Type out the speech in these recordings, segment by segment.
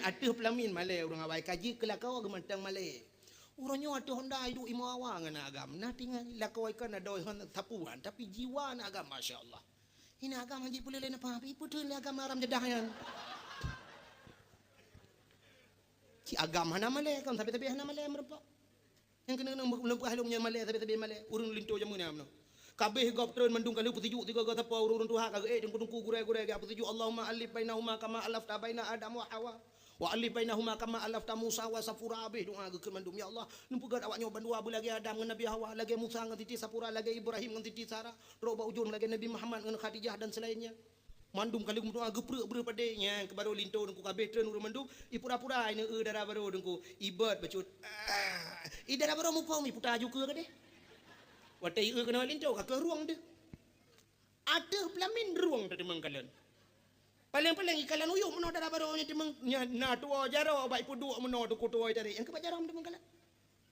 atuh pelamin malai urang awai kaji kelakau gemantang malai. Urangnya atuh honda hidup imo awang na agam. Nah tinggal lakau ikan ada tapuan tapi jiwa na agam masya-Allah. Ini agam haji boleh lain apa? Ibu tu agam aram jedahyan. Ci agam hana malai kan tapi hana malai merpa. Yang kena nang lempah halumnya malai tapi malai urang linto jamu ni amno. Kabeh gop tren mendung kali putiju tiga gota pa urun tuha kagak jeung kudung gure-gure ga putiju Allahumma alif bainahuma kama alafta baina Adam wa Hawa wa alif bainahuma kama alafta Musa wa Safura abeh doa gekeun mandum ya Allah numpugan awak nyoban dua lagi Adam ngan Nabi Hawa lagi Musa ngan titi Safura lagi Ibrahim ngan titi Sarah roba ujung lagi Nabi Muhammad ngan Khadijah dan selainnya mandum kali doa gepreu padenya ke baru linto dengku kabeh tren urun mandum ipura-pura ina dara baru dengku ibad bacut idara baru mu pau mi puta juga ke deh watai kena linto ke ruang dia. Ada pelamin ruang tadi mengkalan. Paling-paling ikalan uyuk meno dara baronya timeng na tua jaro baik pudu meno tu kutu tadi. Yang ke jaram timeng kalan.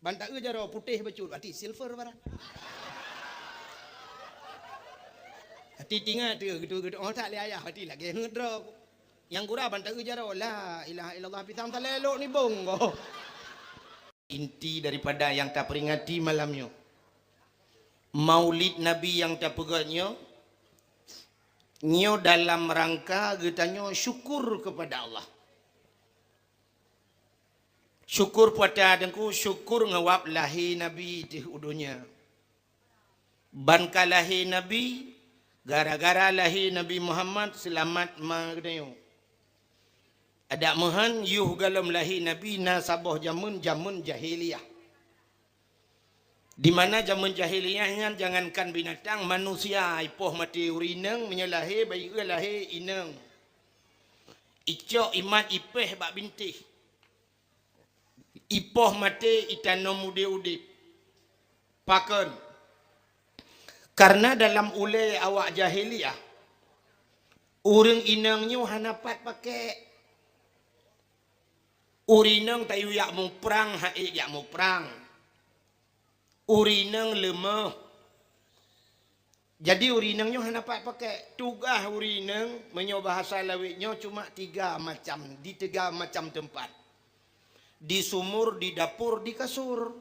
Banta jaro putih becut berarti silver barang. Hati tinggal tu gitu oh tak le ayah hati lagi ngedro. Yang gura banta jaro la ilaha illallah pitam talelo ni bongo. Inti daripada yang tak peringati malamnya. Maulid Nabi yang tak pegatnya nyo dalam rangka getanyo syukur kepada Allah. Syukur pada dengku syukur ngawap lahir Nabi di udunya. Ban lahir Nabi gara-gara lahir Nabi Muhammad selamat magdayo. Ada mahan yuh galam lahir Nabi nasabah jamun jahiliyah. Di mana zaman jahiliyahnya jangankan binatang manusia ipoh mati urineng menyalahi bayi lahir ineng icok imat ipeh bak bintih ipoh mati itanom ude pakan karena dalam ulai awak jahiliyah urang inengnya hanapat pakai urineng tayu yak mu perang haik yak mu perang urineng lemah. Jadi urinengnya hanapat pakai tugah urineng menyoba bahasa lawitnya cuma 3 macam di 3 macam tempat. Di sumur, di dapur, di kasur.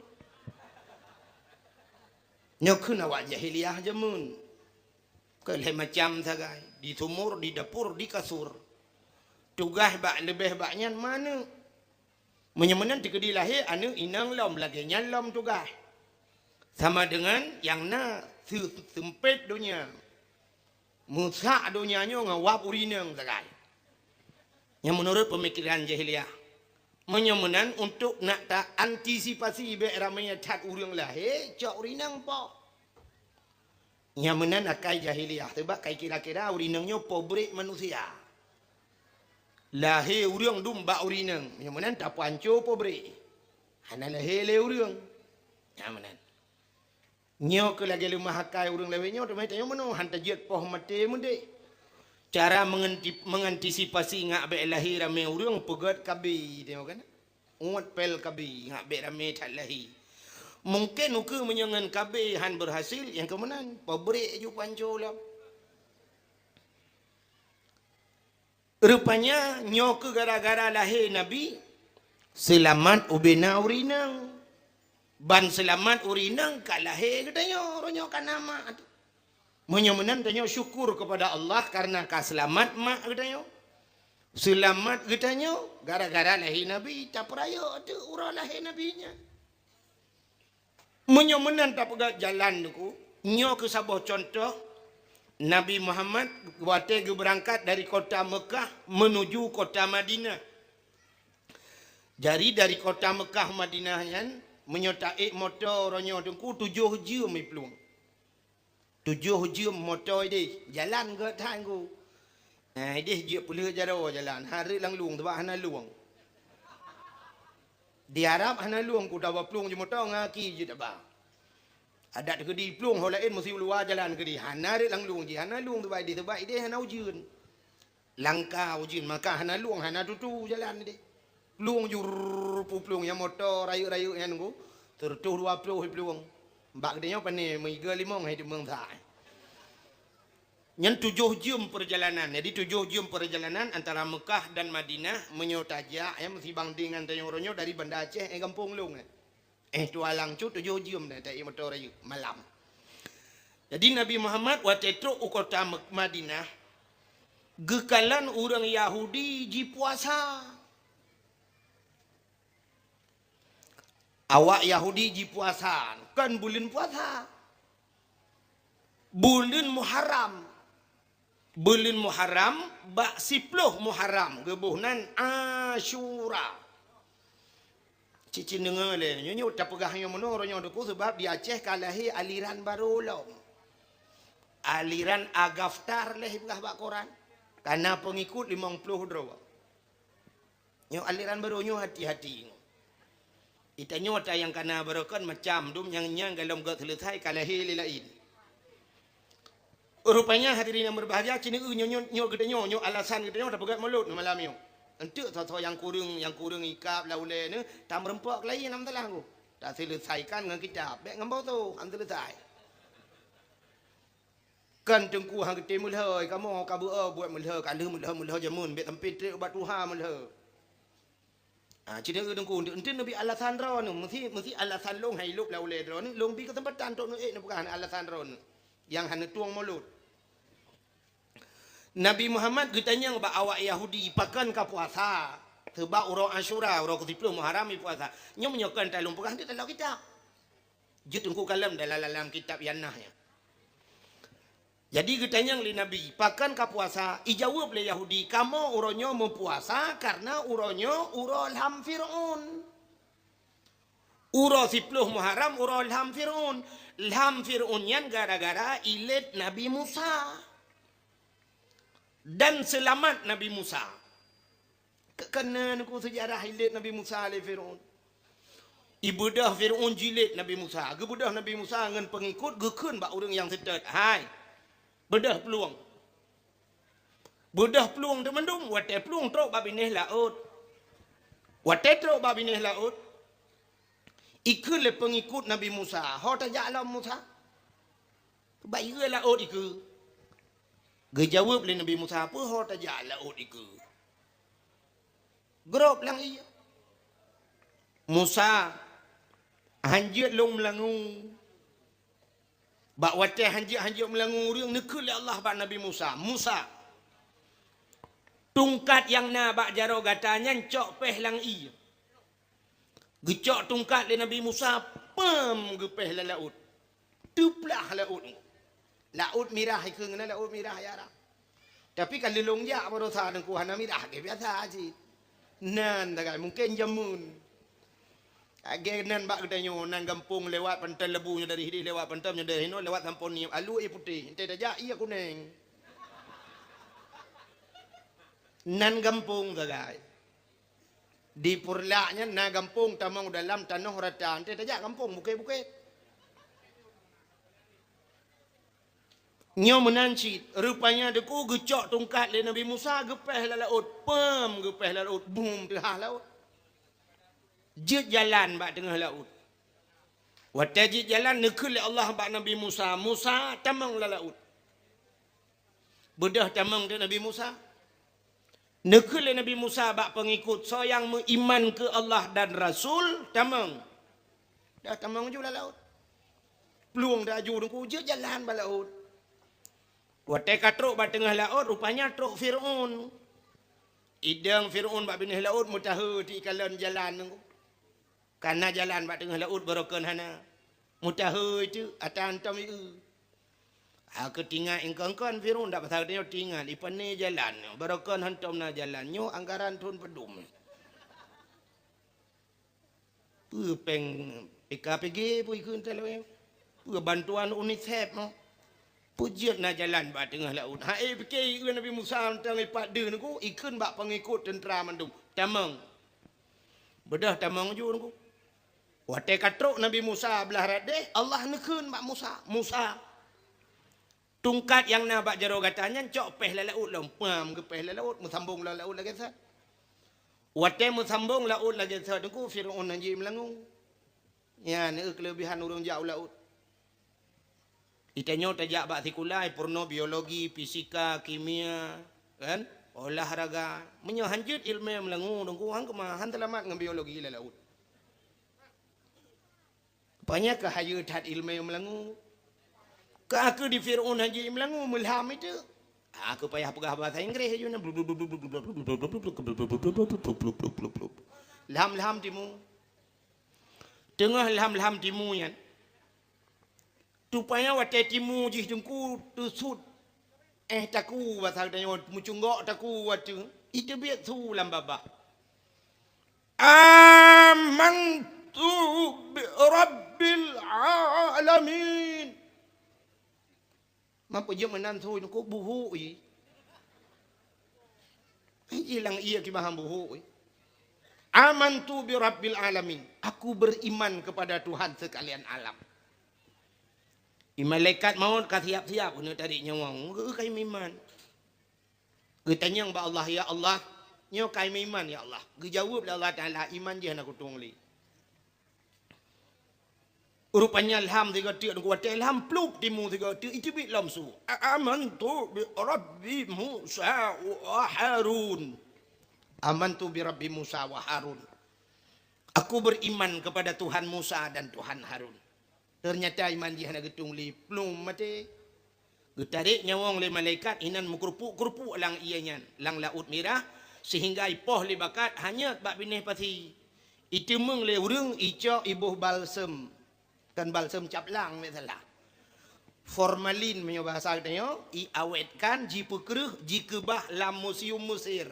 Nyokun awak jahiliyah jamun. Keleh macam sagai. Di sumur, di dapur, di kasur. Tugah bak lebih baknya mana? Menyemenan tiga dilahir anu inang lom lagi nyalom tugah. Sama dengan yang na sempit dunia. Musak dunianya ngawap urineng sagai. Yang menurut pemikiran jahiliyah. Menyemenan untuk nak tak antisipasi baik ramainya cat urang lahir, cak urineng po. Yang menan akai jahiliyah. Sebab kai kira-kira urinengnya pobrik manusia. Lahir urang dumba urineng. Yang menan tak pancur pobrik. Hana lahir le urang. Yang menan. Nyo ke lagi lemah hakai urang lewenya tu mai tanya mano hantar jet poh mati munde. Cara mengantisipasi ngak be lahir ramai urang pegat kabi tengok kan. Umat pel kabi ngak be ramai tak lahir. Mungkin uke menyangan kabi han berhasil yang kemenan pabrik ju pancola. Rupanya nyo ke gara-gara lahir Nabi selamat ubina urinang. Ban selamat urinang kalahir katanya ronyo kan nama. Menyemenan katanya syukur kepada Allah karena kaselamat mak katanya. Selamat katanya gara-gara lahir Nabi tak peraya tu urang lahir Nabinya. Menyemenan tak pegat jalan tu nyo ke sabah contoh Nabi Muhammad waktu berangkat dari kota Mekah menuju kota Madinah. Jadi dari kota Mekah Madinahnya menyotai motor ronyo dengku 7 jam mai peluang. 7 jam motor dia jalan ke tanggu. Nah dia je pulih jaro jalan hari lang luang tu hana luang. Di Arab hana luang ku dah peluang je motor ngaki je tak ba. Adat ke di peluang hol lain mesti luar jalan ke di hana ri lang luang je hana luang tu baik dia sebab dia hana ujun. Langkah ujun maka hana luang hana tutu jalan dia. Luang jur peluang yang motor rayu-rayu yang nunggu tertuh 20 peluang. Mbak dia pandai 35 hai di meng thai. Yang 7 jam perjalanan. Jadi 7 jam perjalanan antara Mekah dan Madinah menyotajak ya mesti bandingan tayong ronyo dari Banda Aceh kampung long. Tualang cu 7 jam dah tak motor malam. Jadi Nabi Muhammad watetro kota Madinah gekalan orang Yahudi ji puasa. Awak Yahudi ji puasa kan bulan puasa. Bulan Muharram. Bulan Muharram bak 10 Muharram gebuhnan Asyura. Cici dengar le nyo tak pegah yang menoro nyo deku sebab di Aceh kalahi aliran baru long. Aliran Agaftar leh pegah bak Quran. Karena pengikut 50 dro. Nyo aliran baru nyo hati-hati. Ita nyo ta yang kana berokan macam dum yang nyang galom gak selesai kalahi lilain. Rupanya hadirin yang berbahagia kini nyo gede nyo alasan gede nyo dah pegat mulut malam nyo. Entuk so yang kurung ikap laule ne tam rempok lain nam telah ku. Tak selesaikan dengan kitab. Bek ngambau tu am selesai. Kan tengku hang gede mulhoi kamu kabu buat mulhoi kalu mulhoi jamun bek tempit ubat tuha mulhoi. Cina tengku ente nabi alasan ron mesti alasan long hai lup laule ron long bi ke tempatan tok ne bukan alasan ron. Yang hanya tuang mulut. Nabi Muhammad ditanya kepada awak Yahudi pakan ke puasa. Sebab urang Asyura, urang ke-10 Muharram puasa. Nyo menyokan talung pegang di dalam kitab. Jut engku kalam dalam kitab yanahnya. Jadi ditanya oleh Nabi, pakan ke puasa? Ijawab oleh Yahudi, kamu uronyo mempuasa karena uronyo urol ham Fir'aun. Uro 10 Muharram urol ham Fir'aun. Ilham Fir'aunyan gara-gara ilit Nabi Musa dan selamat Nabi Musa. Kena aku sejarah ilit Nabi Musa oleh Fir'aun. Ibudah Fir'aun jilid Nabi Musa. Gebudah Nabi Musa dengan pengikut gekun bak orang yang sedet. Hai, bedah peluang. Bedah peluang temendung. Watai peluang trok babinih laut. Watai trok babinih laut. Ikut le pengikut Nabi Musa. Ho tajak alam Musa. Baik ke laut ikut. Gejawab le Nabi Musa apa ho tajak laut ikut. Gerop lang iya. Musa hanjit long melangu. Bak watai hanjit melangu riang nekul le Allah bak Nabi Musa. Musa. Tungkat yang na bak jaro gatanya cok peh lang iya. Gecok tungkat le Nabi Musa pam gepeh le laut. Tuplah laut. Laut mirah ke ngena laut mirah ya Arab. Tapi kalau longjak baru sah dengku hana mirah ke biasa aja. Nan tak mungkin jamun. Age nan bak kedanyo nan gampung lewat pantai lebunya dari hidi lewat pantai dari hino lewat sampon ni alu putih. Ente dajak iya kuning. Nan gampung gagai. Di purlaknya na gampung tamang dalam tanah ratan te tajak kampung bukit-bukit nyo menancit rupanya deku gecok tungkat le Nabi Musa gepeh la laut pem gepeh la laut bum tengah laut jit jalan bak tengah laut watai jit jalan nekul Allah bak Nabi Musa tamang la laut bedah tamang de Nabi Musa. Nekul Nabi Musa bak pengikut so yang beriman ke Allah dan Rasul tamang. Dah tamang juga laut. Peluang dah aju dengku je jalan bak laut. Watai katruk bak tengah laut rupanya truk Fir'aun. Idang Fir'aun bak binih laut mutaha di kalan jalan dengku. Karena jalan bak tengah laut berokan hana. Mutaha itu atantam itu. Ketinggal engkau Fir'aun tak pasal dia tinggal di pani jalan berakan hantam na jalan nyo anggaran tun pedum peng PKPG pu ikut telewe bantuan UNICEF no pujiat na jalan ba tengah laut PK Nabi Musa tang lipat de ku ikut bak pengikut tentera mandum tamang bedah tamang ju ku watai katruk Nabi Musa belah radeh Allah nekun bak Musa tungkat yang na bak jaro gatanya cok peh la laut lompam ke peh la laut musambung la laut lagi sa. Watai musambung laut lagi sa dengku Fir'aun nanji melangu. Ya ni kelebihan urang jauh laut. Itanyo tajak bak tikulai porno biologi, fisika, kimia, kan? Olahraga, menyo hanjut ilmu melangu dongku hang kemahan telamat ngam biologi la laut. Banyak ke hayut hat ilmu melangu. Ke aku di Firaun haji melangu mulham itu. Aku payah pegah bahasa Inggris aja Lham timu. Tengah lham timu yan. Tupanya wate timu jih jengku tusut. Taku bahasa tanya mucunggok taku watu. Itu biar tu lam baba. Amantu bi rabbil alamin. Mampu je menan tu ko buhu i. Hilang ia ki maham buhu i. Amantu bi rabbil alamin. Aku beriman kepada Tuhan sekalian alam. Malaikat maut ka siap-siap kena tarik nyawa. Kai iman. Ge tanya ba Allah ya Allah, nyo kai iman ya Allah. Ge jawab Allah Taala iman je nak kutung li. Rupanya ilham tiga tiak ku wate ilham pluk timu tiga tiak itu bi lamsu. Amantu bi rabbi Musa wa Harun. Amantu bi rabbi Musa wa Harun. Aku beriman kepada Tuhan Musa dan Tuhan Harun. Ternyata iman dia nak getung li plum mati. Getarik nyawang le malaikat inan mukurpu-kurpu lang ianya lang laut merah sehingga ipoh li bakat hanya bak binih pati. Itu meng le urang ico ibuh balsem. Kan balsem caplang misalnya. Formalin menyo bahasa katanya iawetkan jipu keruh jikebah lam museum Mesir.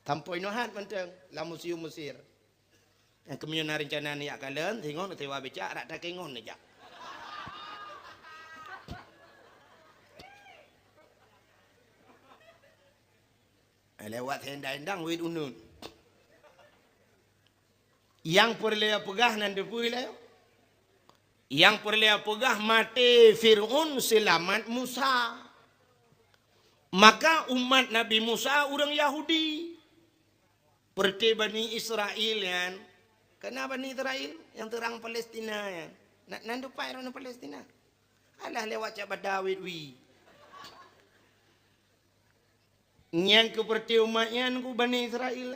Tampoi nohat menteng lam museum Mesir. Yang kemudian rencana ni akalan tengok tewa becak rak tak kengon aja. Lewat hendang wid unun. Yang perlu pegah nan depui lah. Yang perlu pegah mati Fir'aun selamat Musa. Maka umat Nabi Musa orang Yahudi. Perti Bani Israel kan. Kenapa Bani Israel? Yang terang Palestina ya. Nak nandupai orang Palestina. Alah lewat cabat Dawid wi. Nyan keperti umatnya ku Bani Israel.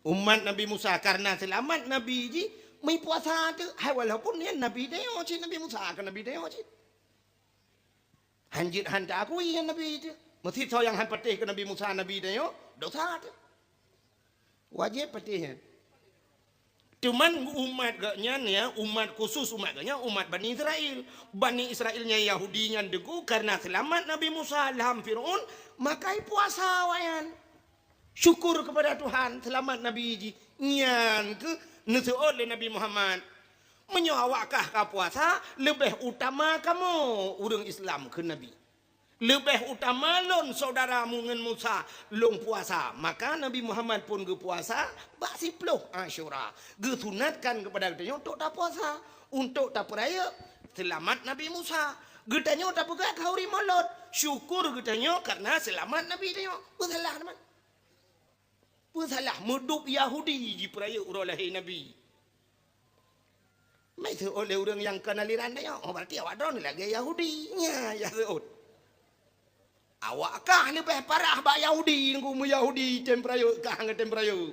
Umat Nabi Musa karena selamat Nabi ji. May puasa tu. Hai walaupun ni Nabi dia cik Nabi Musa kan Nabi dia cik. Hanjit handa aku yang Nabi itu. Mesti tahu yang han patih ke Nabi Musa Nabi dia dosa tu. Wajib patihnya. Cuman umat gaknya ya, umat khusus umat gaknya umat Bani Israel. Bani Israelnya Yahudinya degu karena selamat Nabi Musa ilham Fir'aun, maka puasa wayan. Syukur kepada Tuhan selamat Nabi ji. Nyan ke nesuot le Nabi Muhammad. Menyawakkah ka puasa lebih utama kamu urang Islam ke Nabi. Lebih utama lon saudaramu ngan Musa long puasa. Maka Nabi Muhammad pun ge puasa bak 10 Asyura. Ge sunatkan kepada kita untuk tak puasa, untuk tak peraya selamat Nabi Musa. Ge tanya tak pegak kauri molot. Syukur ge tanya karena selamat Nabi tanya. Bersalah teman. Bersalah mudup Yahudi di peraya urang lahir Nabi. Mai tu oleh orang yang kenaliran dia. Oh berarti awak don lagi Yahudi nya ya seut. Awakkah lebih parah bak Yahudi ngu mu Yahudi temprayo kah nge temprayo.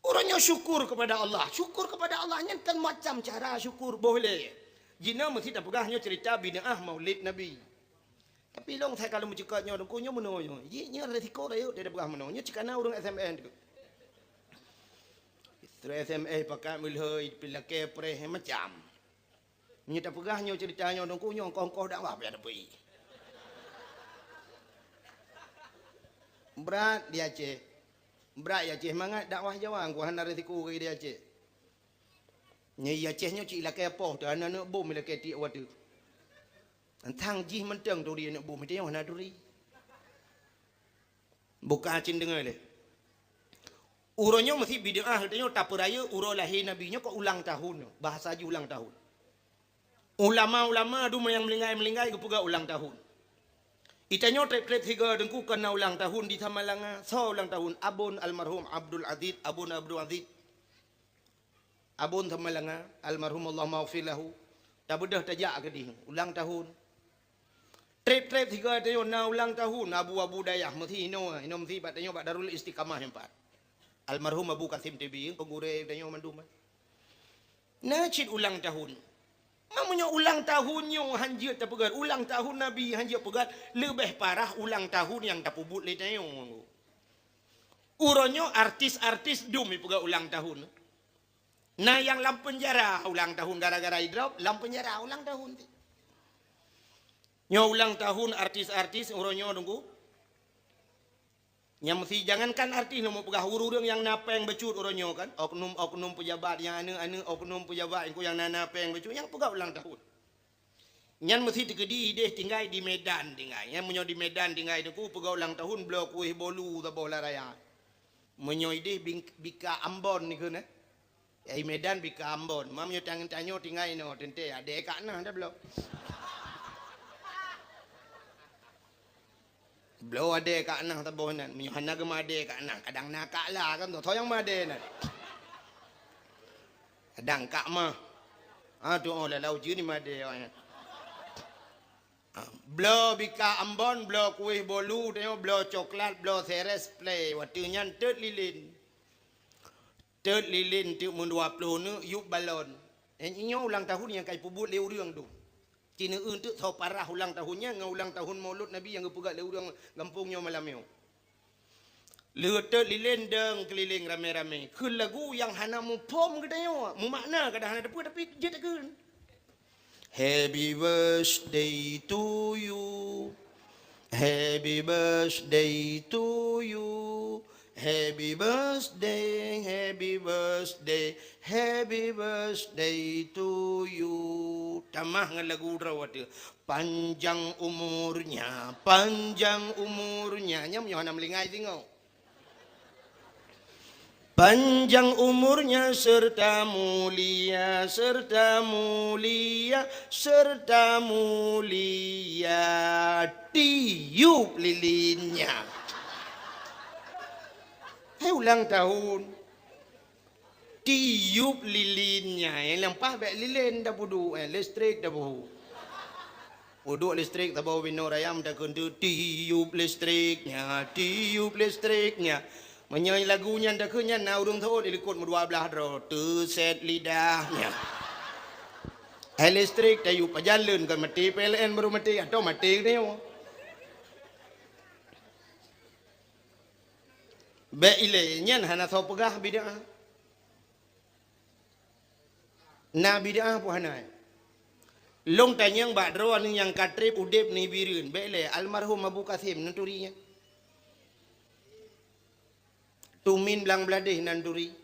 Orangnya syukur kepada Allah. Syukur kepada Allah nya kan macam cara syukur boleh. Jina mesti tak pegahnya cerita bid'ah Maulid Nabi. Tapi long saya kalau mencekatnya orang kunyo menoyo. Nya resiko dia dia pegah menoyo cikana orang SMN tu. Terus SMA pakai mulai pilake preh macam. Ni tak pegahnya ceritanya orang kunyo kongkoh dakwah biar pergi. Berat dia Aceh. Berat ya Aceh mangat dakwah Jawa ku hana resiko ke dia Aceh. Ni Acehnya cik lakai apa tu anak bom lakai ti watu. Antang jih menteng tu dia nak bom dia hana duri. Buka acin dengar le. Uronya mesti bid'ah katanya tak peraya uro lahir nabinya kok ulang tahun. Bahasa aja ulang tahun. Ulama-ulama adu yang melinggai-melinggai kepuga ulang tahun. Itanya trip-trip tiga dengku kena ulang tahun di Tamalanga. So ulang tahun abun almarhum Abdul Aziz, Abun Tamalanga almarhum Allah maghfir lahu. Tak bedah tajak ke di ulang tahun. Trip-trip tiga tayo na ulang tahun abu-abu dayah mesti ino mesti bat tayo bat Darul Istiqamah empat. Almarhum Abu Kasim TB pengure tayo mandum. Nacit ulang tahun. Mamanya ulang tahunnya hanjit tak pegat. Ulang tahun Nabi hanjit pegat. Lebih parah ulang tahun yang tak pubut le tayo. Uronyo artis-artis dumi pegat ulang tahun. Nah yang lam penjara ulang tahun gara-gara hidrap, lam penjara ulang tahun. Nyo ulang tahun artis-artis uronyo nunggu. Nya mesti jangankan artis mau pegah urang yang napeng becut uronyo kan. Oknum pejabat yang anu oknum pejabat yang nanapeng becut yang pegah ulang tahun. Nyan mesti digedi deh tinggal di Medan tinggal. Yang menyo di Medan tinggal ku pegah ulang tahun blok kuih bolu ta bola raya. Menyo ideh bika Ambon ni keuna. Ai Medan bika Ambon. Mamnyo tanyo tinggal no tente ade kak nah dah blok. Blow ade kak nah tabonan. Menyuhana ke made kak nah. Kadang nakak lah kan tu. Yang made nah. Kadang kak mah. Tu oh lalau je ni made. Blow bika Ambon, blow kuih bolu, blow coklat, blow seres play. Waktunya tet lilin. Tet lilin tu mun 20 ni yuk balon. Inyo ulang tahun yang kai pubut leu reung tu. Cina untuk tahu parah ulang tahunnya ngau ulang tahun Maulud Nabi yang gepegat le urang kampungnya malam yo. Leut lilin deng keliling rame-rame. Keun lagu yang hana mu pom gedayo. Mu makna kadang hana depu tapi je tak keun. Happy birthday to you. Happy birthday to you. Happy birthday, happy birthday, happy birthday to you. Tamah dengan lagu rawat dia. Panjang umurnya, panjang umurnya. Nyam nyohana melingai tengok. Panjang umurnya serta mulia, serta mulia, serta mulia. Tiup lilinnya. Hai ulang tahun. Tiup lilinnya. Yang lampah baik lilin dah pudu. Listrik dah pudu. Pudu listrik tak bawa bino rayam dah kentu. Tiup listriknya. Tiup listriknya. Menyanyi lagunya dah kenyang. Nah urung tahu dilikut medua belah draw. Terset lidahnya. Hai listrik tiup pajalan kan mati. PLN baru mati. Atau mati ni. Baik ile nyan hana tahu pegah bid'ah. Na bid'ah pun hana. Long tanyang badro anu yang katrip udip ni bireun. Baik ile almarhum Abu Kasim nanturinya. Tumin belang beladih nanturi.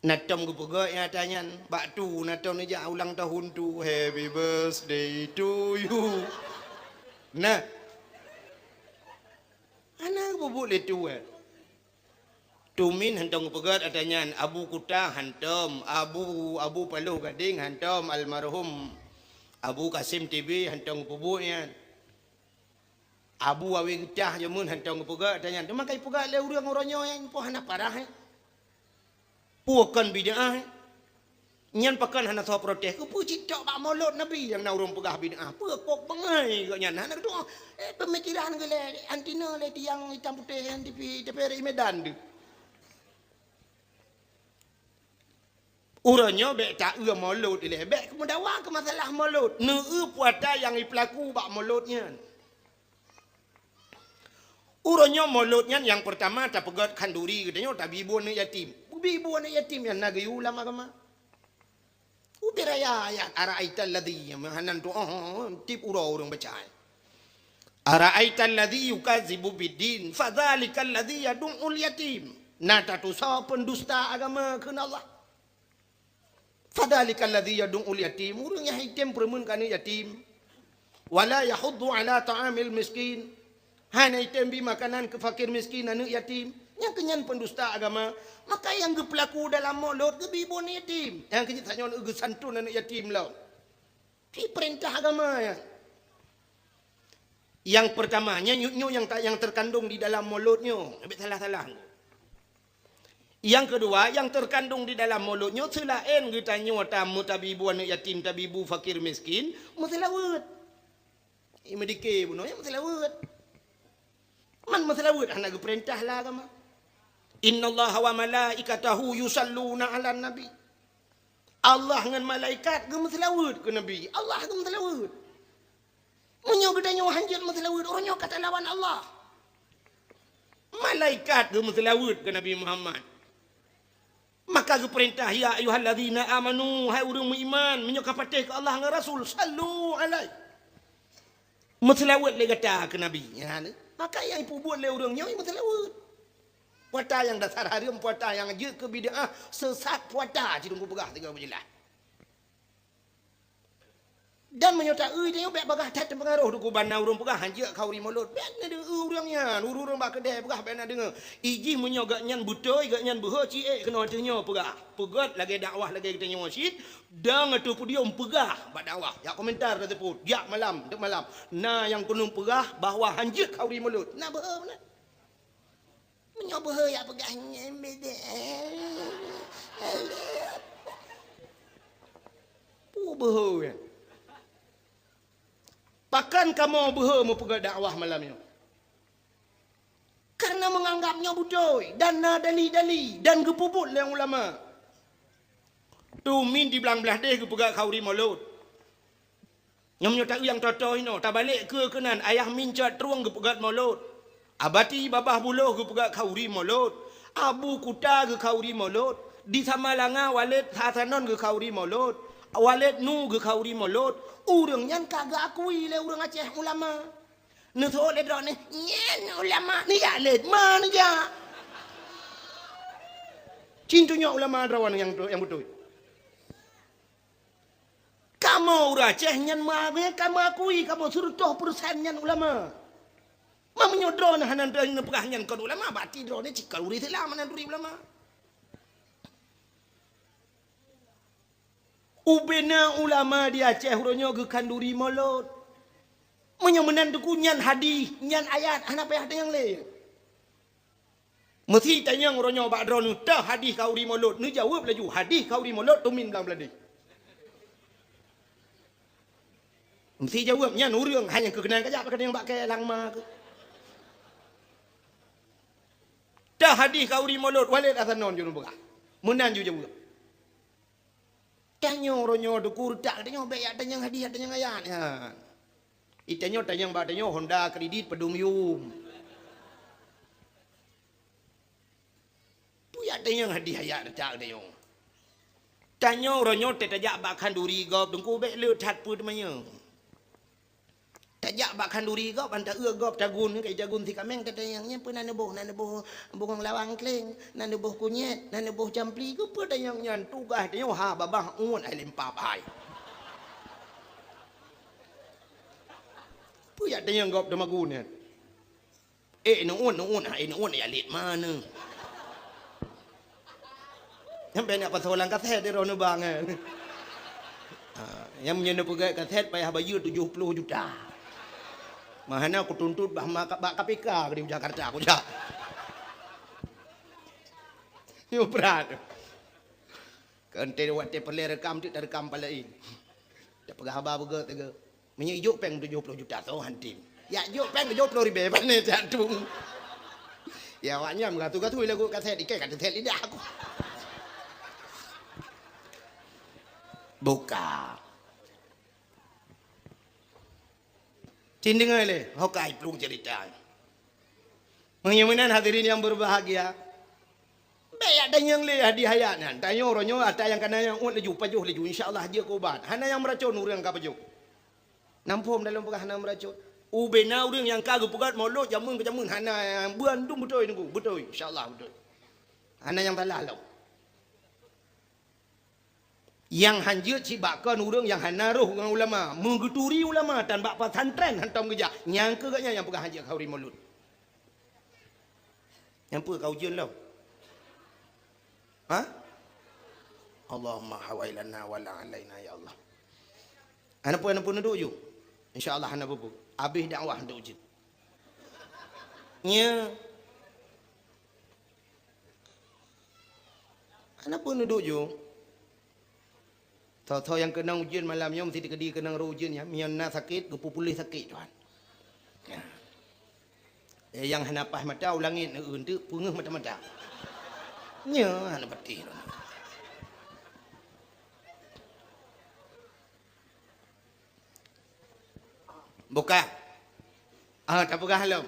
Natom ku pegak yang tanyan. Bak tu natom ni ja ulang tahun tu. Happy birthday to you. Nah. Anak ku boleh tu Tumin hantam pegat adanya Abu Kuta hantam Abu Paluh Gading hantam almarhum Abu Kasim TB hantam pubuknya Abu Awi Gecah jamun hantam pegat adanya cuma kai pegat le urang oronyo yang po hana parah puakan bid'ah nyan pakan hana tho protes ku puji tok bak Maulud Nabi yang na urang pegah bid'ah pekok bengai kok nyan hana tu pemikiran ke le antina le tiang hitam putih TV TPRI Medan tu. Urangnya bek tak Maulud ile bek kemudawan ke masalah Maulud neu puata yang pelaku bak Mauludnya urangnya Mauludnya yang pertama tak pegat kanduri katanya tak bibun yatim yang nagi ulama agama ubiraya ayat ara'aital ladzi mahanan tu tip urang baca ara'aital ladzi yukadzibu biddin fadzalikal ladzi yad'ul yatim nata tu sa pendusta agama keuna Allah. Fadhalikal ladzi yad'ul yatim urang yang hitam peremun kana yatim wala yahuddu ala ta'amil miskin hana hitam bi makanan ke fakir miskin anu yatim yang kenyan pendusta agama maka yang gepelaku dalam Maulud ke bibun yatim yang kenyan tanya ge santun anu yatim law di perintah agama ya yang pertamanya yang terkandung di dalam Mauludnya habis salah-salah Yang kedua, yang terkandung di dalam mulutnya selain kita nyota mutabibu anak yatim, tabibu fakir miskin, mutlawat. Ini dikir bunuh ya mutlawat. Man mutlawat anak perintah lah kama. Innallaha wa malaikatahu yusalluna 'alan nabi. Allah dengan malaikat ke mutlawat ke nabi. Allah ke mutlawat. Munyo gedanya hanjat mutlawat, orangnya kata lawan Allah. Malaikat ke mutlawat ke Nabi Muhammad. Maka ke perintah ya ayyuhalladzina amanu, hai orang beriman menyokap patih ke Allah dan Rasul, sallu alaihi. Mutlawat le kata ke Nabi. Ya, maka yang ibu buat le orangnya mutlawat. Puata yang dasar haram, puata yang je ke bid'ah, sesat puata ci tunggu pegah tiga berjelas. Dan menyota dia bek bagah tat pengaruh du kubana urang pegah hanjak kau ri mulut. Ben ada urangnya, urang bak kedai pegah ben ada iji menyoga nyan butoi gak nyan beuh ci kena tanya pegah. Pegat lagi dakwah lagi kita nyawa masjid, dang atu podium pegah bak dakwah. Ya komentar kata pun, ya malam, dek malam. Nah yang kunung pegah bahwa hanjak kau ri mulut. Nah beuh mana? Menyoba ya pegahnya beda. Beuh ya. Bahkan kamu berhemu pergi dakwah malam ini. Karena menganggapnya budoi dan dali-dali dan gepuput yang ulama. Tu min di belang-belah deh pergi kauri mulut. Yang tak yang toto ini, tak balik ke kenan ayah mincat ruang pergi mulut. Abati babah buluh pergi kauri mulut. Abu kuta ke kauri mulut. Di Samalanga walid Hasanon ke kauri mulut. Walid nu ke kauri mulut. Urang nyan kagak akui le urang Aceh ulama. Nu tho le drone nyan ulama ni ya le mana ya. Cintunya ulama drawan yang betul. Kamu urang Aceh nyan mah kamu akui kamu suruh toh perusahaan nyan ulama. Mamanya drone hanan drone pegah nyan kon ulama bati drone cikal uri telah manan uri ulama. Ubena ulama di Aceh huronyo ke kanduri mulut. Menyemenan dukunyan hadis, nyan ayat, anak payah yang lain. Mesti tanya huronyo bak drone tah hadis kauri mulut. Nu jawab laju hadis kauri mulut tumin belang beladi. Mesti jawab nyan urang hanya kekenan kajak pakai yang bak ke langma ke. Tah hadis kauri mulut walid asanon jurung begah. Menan ju jawab. Tanya ronyo dukur tak tanya beyak tanya hadiah tanya ayat ya. Itanya tanya ba tanya Honda kredit pedumyum. Puya tanya hadiah ayat tak tanya. Tanya ronyo tajak ba kanduri gop dengku bek le that pu temanya. Tajak ba kanduri gop anta gop jagun kai jagun ti kameng tanya pun nane boh bongong lawang kleng nane boh kunyet nane boh jampli ku pu tanya nyan tugas tanya ha babah un ai lempap ai. Pu ya tanya gop demagun ne. No un ya lit mana. Sampai nak pasolan kaset di rono bang. Yang menyentuh pegai kaset payah bayar 70 juta. Mahana aku tuntut bah KPK di Jakarta aku jak. Yo berat. Kente waktu perle rekam tu rekam palain. Dak pegah haba bega tega. Menyijuk peng 70 juta tu hantim. Ya juk peng 70 ribu pane jantung. Ya waknya mengatu-gatu lagu kaset ikai kaset lidah aku. Buka. Cindengar le, hokai pelung cerita. Menyemenan hadirin yang berbahagia. Baik ada yang le hadiah hayatnan. Tanya orangnya ada yang kena yang laju pajuh laju insyaallah dia kubat. Hana yang meracun urang ka pajuh. Nampum dalam pegah hana meracun. Ubena urang yang kagak pegat mulut jamun ke jamun hana buan dum betul nunggu betul insyaallah betul. Hana yang talah lalu. Yang hanjut cibakan urang yang hanaruh dengan ulama mengguturi ulama dan bak pesantren hantam kerja nyangka katnya yang pegang hanjut kauri mulut yang apa kau ujian lo ha Allahumma hawailana wala alaina ya Allah ana pun duduk ju insyaallah ana bubu habis dakwah untuk ujian nya Kenapa duduk je? Tahu-tahu yang kena ujian malamnya mesti dikedi kena ujian ya. Mianna sakit, gepupulih sakit tuan. Ya. Yang hanapah mata ulangin untuk pungah mata-mata. Nya hana patih. Buka. Tak buka halam.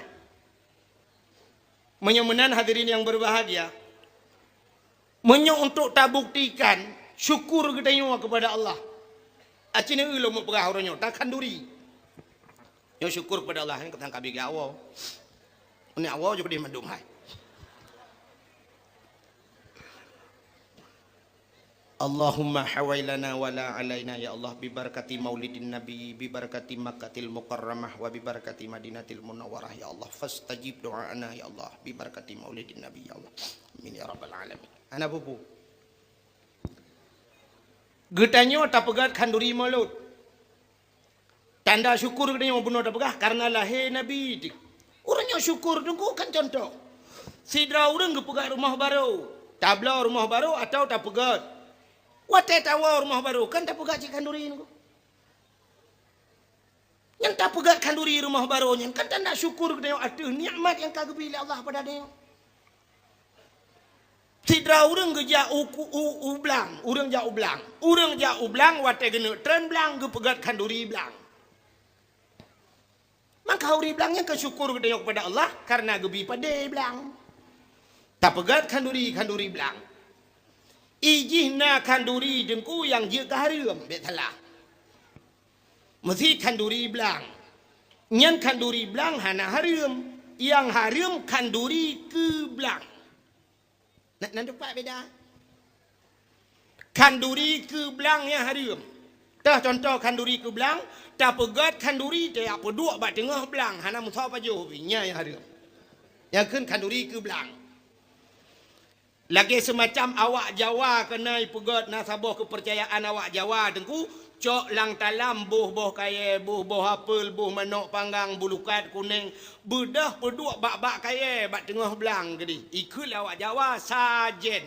Menyemenan hadirin yang berbahagia. Untuk tak buktikan syukur kita kepada Allah. Acina ulo mo pagah oronyo tak kanduri. Yo syukur kepada Allah yang ketang kabi gawo. Ini awal juga dia mandum hai. Allahumma hawailana wala alaina ya Allah bi barakati maulidin nabi bi barakati Makkatil Mukarramah wa bi barakati Madinatil Munawwarah ya Allah fastajib doana ya Allah bi barakati maulidin nabi ya Allah amin ya rabbal alamin. Ana pupu getanyo tak pegat khanduri malut tanda syukur getanyo bunuh tak pegah karena lahir nabi dik urangnya syukur tunggu kan contoh sidra urang gepegat rumah baru tabla rumah baru atau tak pegat wate tawa rumah baru kan tak pegat cik kanduri ni. Yang tak pegat kanduri rumah baru ni kan tak nak syukur dia ada nikmat yang kagak pilih Allah pada dia. Sidra urang geja ublang, urang ja ublang. Urang ja ublang wate gena tren blang ge pegat kanduri blang. Maka uri blangnya kesyukur dia kepada Allah karena gebi pada blang. Tak pegat kanduri blang. Ijihna kanduri dengku yang je kaharium betala. Mesti kanduri belang. Nyan kanduri belang hana harium. Yang harium kanduri ke belang. Nak nampak beda? Kanduri ke belang yang harium. Dah contoh kanduri ke belang, tak pegat kanduri dia apa dua bat tengah belang hana musa pajo nya yang harium. Yang kan kanduri ke belang. Lagi semacam awak Jawa kena pegat nasabah kepercayaan awak Jawa dengku cok lang talam buh kaya buh apel buh manok panggang bulukat kuning bedah peduk bak kaya bak tengah belang gedi ikut awak Jawa sajen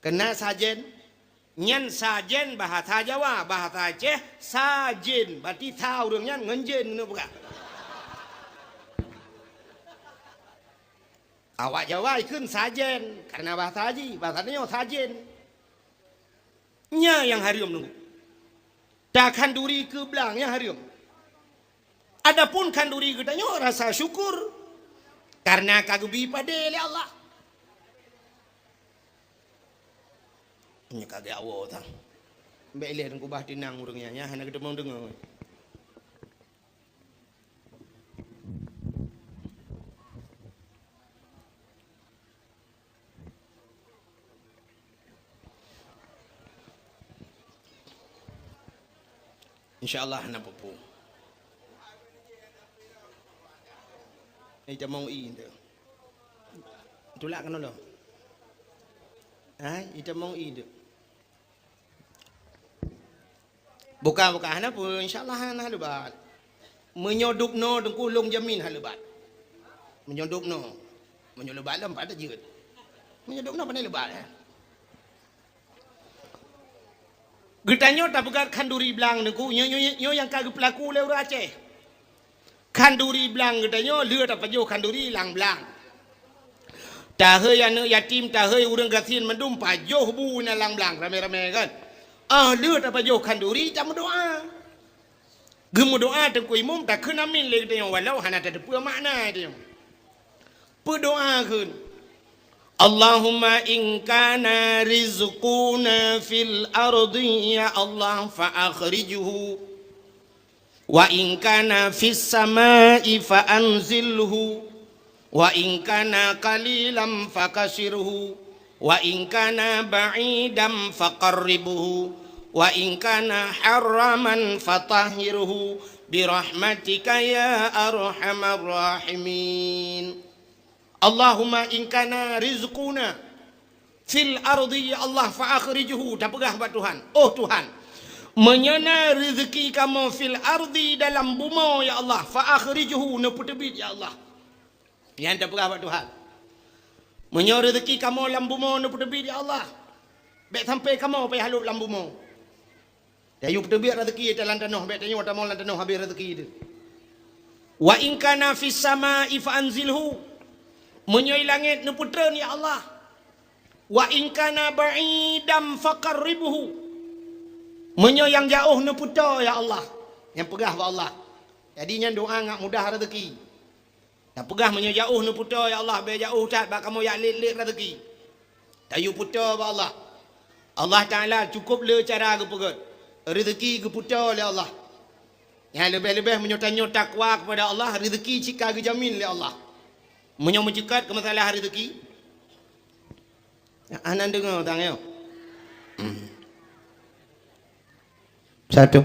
kena sajen nyan sajen bahasa Jawa bahasa Aceh sajen berarti tahu urang nyan ngenjen ngono bukan. Awak Jawa ikut sajen karena bahasa haji bahasanya sajen nya yang harium nunggu dah kanduri ke belang yang harium adapun kanduri katanya rasa syukur karena kagubi pada oleh Allah nya kagak awo tang mbak lihat ku bah tinang urangnya nya hana kita mau dengar. InsyaAllah nak pupu. Ini mau ini. Itulah kan lo. Itu mau ini. Buka hana pun InsyaAllah hana lebat. Menyoduk no dengku long jamin halebat. Menyoduk no. Menyoduk dalam pada jeut. Menyoduk no pandai lebat. Getanyo tak pegat kanduri belang dengku nyo yang kagak pelaku le urang Aceh. Kanduri belang getanyo leu tak pajo kanduri lang belang. Tahe anak yatim tahe urang gasin mendum pajo bu na lang belang rame-rame kan. Leu tak pajo kanduri tak doa. Gemu doa dengku imum tak kena min le getanyo walau hana tak apa makna dia. Berdoa kan. Allahumma in kana rizquna fil ardi ya Allah fa akhrijhu wa in kana fis samai fa anzilhu wa in kana qalilan fakashirhu wa in kana ba'idan faqarribhu wa in kana haraman fatahhirhu birahmatika ya arhamar rahimin. Allahumma in kana rizquna fil ardi ya Allah fa akhrijhu dah pegah buat Tuhan. Oh Tuhan, menyana rezeki kamu fil ardi dalam bumi ya Allah fa akhrijhu na putebit ya Allah. Yang dah pegah buat Tuhan. Menyo rezeki kamu lam bumo nu petebi di Allah. Bek sampai kamu pai halup lam bumo. Dayu petebi rezeki dalam tanah bek tanyo ta lan tanah habis rezeki dia. Wa in kana fis samai fa anzilhu. Menyo langit nu putra ni Allah. Wa in kana ba'idam faqarribhu. Menyo yang jauh nu putra ya Allah. Yang pegah wa Allah. Jadinya doa ngak mudah rezeki. Dan pegah menyo jauh nu putra ya Allah, be jauh cat bak kamu ya lit rezeki. Tayu putra ba Allah. Allah Taala cukup le cara ke pegot. Rezeki ke putra oleh Allah. Yang lebih-lebih menyo takwa kepada Allah, rezeki cika ke jamin oleh Allah. Menyo mencekat ke masalah rezeki. Anan dengar tangyo. Satu.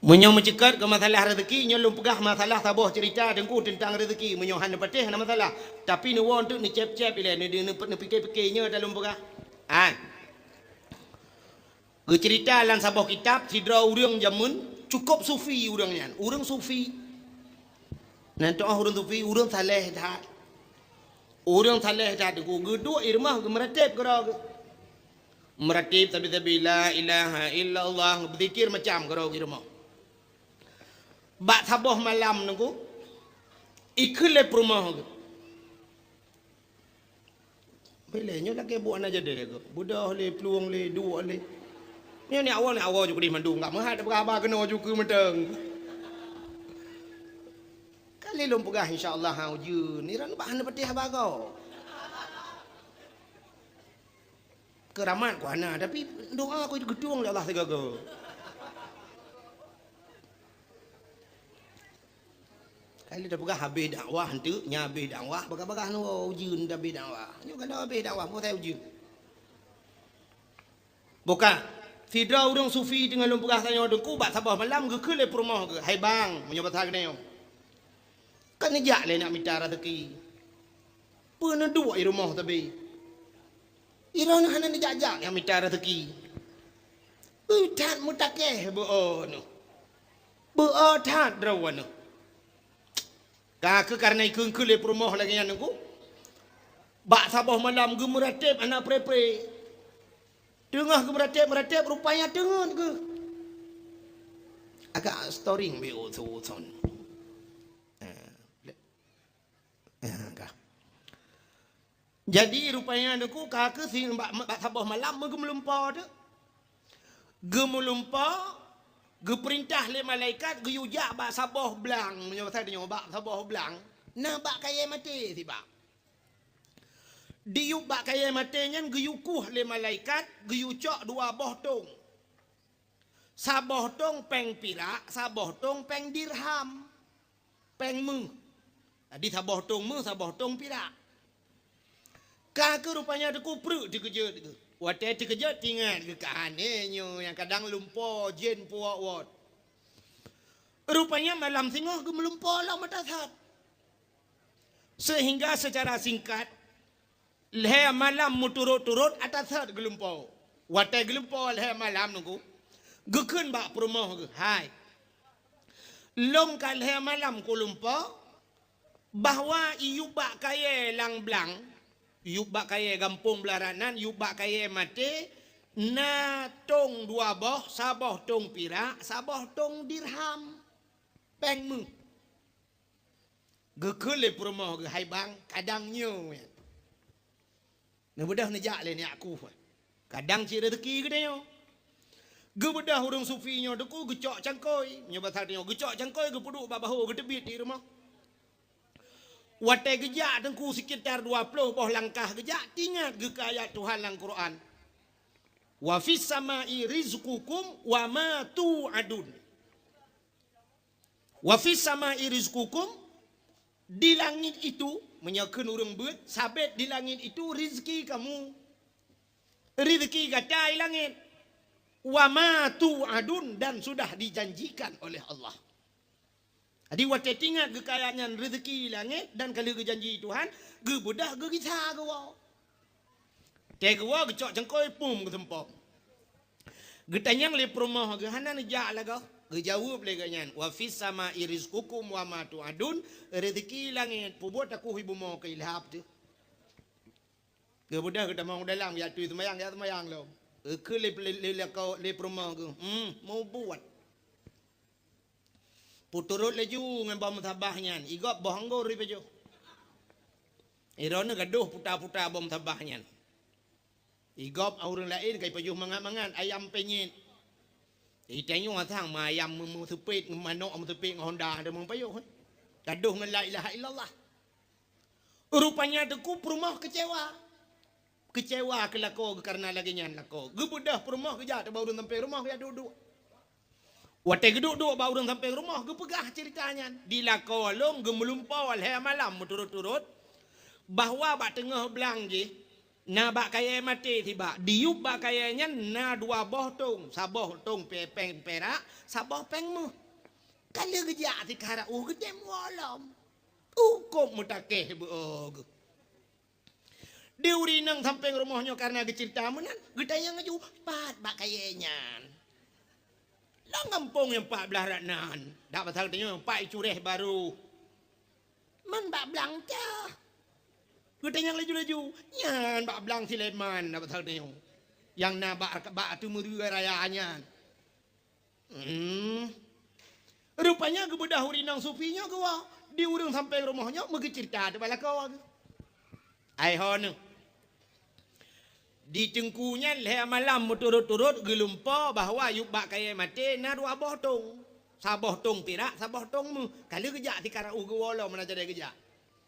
Menyo mencekat ke masalah rezeki, nyo lum pegah masalah saboh cerita dengku tentang rezeki, menyo han patih na masalah. Tapi nu won tu ni cep-cep ile ni fikir-fikirnya dalam pegah. Ke cerita lan saboh kitab sidra urang jamun cukup sufi urangnya. Urang sufi. Nanti urang sufi, urang saleh dah. Urang saleh dah ku geduk irmah ke meratib ke meratib tapi la ilaha illallah berzikir macam ke irmah. Bak saboh malam nunggu ikut le rumah ke belenya lagi buat aja deh ke budak le peluang le dua le ni awal juga di mandung enggak mah ada berapa kena juga menteng kali lom pegah insyaallah ha ujun ni ran bahan petih bagau keramat ku ana tapi doa aku gedung Allah segaga. Kali dah pegah habis dakwah hantu nya habis dakwah bagah-bagah nu ujun dah habis dakwah. Nyo kalau habis dakwah mo saya ujun. Bukan Fidra urang sufi dengan lum pegah tanya dengku bak sabah malam ke ke le rumah ke. Hai bang, menyo pasal kene yo. Kan nejak le nak minta rezeki. Pena dua di rumah tapi. Irang hanan nejak yang minta rezeki. Utat mutakeh bo no. Bo tat drawan. Kaka karena ikun kule rumah lagi yang nunggu. Bak sabah malam ge meratib anak pre-pre. Tengah ge meratib rupanya tengah ke. Agak storing be oson. Jadi rupanya nunggu kaka sin bak sabah malam ge melumpa tu. Ge melumpa ge perintah le malaikat ge yujak bak sabah belang menyo pasal dia bak sabah belang na bak kaya mati tiba diuk bak kaya mati nyan ge yukuh le malaikat ge yucok dua boh tong sabah tong peng pirak sabah tong peng dirham peng mu di sabah tong mu sabah tong pirak ka ke rupanya deku pruk dikeje deku wate terkejut tinggal ke kahannya yang kadang lumpur jen puak wat. Rupanya malam singoh ke melumpur lah mata saat. Sehingga secara singkat leh malam muturut-turut atas saat gelumpur. Wate gelumpur leh malam nunggu. Gekun bak perumah ke. Hai. Long ka leh malam ku lumpur. Bahwa iubak kaya lang blang. Yubak kaya gampung belaranan, yubak kaya mati, na tong dua boh, sabah tong pirak, sabah tong dirham, peng mu. Gekele perumah ke hai bang, kadangnya. Nah bedah nejak le ni aku. Kadang cik rezeki ke dia. Ge bedah urang sufinya deku gecok cangkoi, nyoba tadi gecok cangkoi ge puduk babahu ge tebit di rumah. Watai gejak tengku sekitar 20 poh langkah gejak tingat ke ayat Tuhan dalam Quran. Wa fis samai rizqukum wa ma tu'adun. Wa fis samai rizqukum di langit itu menyakeun urang beut sabit di langit itu rezeki kamu. Rezeki gatai langit. Wa ma tu'adun dan sudah dijanjikan oleh Allah. Jadi waktu tinggal kekayaan rezeki langit dan kalau ke janji Tuhan, ge budah ge kisah ge wau. Teh ge wau ge cok jengkoi pum ge tempok. Ge tanyang le rumah ge hanan jak lah ge. Gejawab lagi nyan. Wa fis sama irizqukum wa ma tu'adun. Rezeki langit. Pubuat aku ibu mau ke ilhap tu. Kemudian kita mau dalam ya tu semayang ya semayang lo. Ke le kau le perumah ke. Mau buat. Puturut leju ngan bom tabahnya. Igop bohanggo ri pejo. Irona gaduh puta-puta bom tabahnya. Igop orang lain kai pejuh mangan-mangan ayam penyit. Itanyo ngatang ma ayam mu tepit manok mu tepit Honda ada mung payuh. Gaduh ngan la ilaha illallah. Rupanya deku perumah kecewa. Kecewa ke lako karena lagi nyan lako. Gebudah perumah kerja baru sampai rumah dia duduk. Wate duduk baru sampai rumah gepegah ceritanya. Di lako long gemelumpau alhe malam turut-turut bahwa bak tengah belang je na bak kaya mati tiba diup bak kayanya na dua boh tung saboh tung peng perak saboh pengmu kalau kerja ti kara gede malam kok mutakeh beog diuri nang sampai rumahnya karena cerita menan gedanya ngaju pat bak kayanya lang kampung yang 14 ranan dak pasal tanya pak cureh baru man bak belang cah gedanya laju-laju nyan bak belang sileman dak pasal tanya yang na bak tu meru rayanya rupanya gebedah urinang sufinya gua diurung sampai rumahnya megi cerita tu bala kau ai hon di cengkunya leh malam turut-turut gelumpa bahwa yuk bak kaya mati na dua boh tung saboh tung pirak saboh tung mu kalau kerja di kara ugu wala mana jadi kerja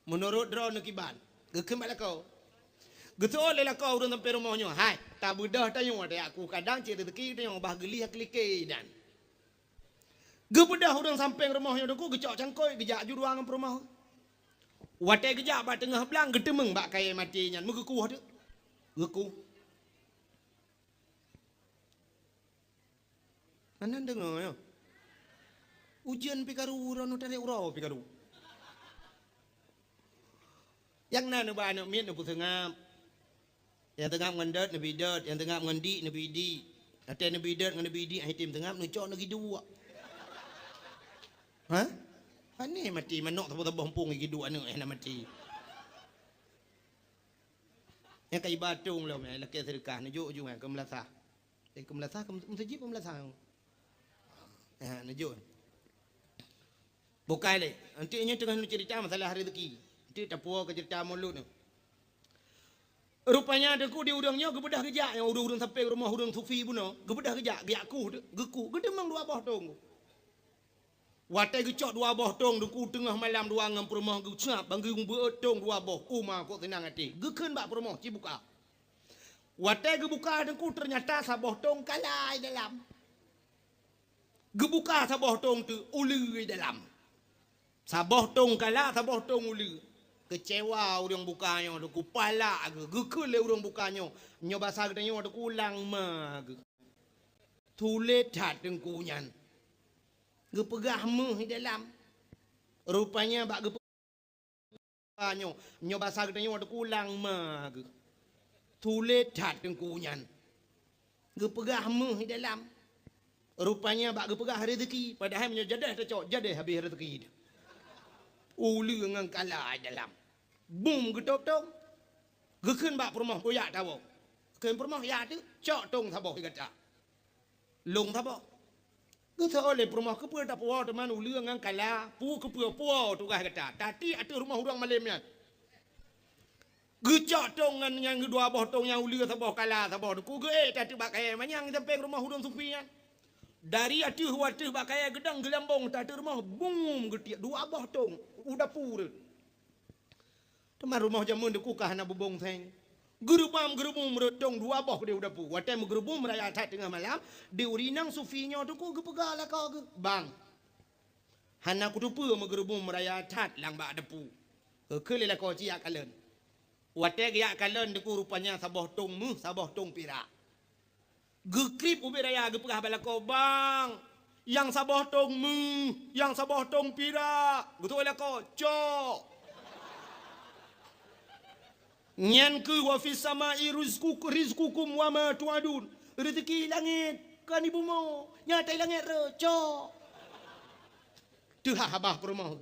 menurut drone kiban gekem bala kau getol le kau urung sampai rumahnya hai tak budah tanya ada aku kadang cerita rezeki tanya bah gelih klike dan gebedah urang sampai rumahnya deku gecok cangkoi gejak ju ruangan perumah wate gejak bak tengah belang getemeng bak kaya mati nyan megeku ada geku anan dengar ya ujian pikaru urang utare urau pikaru yang na nu ba nu miet nu pusengap yang tengah ngendet nu bidet yang tengah ngendi nu bidi ate nu bidet ngan nu bidi ai tim tengah nu cok nu gidua ha ane mati manok tabo-tabo hempung gidua nu na mati yang kai batung lo me la ke sedekah nu jo ju ke melasa ke melasa ke masjid ke melasa nu jo bukai le nanti nya tengah nu cerita masalah rezeki nanti tapua ke cerita mulut nu rupanya deku di udangnya gebedah kerja yang urang sampai rumah urang sufi pun gebedah kerja giaku geku gedemang dua boh tong wate gecok dua boh tong deku tengah malam dua ngam rumah gecap banggung beutong dua boh kuma kok tenang hati geken bak rumah cibuka wate gebuka deku ternyata saboh tong kalai dalam gebuka saboh tong tu ulu dalam saboh tong kala saboh tong ulu kecewa urang bukanya deku pala geken le urang bukanya nyoba sagdanya deku ulang mag tulet hat dengku nyan gepegah meh dalam rupanya bak gepegahnya nyoba sagdanya deku ulang mag tulet hat dengku nyan gepegah meh dalam rupanya bak gepegah rezeki padahal nya jadah tecok jadah habis rezeki ulu ngan kala dalam bum getop-top geken bak perumah boyak tawo ken perumah ya tu cok tong tabo kata long tabo geto oleh perumah ke pu tak puau teman ulu ngan kala pu ke puau tu kata tadi atu rumah urang malemnya gecok tong ngan yang dua boh tong yang ulu tabo kala tabo ku ge tadi bak kaya manyang sampai rumah urang sufian dari atu watu bak kaya gedang gelambong tadi rumah bum getiak dua boh tong udah pur teman rumah jamun deku kahana bubong theng gerubam meretong dua boh dia udah pu watai gerubum meraya tat tengah malam di urinang sufinya deku gepegala kau bang hana ku tupu gerubum meraya tat lang ba depu ke lela kau cia kalen watai ya kalen deku rupanya saboh tong mu saboh tong pira gekrip ubi raya gepegah bala kau bang yang saboh tong mu yang saboh tong pira betul lah kau cok nyan ku wa fis samai rizqukum wa ma tuadun rezeki langit kan ibu mo nyatai langit reco tu habah perumah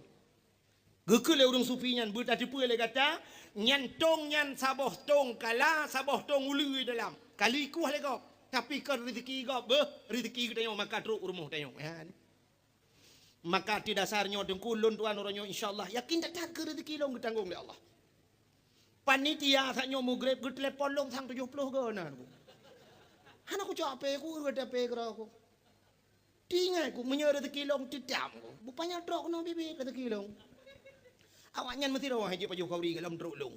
gekele urang sufi nyan beut ati pue le kata nyan tong nyan saboh tong kala saboh tong ulu dalam kali kuah le kau tapi kan rezeki kau rezeki kita yang maka truk rumah tayong ya maka ti dasarnya dengkulun tuan orangnya insyaallah yakin tak ke rezeki long ditanggung oleh Allah panitia saknyo mu grab ke telepon long sang 70 ke na han aku capek aku ada pe aku tinggal aku menyo rezeki long tidam bupanya drok no bibi rezeki long awaknya mesti rawah haji paju kauri dalam drok long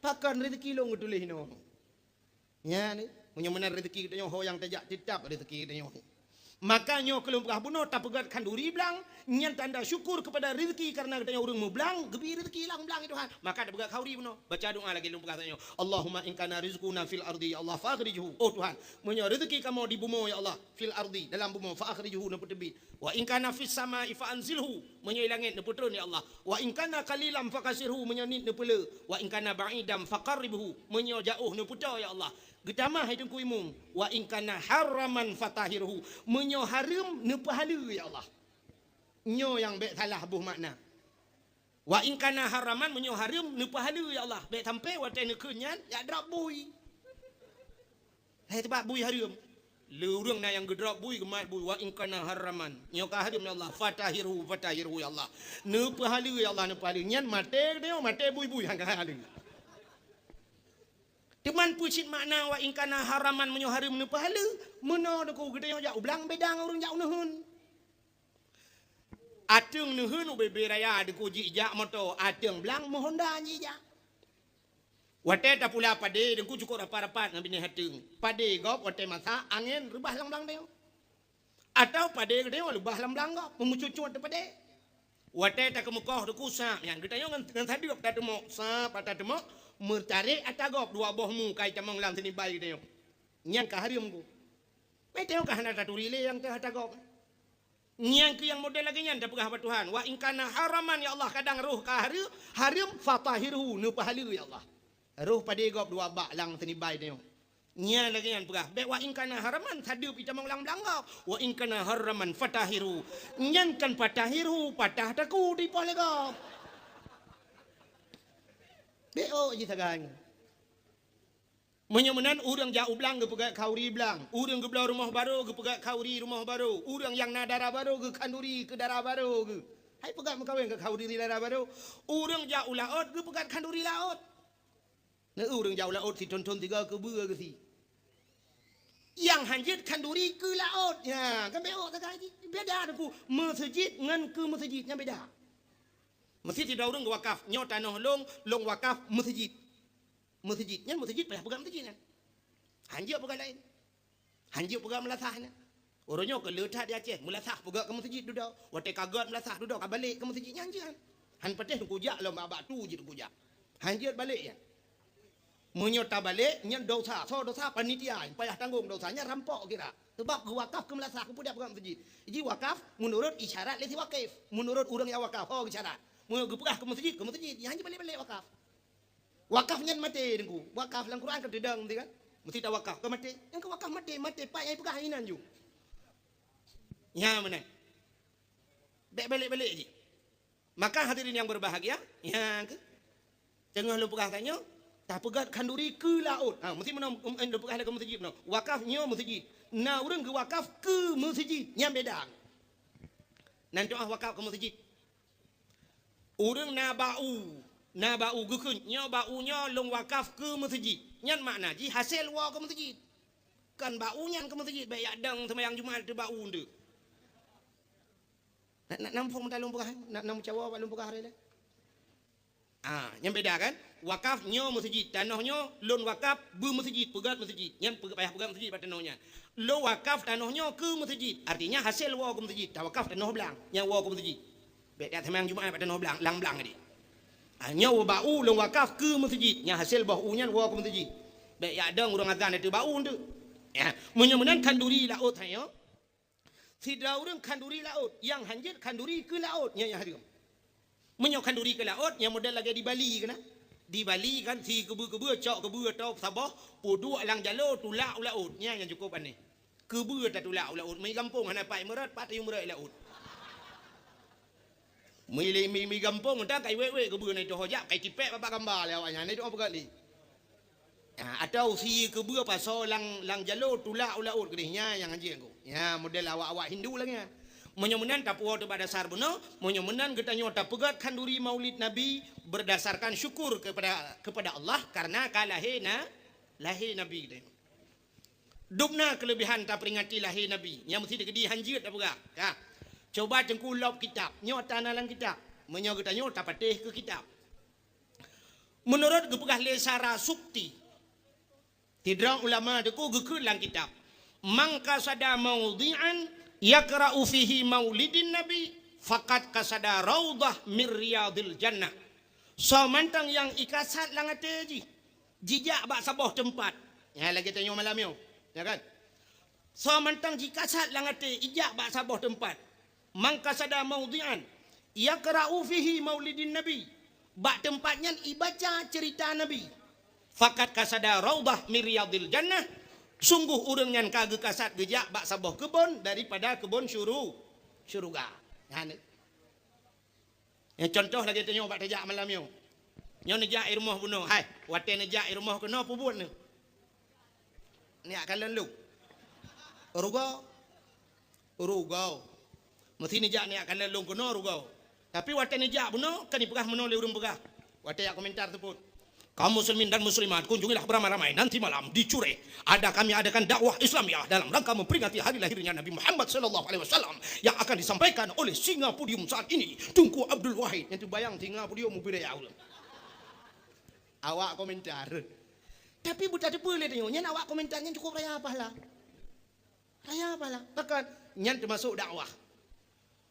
pakan rezeki long tulih no nya ni menyo menan rezeki kita ho yang tajak tidap rezeki kita makanya kalau bukan bunuh tak pegat kanduri belang nyan tanda syukur kepada rezeki karena katanya orang mau belang gebi rezeki lang belang Tuhan maka tak pegat kauri bunuh baca doa lagi lumpur katanya Allahumma in kana rizquna fil ardi ya Allah fakhrijhu oh Tuhan menyo rezeki kamu di bumi ya Allah fil ardi dalam bumi fakhrijhu na terbit wa in kana fis samai fa anzilhu menyo langit na turun ya Allah wa in kana qalilan fakasirhu menyo nit na pele wa in kana ba'idam faqarribhu menyo jauh na putar ya Allah gedamah hidung kuimung wa in kana haraman fatahirhu menyo haram ne pahala ya Allah nyo yang baik salah buh makna wa in kana haraman menyo haram ne pahala ya Allah baik sampai watai ne kenyan ya drop bui hai sebab bui haram lurung na yang gedrop bui kemat bui wa in kana haraman nyo ka haram ya Allah fatahirhu ya Allah ne pahala ya Allah ne pahala nyan mate dia mate bui hang ka halu teman pucit makna wa in kana haraman menyo haram ne pahala meno deku gede jak ublang bedang urang jak nuhun atung nuhun ubebe raya deku ji jak moto atung belang mohonda ji jak wate ta pula pade deku cukup rapat-rapat ngabini hatung pade gop wate masa angin rebah lang-lang deu atau pade gede lebah lang-lang gop memucucut te pade wate ta kemukoh deku sa yang gede ngan sadok ta temo sa pata temo mertarik atagop dua bohmu kai camang lang sini bai dia nyang ka harium ku mai tengok ka hana taturi le yang teh atagop nyang ke yang model lagi nyan dah pegah Tuhan wa in kana haraman ya Allah kadang roh ka harim fatahirhu nu pahalu ya Allah roh pada gop dua bak lang sini bai dia nyang lagi nyan pegah be wa in kana haraman sadu pi camang lang belangap wa in kana haraman fatahiru nyang kan fatahiru patah taku di pole gop beo je sagang menyemenan urang jauh belang ke pegat kauri belang urang ke belau rumah baru ke pegat kauri rumah baru urang yang nadara baru ke kanduri ke darah baru ke hai pegat mengkawin ke kauri darah baru urang jauh laut ke pegat kanduri laut ne urang jauh laut si tonton tiga ke bua ke si yang hanjit kanduri ke laut ya kan beo sagang beda aku masjid ngan ke masjidnya beda masjid tidak urang wakaf nyot tanah long wakaf masjid nyan masjid payah pegang masjid kan hanjir pegang lain hanjir pegang melasahnya orangnya ke letak di Aceh melasah pegang ke masjid duduk wate kagat melasah duduk ka balik ke masjid hanjir han patih tu kujak lo babak tu je tu kujak hanjir balik ya menyota balik nyan dosa panitia payah tanggung dosanya rampok kira sebab ke wakaf ke melasah ke pudak pegang masjid jadi wakaf menurut isyarat lesi wakif menurut urang yang wakaf isyarat mau gepegah ke masjid yang hanya balik-balik wakaf nyan mati dengku wakaf dalam Quran kan dedang kan mesti tak wakaf ke mati yang ke wakaf mati pak yang pegah inan ju ya mana balik-balik je maka hadirin yang berbahagia ya ke tengah lu pegah tanya tak pegat kanduri ke laut mesti mana lu pegah ke masjid no wakafnya masjid nah urang ke wakaf ke masjid yang beda nanti wakaf ke masjid urang nabau gukun nya baunya long wakaf ke masjid nyan makna ji hasil wa ke masjid kan bau nyan ke masjid baik adang sembahyang Jumaat tu bau ndu nak nampung talung pegah nak nam cawa balung pegah hari yang beda kan wakaf nya masjid tanahnya lon wakaf be masjid pegat masjid nyan payah pegat masjid pada tanahnya lo wakaf tanahnya ke masjid artinya hasil wa ke masjid tawakaf tanah belang yang wa ke masjid baik sembahyang Jumaat pada tanah belang lang belang tadi nyawa bau long wakaf ke masjid nya hasil bau nya wa ke masjid baik ya ada urang azan itu bau tu ya menyemenan kanduri laut saya tidak urang kanduri laut yang hanjit kanduri ke laut nya harum menyo kanduri ke laut yang model lagi di Bali kana di Bali kan si kebu cok kebu atau sabah pudu alang jalo tulak laut nya yang cukup aneh Kebur tak tu laut. Mi kampung hana pai merat pat yung merat laut. Mi kampung tak kai we kebur nai tu hojak kai tipek bapak gambar le awaknya ni tu apa kali. Atau si kebur pasal lang jalur tu laut kedihnya yang anjing aku. Ya model awak-awak Hindu lagi. Menyemenan tapuwa tu pada dasar benar, menyemenan kita nyota pegat kanduri Maulid Nabi berdasarkan syukur kepada Allah karena kalahina lahir Nabi dia. Dubna kelebihan tak peringati lahir Nabi. Yang mesti dikedi hanjit apa gak? Ha. Coba cengkulop kitab, nyota nalang kitab. Menyo kita nyota patih ke kitab. Menurut gepegah lesara sukti. Tidra ulama deku gekut lang kitab. Mangka sada maudhi'an yakra'u fihi maulidin nabi faqad kasada raudah min riyadil jannah. So mantang yang ikasat lang ateji jijak bak saboh tempat ya lagi tanya malam yo ya kan. So mantang jikasat lang ate ijak bak saboh tempat mangka sada maudhi'an yakra'u fihi maulidin nabi bak tempatnya ibaca cerita nabi faqad kasada raudah min riyadil jannah. Sungguh urang yang kage kasat gejak bak saboh kebun daripada kebun syurga. Yang contoh lagi tanya bak tejak malam yo. Nyo nejak irmoh bunuh. Hai, wate nejak irmoh kena apa buat ni? Ni akan lalu. Rugau. Mesti nejak ni akan lalu kena rugau. Tapi wate nejak bunuh kan dipegah menoleh urang pegah. Wate yak komentar tersebut. Kaum muslimin dan muslimat kunjungilah beramai-ramai nanti malam di Cureh. Kami adakan dakwah Islamiah dalam rangka memperingati hari lahirnya Nabi Muhammad sallallahu alaihi wasallam yang akan disampaikan oleh singa podium saat ini, Tunku Abdul Wahid. Yang tu bayang singa podium mubiraya Allah. Awak komentar. Tapi buta depa le tengok, nyen awak komentarnya cukup raya apalah. Raya apalah. Bahkan nyen termasuk dakwah.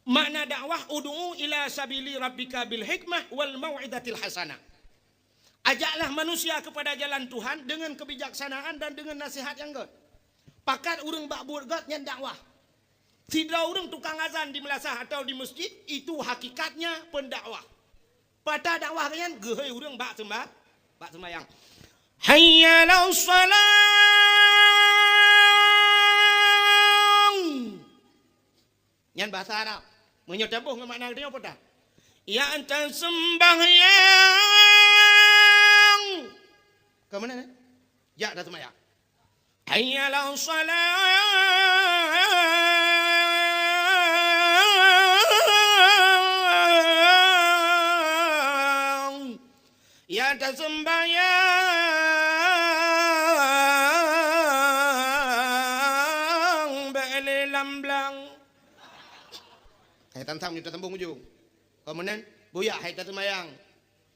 Makna dakwah ud'u ila sabili rabbika bil hikmah wal mau'izatil hasanah. Ajaklah manusia kepada jalan Tuhan dengan kebijaksanaan dan dengan nasihat yang good. Pakat urang bak buat god nyen dakwah. Tidak urang tukang azan di melasah atau di masjid itu hakikatnya pendakwah. Pada dakwah kalian gehei urang bak sembahyang. Hayya 'alas salam. Nyen bahasa Arab. Menyotabuh ke makna dia apa dah? Ya anta sembahyang. Ke mana ni? Ya dah sembahyang. Hayya 'alas salam. Ya anta sembahyang. Ba'li lamblang. Hai tam-tam ni tersambung ujung. Kemudian buyak hai tak sembahyang.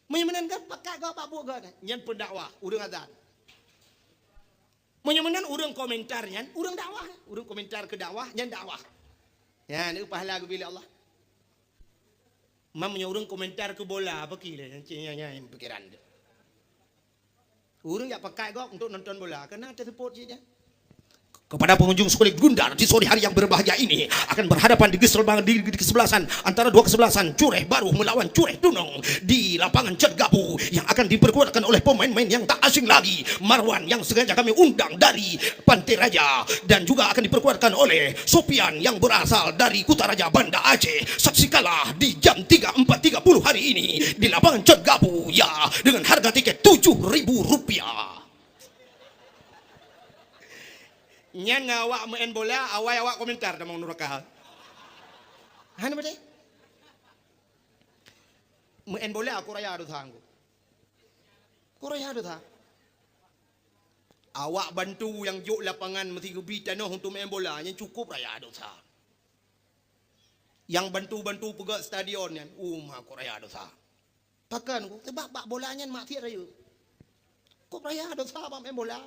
Menyemenan kan pakai kau pak buat kan? Nyan pendakwah, urang azan. Menyemenan urang komentarnya, urang dakwah, urang komentar ke dakwah, nyan dakwah. Ya, ni pahala ke bila Allah. Mamnya urang komentar ke bola apa kira, yang pikiran dia. Urang ya pakai kau untuk nonton bola, karena ada support saja. Kepada pengunjung sekolah Gundar di sore hari yang berbahagia ini akan berhadapan di kesebelasan antara dua kesebelasan Cureh Baru melawan Cureh Dunung di lapangan Cetgabu yang akan diperkuatkan oleh pemain-pemain yang tak asing lagi. Marwan yang sengaja kami undang dari Pantai Raja dan juga akan diperkuatkan oleh Sopian yang berasal dari Kutaraja Banda Aceh. Saksikanlah di jam 4.30 hari ini di lapangan Cetgabu ya dengan harga tiket Rp7.000. Nyan ngawak main bola, awak komentar dah mau nurakah. Hana bade? Main bola aku raya adu thangku. Aku raya adu thang. Awak bantu yang juk lapangan mesti gebi tanah untuk main bola, yang cukup raya adu thang. Yang bantu-bantu pegat stadion yang aku raya adu thang. Pakan aku sebab bak bolanya mak tiada raya. Aku raya adu thang main bola.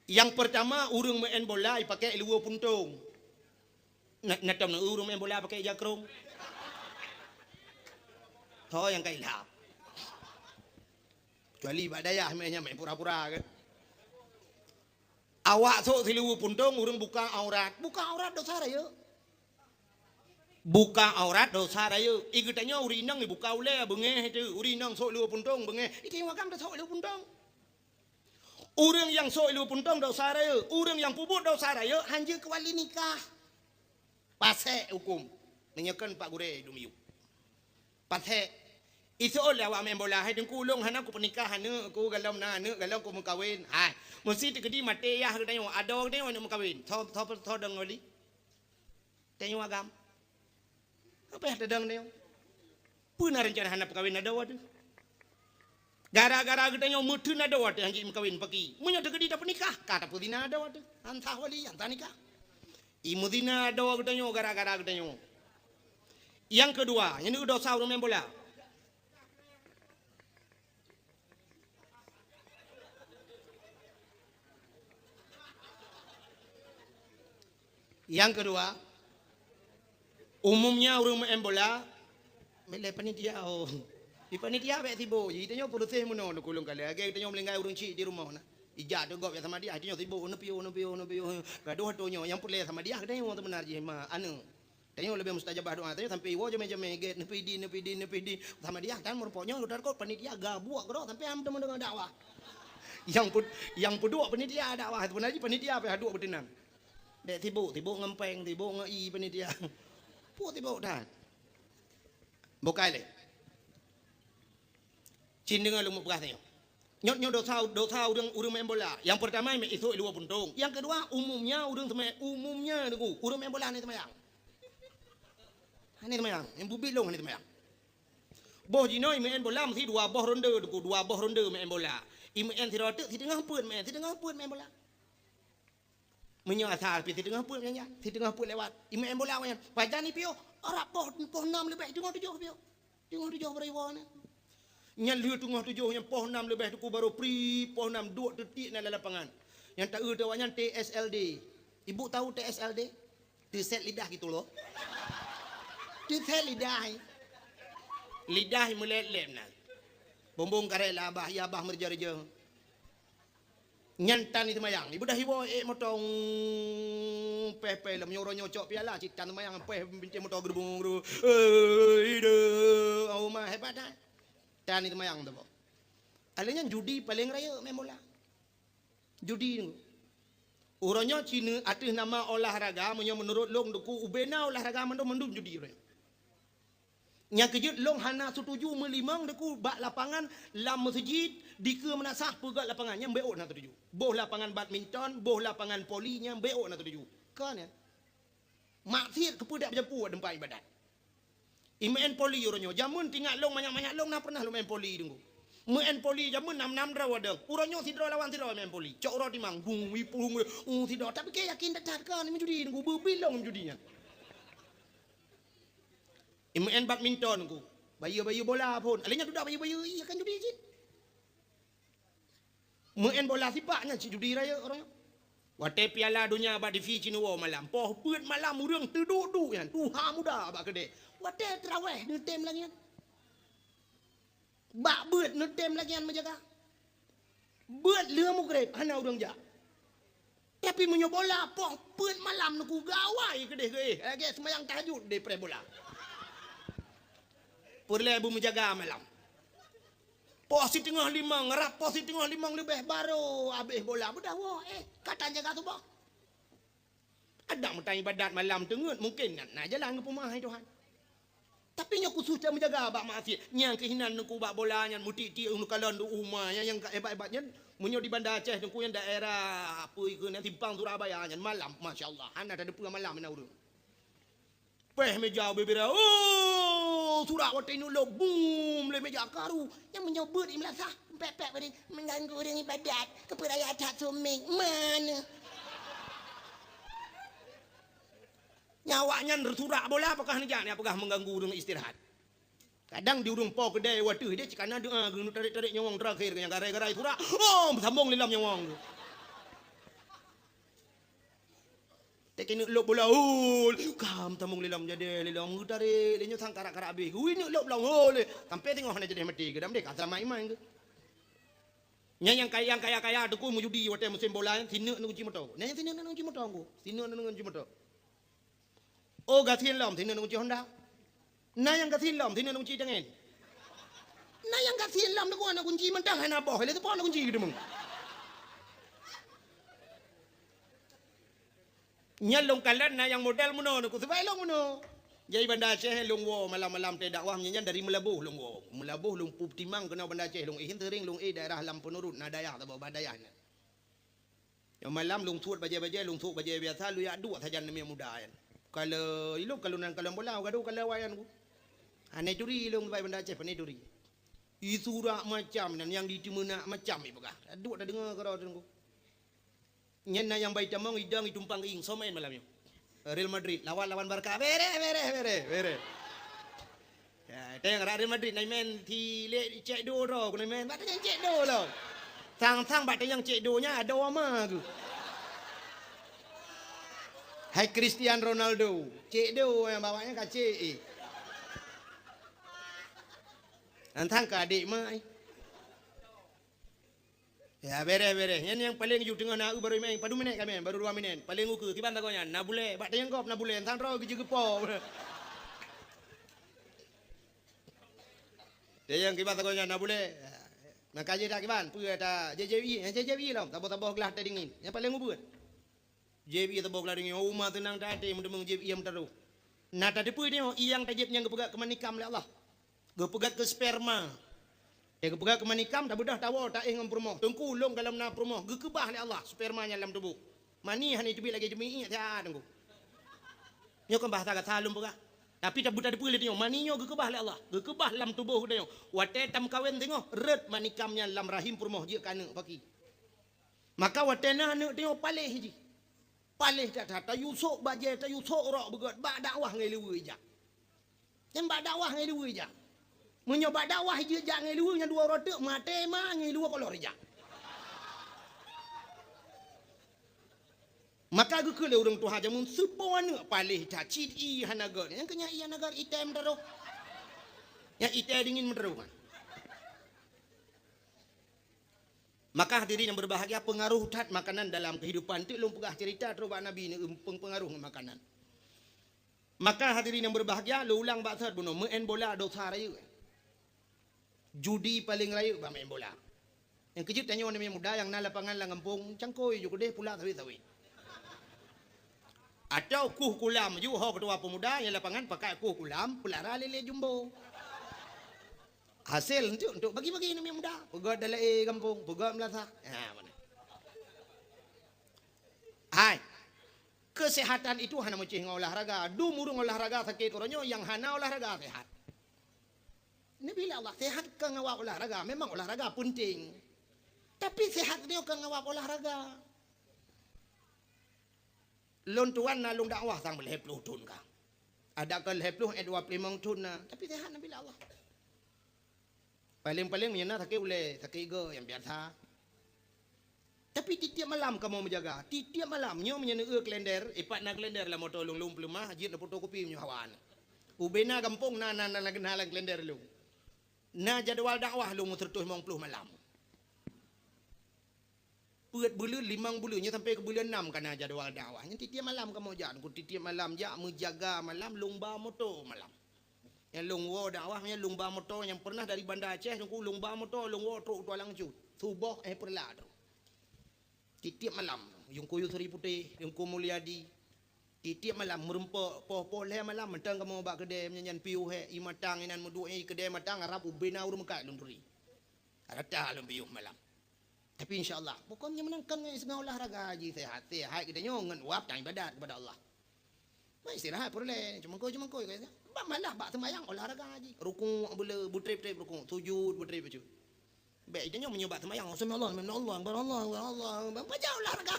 Yang pertama urang main bola pakai luar puntung. Nak tahu urang main bola pakai jakrong. Toh yang kailap. Kecuali badayah mainnya main pura-pura kan. Awak sok luar puntung urang buka aurat. Buka aurat dosa raya. Buka aurat dosa raya. Ikutanya urinang buka ule bengeh itu. Urinang sok luar puntung bengeh. Itu yang wakam dah sok luar puntung. Orang yang so ilu puntong dosa raya, orang yang puput dosa raya hanya kewali nikah. Pasek hukum. Menyekan Pak Gure dumiu. Pasek. Itu oleh awak main bola. Hai dengku long hana ku pernikahan ne, ku galam na ne, galam ku mengkawin. Hai, mesti tegedi mati ya kita yang ada orang yang nak mengkawin. Thau deng oli. Tengok agam. Apa yang sedang ni? Puna rencana hendak kawin ada wad. Gara-gara kita yang mutun ada wad yang kita kawin pagi. Munya terkedi tak nikah. Kata pudina ada wad. Antah wali antah nikah. Imudina ada wad kita yang gara-gara kita yang. Yang kedua, yang ini dosa orang main bola. Yang kedua, umumnya orang main bola, mele panitia oh, di panitia be tibo, jadi tanya produsen mana nak kulung kali, agak tanya melenggai orang cik di rumah na, ijat tu gop ya sama dia, tanya tibo, nepio, gaduh hatonya, yang pulih sama dia, tanya orang temenar je mah, anu, tanya lebih mustajabah doa, tanya sampai iwo jam get, nepi di, sama dia, kan merupakan udah kau panitia gabuak kau, sampai am temen dengan dakwah, yang puduk panitia dakwah, sebenarnya panitia apa haduk bertenang. Dek tibo ngempeng, tibo ngei panitia. Pu tibo dah. Bukai le. Cin dengan lumuk berasnya. Nyot dosa urang main bola. Yang pertama itu ilu puntung. Yang kedua umumnya urang umumnya niku urang main bola ni semayang. Ini semayang. Yang bubi long ni semayang. Boh jinoi main bola mesti dua boh ronde niku, dua boh ronde main bola. Imen tirotek si tengah pun main bola. Menyasar pi tengah pun nya, tengah pun lewat. Imen bola nya. Pajan ni pio, arap poh 6 lebih tengah 7 pio. Tengah 7 beriwan. Nya lu tengah 7 nya poh 6 lebih tu baru pri poh 6 2 detik na lapangan. Yang tak tu awaknya TSLD. Ibu tahu TSLD? Set lidah gitu loh. Set lidah. Lidah melelem na. Bombong karela abah ya abah merja-reja. Nyantan itu mayang. Ibu dah hiwo motong pepe lam nyoro nyocok piala citan mayang pe binti motor gerbung geru. Ide au mah hebat dah. Tan itu mayang tu. Alanya judi paling raya main bola. Judi ni. Orangnya Cina atas nama olahraga menurut long duku ubena olahraga mendum judi raya. Yang kejut long hana setuju melimang deku bak lapangan lam masjid dike menasah pegat lapangannya beok nak setuju. Boh lapangan badminton, boh lapangan polinya beok nak setuju. Kan ya? Maksiat kepudak berjampu tempat ibadat. Imen poli orangnya jamun tinggal long banyak-banyak long nak pernah lu main poli tunggu. Main poli jamun 6 draw ada. Orangnya sidro lawan sidro main poli. Cok ro timang bung wipung sidro tapi ke yakin tak kan ni judi tunggu berbilong judinya. Main badminton ku. Bayu bola pun. Alanya dudak bayu iya kan judi cik. Main bola sipaknya cik judi raya orang. Wate piala dunia bak di Fiji nuwo malam. Poh beut malam urang terduk-duk kan. Tuha muda bak gede. Wate terawih netem lagi kan. Bak beut netem lagi kan menjaga. Beut leu mukrep hana urang jak. Tapi menyo bola poh beut malam nuku gawai gede. Lagi semayang tahajud de pre bola. Purle ibu menjaga malam. Posi tengah 5, ngerap posi tengah 5 lebih baru habis bola. Budah wah, katanya kata bah. Ada mentang ibadat malam tengut mungkin nak jalan ke rumah Tuhan. Tapi nya khusus dia menjaga bak masjid. Yang kehinan nuku bak bola nya muti-ti unu kalon du umah yang hebat-hebatnya munyo di Bandar Aceh nuku yang daerah apa ke nanti Simpang Surabaya nya malam masya-Allah. Hana ada depan malam na urang. Peh meja bebera. Oh, surat waktu ini lo boom le meja karu yang menyebut di melasah pepek beri mengganggu orang ibadat keperayaan tak suming mana nyawanya surat bola apakah ni jangan apakah mengganggu orang istirahat kadang di urung po kedai waduh dia cikana doa gunu tarik nyawang terakhir yang garai-garai surat oh sambung lilam nyawang tekin lo bola kam tamung lilam jadi lilam ngutare lenyo sang karak-karak habis ini lo belang le sampai tengok hana jadi mati kedam dek asal main ke yang kaya deku mujudi wate musim bola sinu nu kunci motor nya sinu nu kunci motor aku sinu nu kunci motor oh gatin lam sinu nu kunci Honda yang gatin lam sinu nu kunci jangan yang gatin lam deku ana kunci mentang hana boh le tu pon kunci gitu mung Nyalong kalan na yang model muno ku sebab long muno. Jadi Banda Aceh long wo malam-malam te dakwah nyanyian dari Melabuh long wo. Melabuh long Pup Timang kena Banda Aceh long ihin tering long daerah Lampunurut na daya ta bawa daya. Yang malam long tuat baje-baje long tuat baje biasa lu ya dua saja namanya muda kan. Kalau ilok kalau nan kalau bola gaduh kalau wayan ku. Ane duri long bai Banda Aceh pane duri. Isura macam dan yang di timuna macam ibu kah. Dua dah dengar karo tu. Nyena yang baik tamang idang itumpang ing somain malamnya. Real Madrid lawan Barca. Bere. Ya, teng Real Madrid nai men thi le cek do ro, nai men bat yang cek do lo. Sang bat yang cek do nya ada ama tu. Hai Cristiano Ronaldo, cek do yang bawanya ka cek. Antang ka adik mai. Ya bere. Yang paling ujung tengah nak baru main padu minit kami baru 2 minit. Paling uku tiban takonya na boleh. Bak yang kop na boleh. Tang ro ge gepo. Dia yang kibat takonya na boleh. Nak kaji dak kiban. Pu ta JJB lah. Tabo gelah tadi dingin. Yang paling ubut. JB tabo gelah dingin. Oh ma tenang tadi mendemung JB yang taru. Na tadi pu ni yang tajib yang gepegak ke manikam le Allah. Gepegak ke sperma. Dia kepegang ke manikam, tak bedah tawa, tak ingin permoh. Tengku long dalam na permoh. Gekebah oleh Allah, spermanya dalam tubuh. Mani hani tubi lagi jemi, tak tengku. Nyo kan bahasa kata salum pegah. Tapi tak buta dipulih tengok. Mani nyo gekebah oleh Allah. Gekebah dalam tubuh dia. Wate tam kawin tengok. Red manikamnya dalam rahim permoh. Dia kena pagi. Maka wate na anak tengok palih je. Palih tak tak. Tak yusuk bajai, tak yusuk rok begot. Bak dakwah ngai lewa ijak. Yang bak dakwah ngai lewa ijak. Menyoba dakwah je jak ngai luar nya 2 rotek mate ma ngai luar kolor jak. Maka ge ke le urang Tuhan jamun sepoana palih ta cid i hanagar. Yang kenya i hanagar item daro. Yang item dingin mendero kan. Maka hadirin yang berbahagia pengaruh tat makanan dalam kehidupan tu long pegah cerita terubah Nabi ni pengaruh makanan. Maka hadirin yang berbahagia lu ulang baksat buno main bola dosa raya. Judi paling raya ba main bola. Yang kejut tanya orang muda yang na lapangan lang kampung cangkoi ju kedeh pula sawi-sawi. Atau kuh kulam ju ho ketua pemuda yang lapangan pakai kuh kulam pelara lele jumbo. Hasil untuk bagi-bagi nama muda. Pegat dalai kampung, pegat melasa. Ha mana. Hai. Kesehatan itu hana macam olahraga. Du murung olahraga sakit orangnya yang hana olahraga sehat. Nabi Allah sehat ke ngawak olahraga. Memang olahraga penting. Tapi sehat dia ke ngawak olahraga. Lon tuan na long dakwah sang boleh 10 tun ka. Ada ke 10 25 tun na. Tapi sehat Nabi Allah. Paling-paling menyana sakit boleh sakit ke yang biasa. Tapi tiap malam kamu menjaga. Tiap malam nyo menyana kalender, ipat na kalender lah motor long pelumah, hajit na fotokopi nyo hawan. Ubena kampung na kenalan kalender lu. Na jadual dakwah lu tertus 50 malam. Puat bulan 5 bulannya sampai ke bulan 6 karena jadual dakwah. Nanti tiap malam kamu jangan ku tiap malam jak menjaga malam lomba motor malam. Yang longwo dakwah nya lomba motor yang pernah dari Banda Aceh ku lomba motor longwo truk tualang cu. Subuh perla tu. Tiap malam yung kuyu Seri Putih, yung Mulyadi. Tiap malam merempok poh le malam mentang kamu bak kedai menyanyian piu he i matang inan mudu kedai matang arab ubena urung kat lunduri. Arata lum piu malam. Tapi insyaallah pokoknya menangkan dengan olahraga haji sehat kita nyon wap tang ibadat kepada Allah. Mai istirahat boleh cuma kau kata. Bak malah bak sembahyang olahraga haji. Rukuk boleh butrip rukuk, sujud butrip baju. Baik kita nyon menyobat sembahyang Allah baca olahraga.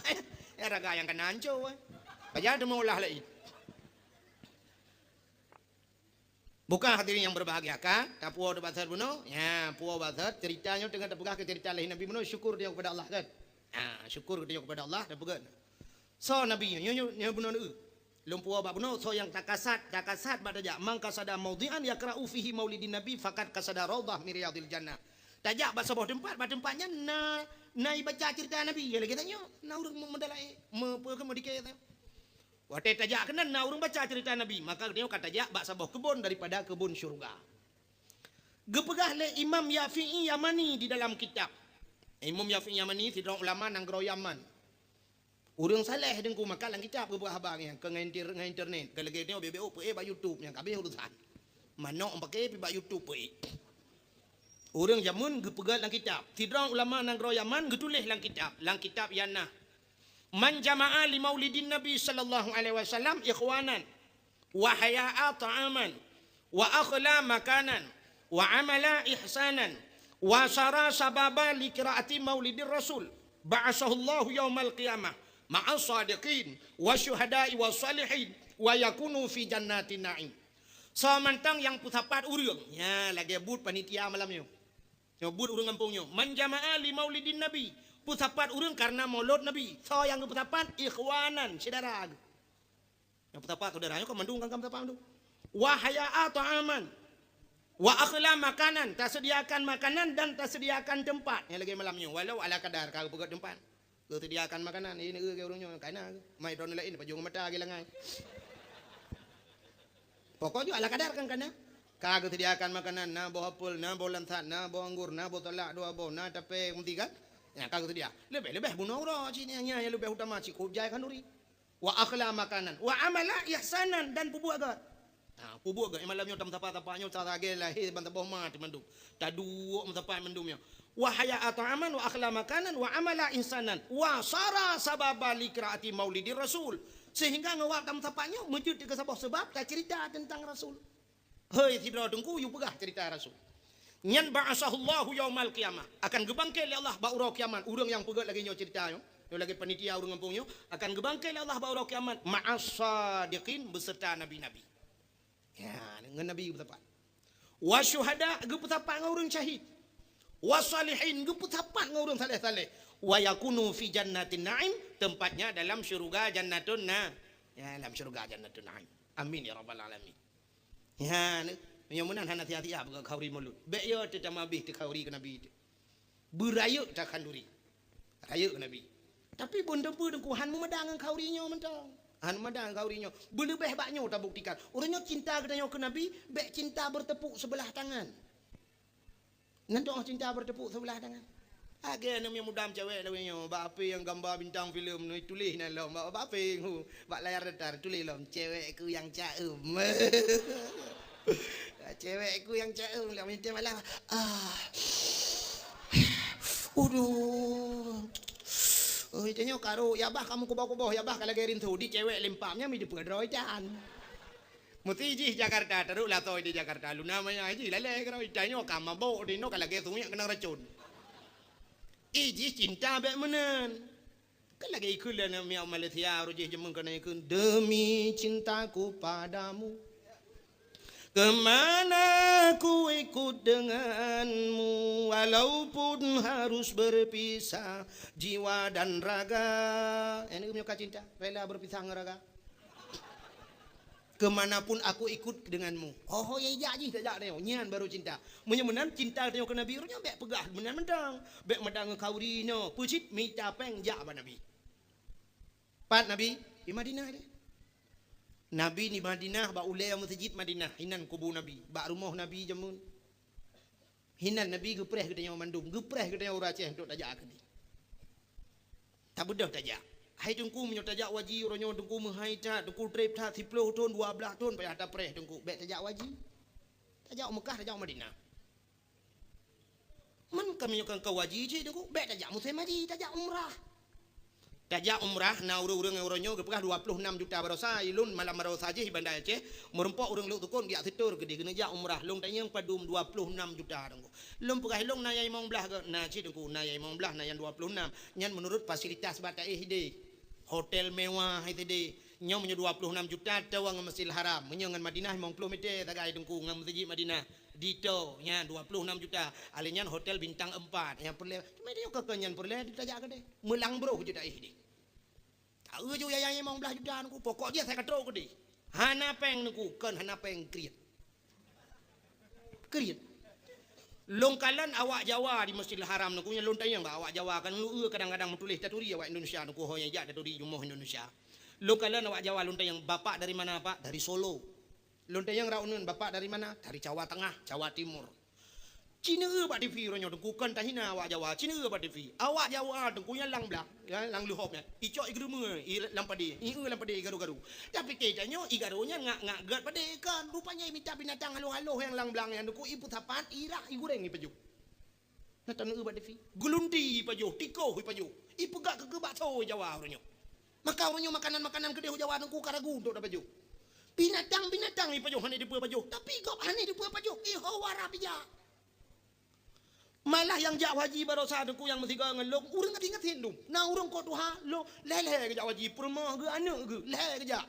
Olahraga yang kena hancur. Baca demo olah lagi. Bukan hadirin yang berbahagia kan? Tak puas debat saya bunuh. Ya, puas basat ceritanya tengah terpegah ke cerita lain Nabi bunuh syukur dia kepada Allah kan. Syukur dia kepada Allah dan pegan. So Nabi nyo bunuh ni. Lum puas bab bunuh so yang takasat pada jak mangka sada maudhi'an yaqra'u fihi maulidin nabi faqad kasada raudhah min riyadil jannah. Tajak bahasa sebuah tempat, tempatnya na baca cerita Nabi. Ya lagi tanya, na urang mendalai mendikai tanya. Waktu tajak kena na urang baca cerita Nabi, maka dia kata tajak bak sebuah kebun daripada kebun syurga. Gepegah le Imam Yafi'i Yamani di dalam kitab. Imam Yafi'i Yamani seorang ulama nang Yaman. Urang saleh dengku makan lang kitab ke buah abang yang ke internet. Kalau lagi tengok BBO pe ba YouTube yang kabeh urusan. Manok pakai pi ba YouTube pe. Urang jamun ge pegat lang kitab. Tidrong ulama nang ro Yaman ge tulis lang kitab yana. Man jama'a li maulidin Nabi sallallahu alaihi wasallam ikhwanan wa haya'a ta'aman wa akhla makanan wa amala ihsanan wa sara sababa li qiraati maulidir rasul ba'asahu Allah yaumal qiyamah ma'as sadiqin wa syuhada'i wa salihin wa yakunu fi jannatin na'im. Samantang yang putapat urang ya lagi but panitia malam yo. Yo but urang kampung yo. Man jama'a li maulidin Nabi putapat urang karena maulud Nabi. So yang putapat ikhwanan saudara. Yang putapat saudaranya kok mendung kang putapat mendung. Wa haya'a ta'aman wa akhla makanan, tak sediakan makanan dan tak sediakan tempat. Yang lagi malamnya walau ala kadar kau pegat tempat. Kau sediakan makanan ini ke orangnya kana mai don lain pajung mata gilangai. Pokoknya ala kadar kan kana. Kagak sediakan makanan na bawa apel na bawa lantan na bawa anggur na bawa tolak dua bawa na tape mentiga. Ya kagak sedia. Lebih bunuh roh cini nya ya lebih utama ci kubjai kanuri. Wa akhla makanan wa amala ihsanan dan pubu agat. Nah, pubu agat malamnya tam tapa-tapanya tarage lahir banta bawa mati mendum. Tadu mtapa mendumnya. Wa haya'a ta'aman wa akhla makanan wa amala ihsanan wa sara sababa li qiraati maulidir rasul. Sehingga ngawak tam tapanya mujud ke sebab tak cerita tentang rasul. Hei tidra dengku yu pegah cerita rasul. Nyan ba'asahullahu yaumal qiyamah. Akan gebangkai oleh Allah ba'ura kiamat. Urang yang pegat lagi nyo cerita yo. Yo lagi panitia urang kampung yo akan gebangkai oleh Allah ba'ura kiamat ma'as sadiqin beserta nabi-nabi. Ya, dengan nabi betapa. Wa syuhada ge betapa ngurang syahid. Wa salihin ge betapa ngurang saleh-saleh. Wa yakunu fi jannatin na'im, tempatnya dalam syurga jannatun na. Ya, dalam syurga jannatun na'im. Amin ya rabbal alamin. Ya, menyamanan hati-hati ya bukan kauri mulut. Beyo tetap mabih te kauri ke Nabi itu. Berayuk tak kanduri. Rayuk ke Nabi. Tapi benda pun kuhan mu madangan kaurinya mentang. Han madangan kaurinya. Berlebih baknya tak buktikan. Orangnya cinta ke Nabi, bek cinta bertepuk sebelah tangan. Nanti orang cinta bertepuk sebelah tangan. Agak namanya mudam cewek lawanya. Bapa yang gambar bintang filem ni tulis nak lom. Bapa yang bak layar datar tulis lom. Cewekku yang caem. Cewekku yang caem lah minta malam. Oh, tanya karo, ya bah kamu kubah-kubah, ya bah kalau gerin tu di cewek lempamnya mi di pengadroi jan. Muti ji Jakarta terus lah toy di Jakarta. Lu namanya ji lele karo tanya kamu bawa di no kalau gerin kena racun. Iji cinta bek menen. Kan lagi ikut lah nama Malaysia rujih jemeng kena ikut demi cintaku padamu. Kemana ku ikut denganmu walaupun harus berpisah jiwa dan raga. Ini punya cinta, rela berpisah dengan raga. Kemanapun aku ikut denganmu. Oh ya jadi tak ada nyan baru cinta. Menyemenan cinta tengok ke Nabi runya bek pegah menan mendang. Bek medang kaurino pucit minta peng ja ba Nabi. Pat Nabi di Madinah dia. Nabi di Madinah ba ulai masjid Madinah hinan kubu Nabi ba rumah Nabi jamun hinan Nabi gepreh gedanya mandum gepreh gedanya uraceh dok tajak ke ni tak bedah tajak hai dengku menyo tajak waji ronyo dengku menghai ta dengku trip ta 10 tahun 12 tahun payah ta preh dengku bek tajak waji tajak Mekah tajak Madinah man kami kan ka waji je dengku bek tajak musim haji tajak umrah. Tajak umrah na urang-urang oronyo gepegah 26 juta barosa ilun malam barosa je bandar Aceh merempok urang luk tukun dia setor gede kena jak umrah long tanyang padum 26 juta dengku lum pegah long na yai mong belah ke na ci dengku na yai mong belah na yang 26 nyan menurut fasilitas bata hide hotel mewah hide nyong menyo 26 juta tawang Masjidil Haram menyo ngan Madinah 50 meter tagai dengku ngan Masjid Madinah dito nya 26 juta alinyan hotel bintang 4 yang perle medio kekenyan perle ditajak ke deh melang bro je dah ini tahu je yang mau belah juta aku pokok dia saya katro ke deh hana peng aku kan hana peng kriat longkalan awak Jawa di Masjidil Haram aku nya lontayang ba awak Jawa kan lu kadang-kadang menulis taturi awak Indonesia aku hoya ja taturi jumoh Indonesia longkalan awak Jawa lontayang bapak dari mana Pak dari Solo. Lontayang raunun bapak dari mana? Dari Jawa Tengah, Jawa Timur. Cina ba TV ronyo tu kan tahina awak Jawa Cina ba TV awak Jawa tu yang lang blak ya lang luhopnya icok igrumu lampadi lampadi garu-garu tapi ketanya igaronya ngak gat pade kan rupanya minta binatang halo-halo yang lang blang yang ku ipu tapan ira igureng ni paju natan ba TV gulunti paju tiko paju ipu gak ke bakso Jawa ronyo maka ronyo makanan-makanan gede Jawa tu karagu dok paju binatang ni paju hane di paju tapi kok hane di paju iho warapija malah yang Jawa haji baru saduku yang mesti ngelong urang ingat-ingatin dong nah urang kok tuha lo lele ke Jawa haji permah ke anak ke lele ke ja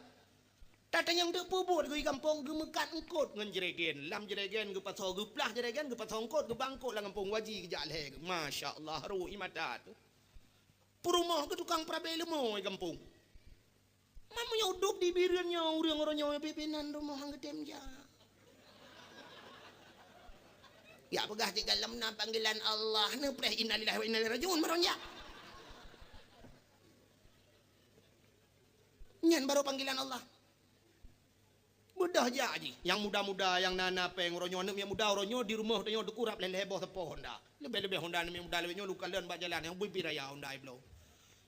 tatang yang dek pubut ke kampung ke mekat engkot ngan jeregen lam jeregen ke pasau ke plah jeregen ke pasau engkot ke bangkot lah kampung haji ke ja lele masya-Allah ru imatat permah ke tukang prabe lemo kampung mamanya udup di biriannya urang-urangnya pipinan rumah hang gedem ja. Ya pegah di dalam panggilan Allah ne preh innalillahi wa inna ilaihi rajiun maronya. Nyan baru panggilan Allah. Mudah aja aji. Yang muda-muda yang nana peng ronyo yang muda ronyo di rumah ronyo dekurap lele boh tepo Honda. Lebih-lebih Honda yang muda lebih luka leun ba jalan yang bui raya Honda iblo.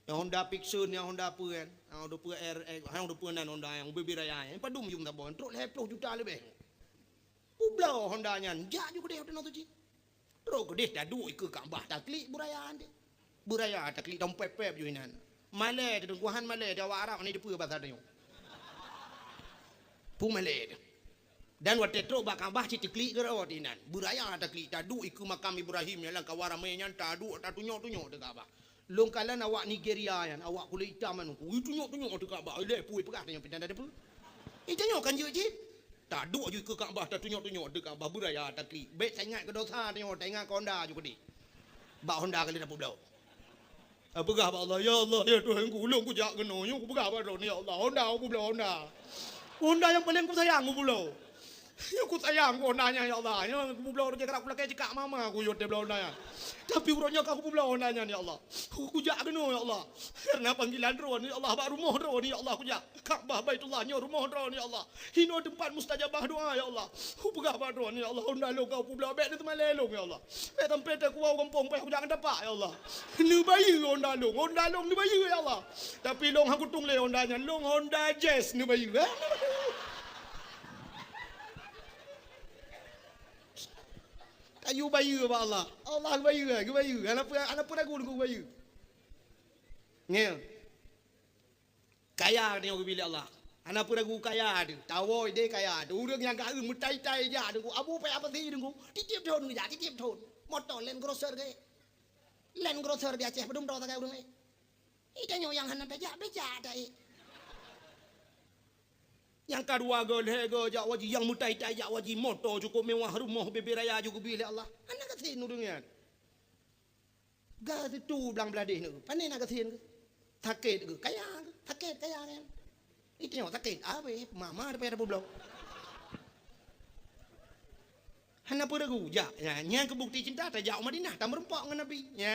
Yang Honda Pixun yang Honda Puen, yang Honda Puen yang Honda Puen dan Honda yang bui raya. Yang padum yung tabon truk 10 juta lebih. Ublau Hondanya, jak juga dia tu ci. Terus gede dah duit ke Kaabah taklik burayaan dia. Buraya taklik dompet pep juinan. Malay tu guahan Malay dia awak Arab ni dia bahasa dia. Pu Malay. Dan waktu terus bak Kaabah ci taklik ke rawat inan. Buraya taklik dah duit ke makam Ibrahim yang kawara menyan tak duit tak tunjuk-tunjuk de Kaabah. Long kalan awak Nigeria yan, awak kulit hitam anu. Tunjuk-tunjuk de Kaabah. Ile pu pegah dia pindah ada pu. Itanya kan je ci. Tak duk je ke Kaabah tak tunjuk-tunjuk de Kaabah buraya takli. Bet saya ingat ke dosa tengok tak ingat Honda juga di. Bak Honda kali dah pulau. Pegah ba Allah ya Allah ya Tuhan ku ulung ku jak kena yo ku pegah ba ni ya Allah Honda aku pulau Honda. Honda yang paling ku sayang ku pulau. Ya ku sayang Hondanya ya Allah. Ya ku pulau je kerak pulak cekak mama aku yo de pulau Honda. Tapi uronya aku pulau Hondanya ni ya Allah. Ku jak kena ya Allah. Karena panggilan ro ni Allah ba rumah ro ni ya Allah ku jak. Kaabah Baitullah nyo rumah ro ni ya Allah. Hino tempat mustajabah doa ya Allah. Ku pegah ba ro ni ya Allah Honda lo kau pulau bet ni temalelong ya Allah. Tempat aku au kampung pe aku jangan dapat ya Allah. Ni bayi Honda long ni bayi ya Allah. Tapi long aku tung le Hondanya long Honda Jazz ni bayi. Ayu bayu ba Allah. Allah bayu ke bayu. Anak pun aku ku bayu. Ngel. Kaya ni aku bila Allah. Anak pun aku kaya tu. Tawoi dia kaya tu. Urang yang gak mutai-tai ja tu. Abu pe apa sih tu. Titip thon ja titip thon. Motor Land Cruiser ke. Land Cruiser di Aceh bedum tahu tak urang ni. Ikanyo yang hana beja dai. Yang kedua go jak waji yang mutai-tai jak waji motor cukup mewah rumah beberaya juga bila Allah. Anak kasin urangnya. Gas itu belang beladih ni. Pandai nak kasin ke? Sakit ke? Kaya ke? Sakit kaya kan? Itu yang sakit. Apa? Mama ada payah pulau. Hana peragu ja nya kebukti cinta tak jauh Madinah tak merempak dengan Nabi nya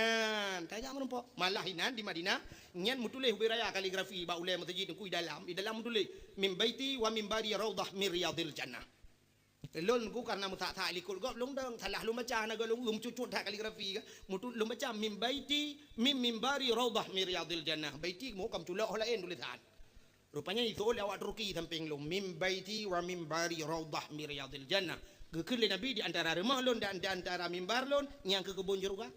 tak jauh merempak malah hinan di Madinah nyan mutulih beraya kaligrafi ba ulai masjid ku di dalam mutulih min baiti wa min bari raudah min riyadil jannah lon ku karena mutak likul gop long dang salah lu macam na galung cucut tak kaligrafi mutul lu macam min baiti min bari raudah min riyadil jannah baiti mu kam tulak lain tulisan rupanya itu oleh awak Turki samping lu min baiti wa min bari raudah min riyadil jannah Gekele Nabi di antara rumah lon dan di antara mimbar lon yang ke kebun juga.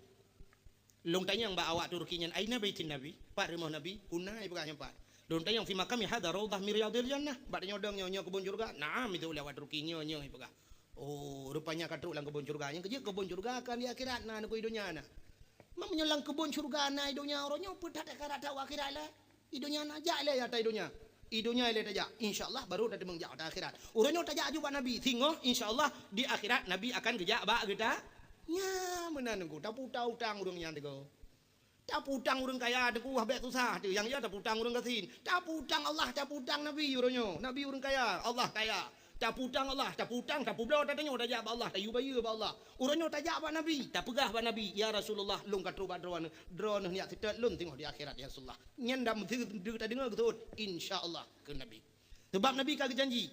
Long tanya yang ba awak Turkinya aina baitin Nabi? Pak rumah Nabi, hunai bukannya Pak. Long tanya yang fi makami hada raudhah min riyadil jannah. Ba nyodong nyonya kebun juga. Naam itu oleh awak Turki nyonya ibuka. Oh, rupanya katruk lang kebun surga. Yang kerja kebun surga kan di akhirat na ku idunya na. Mam menyelang kebun surga na idunya orangnya putat akhirat ta akhirat la. Idunya na ja le ya ta idunya. Idunya ile tajak insyaallah baru dah mengjak di akhirat urangnya tajak juga Nabi tengok insyaallah di akhirat Nabi akan gejak ba kita nya menan ku tak puta utang urangnya tego tak putang urang kaya deku habek susah tu yang ya tak putang urang kasin tak putang Allah tak putang Nabi urangnya Nabi urang kaya Allah kaya tak putang Allah tak putang tak pulau tak tengok tajak ba Allah tak yubayu ba Allah urangnya tajak ba Nabi tak pegah ba Nabi ya Rasulullah lung katru ba drone ni setet lun tengok di akhirat ya Rasulullah nyen dah tak dengar betul insyaallah ke Nabi sebab Nabi kagak janji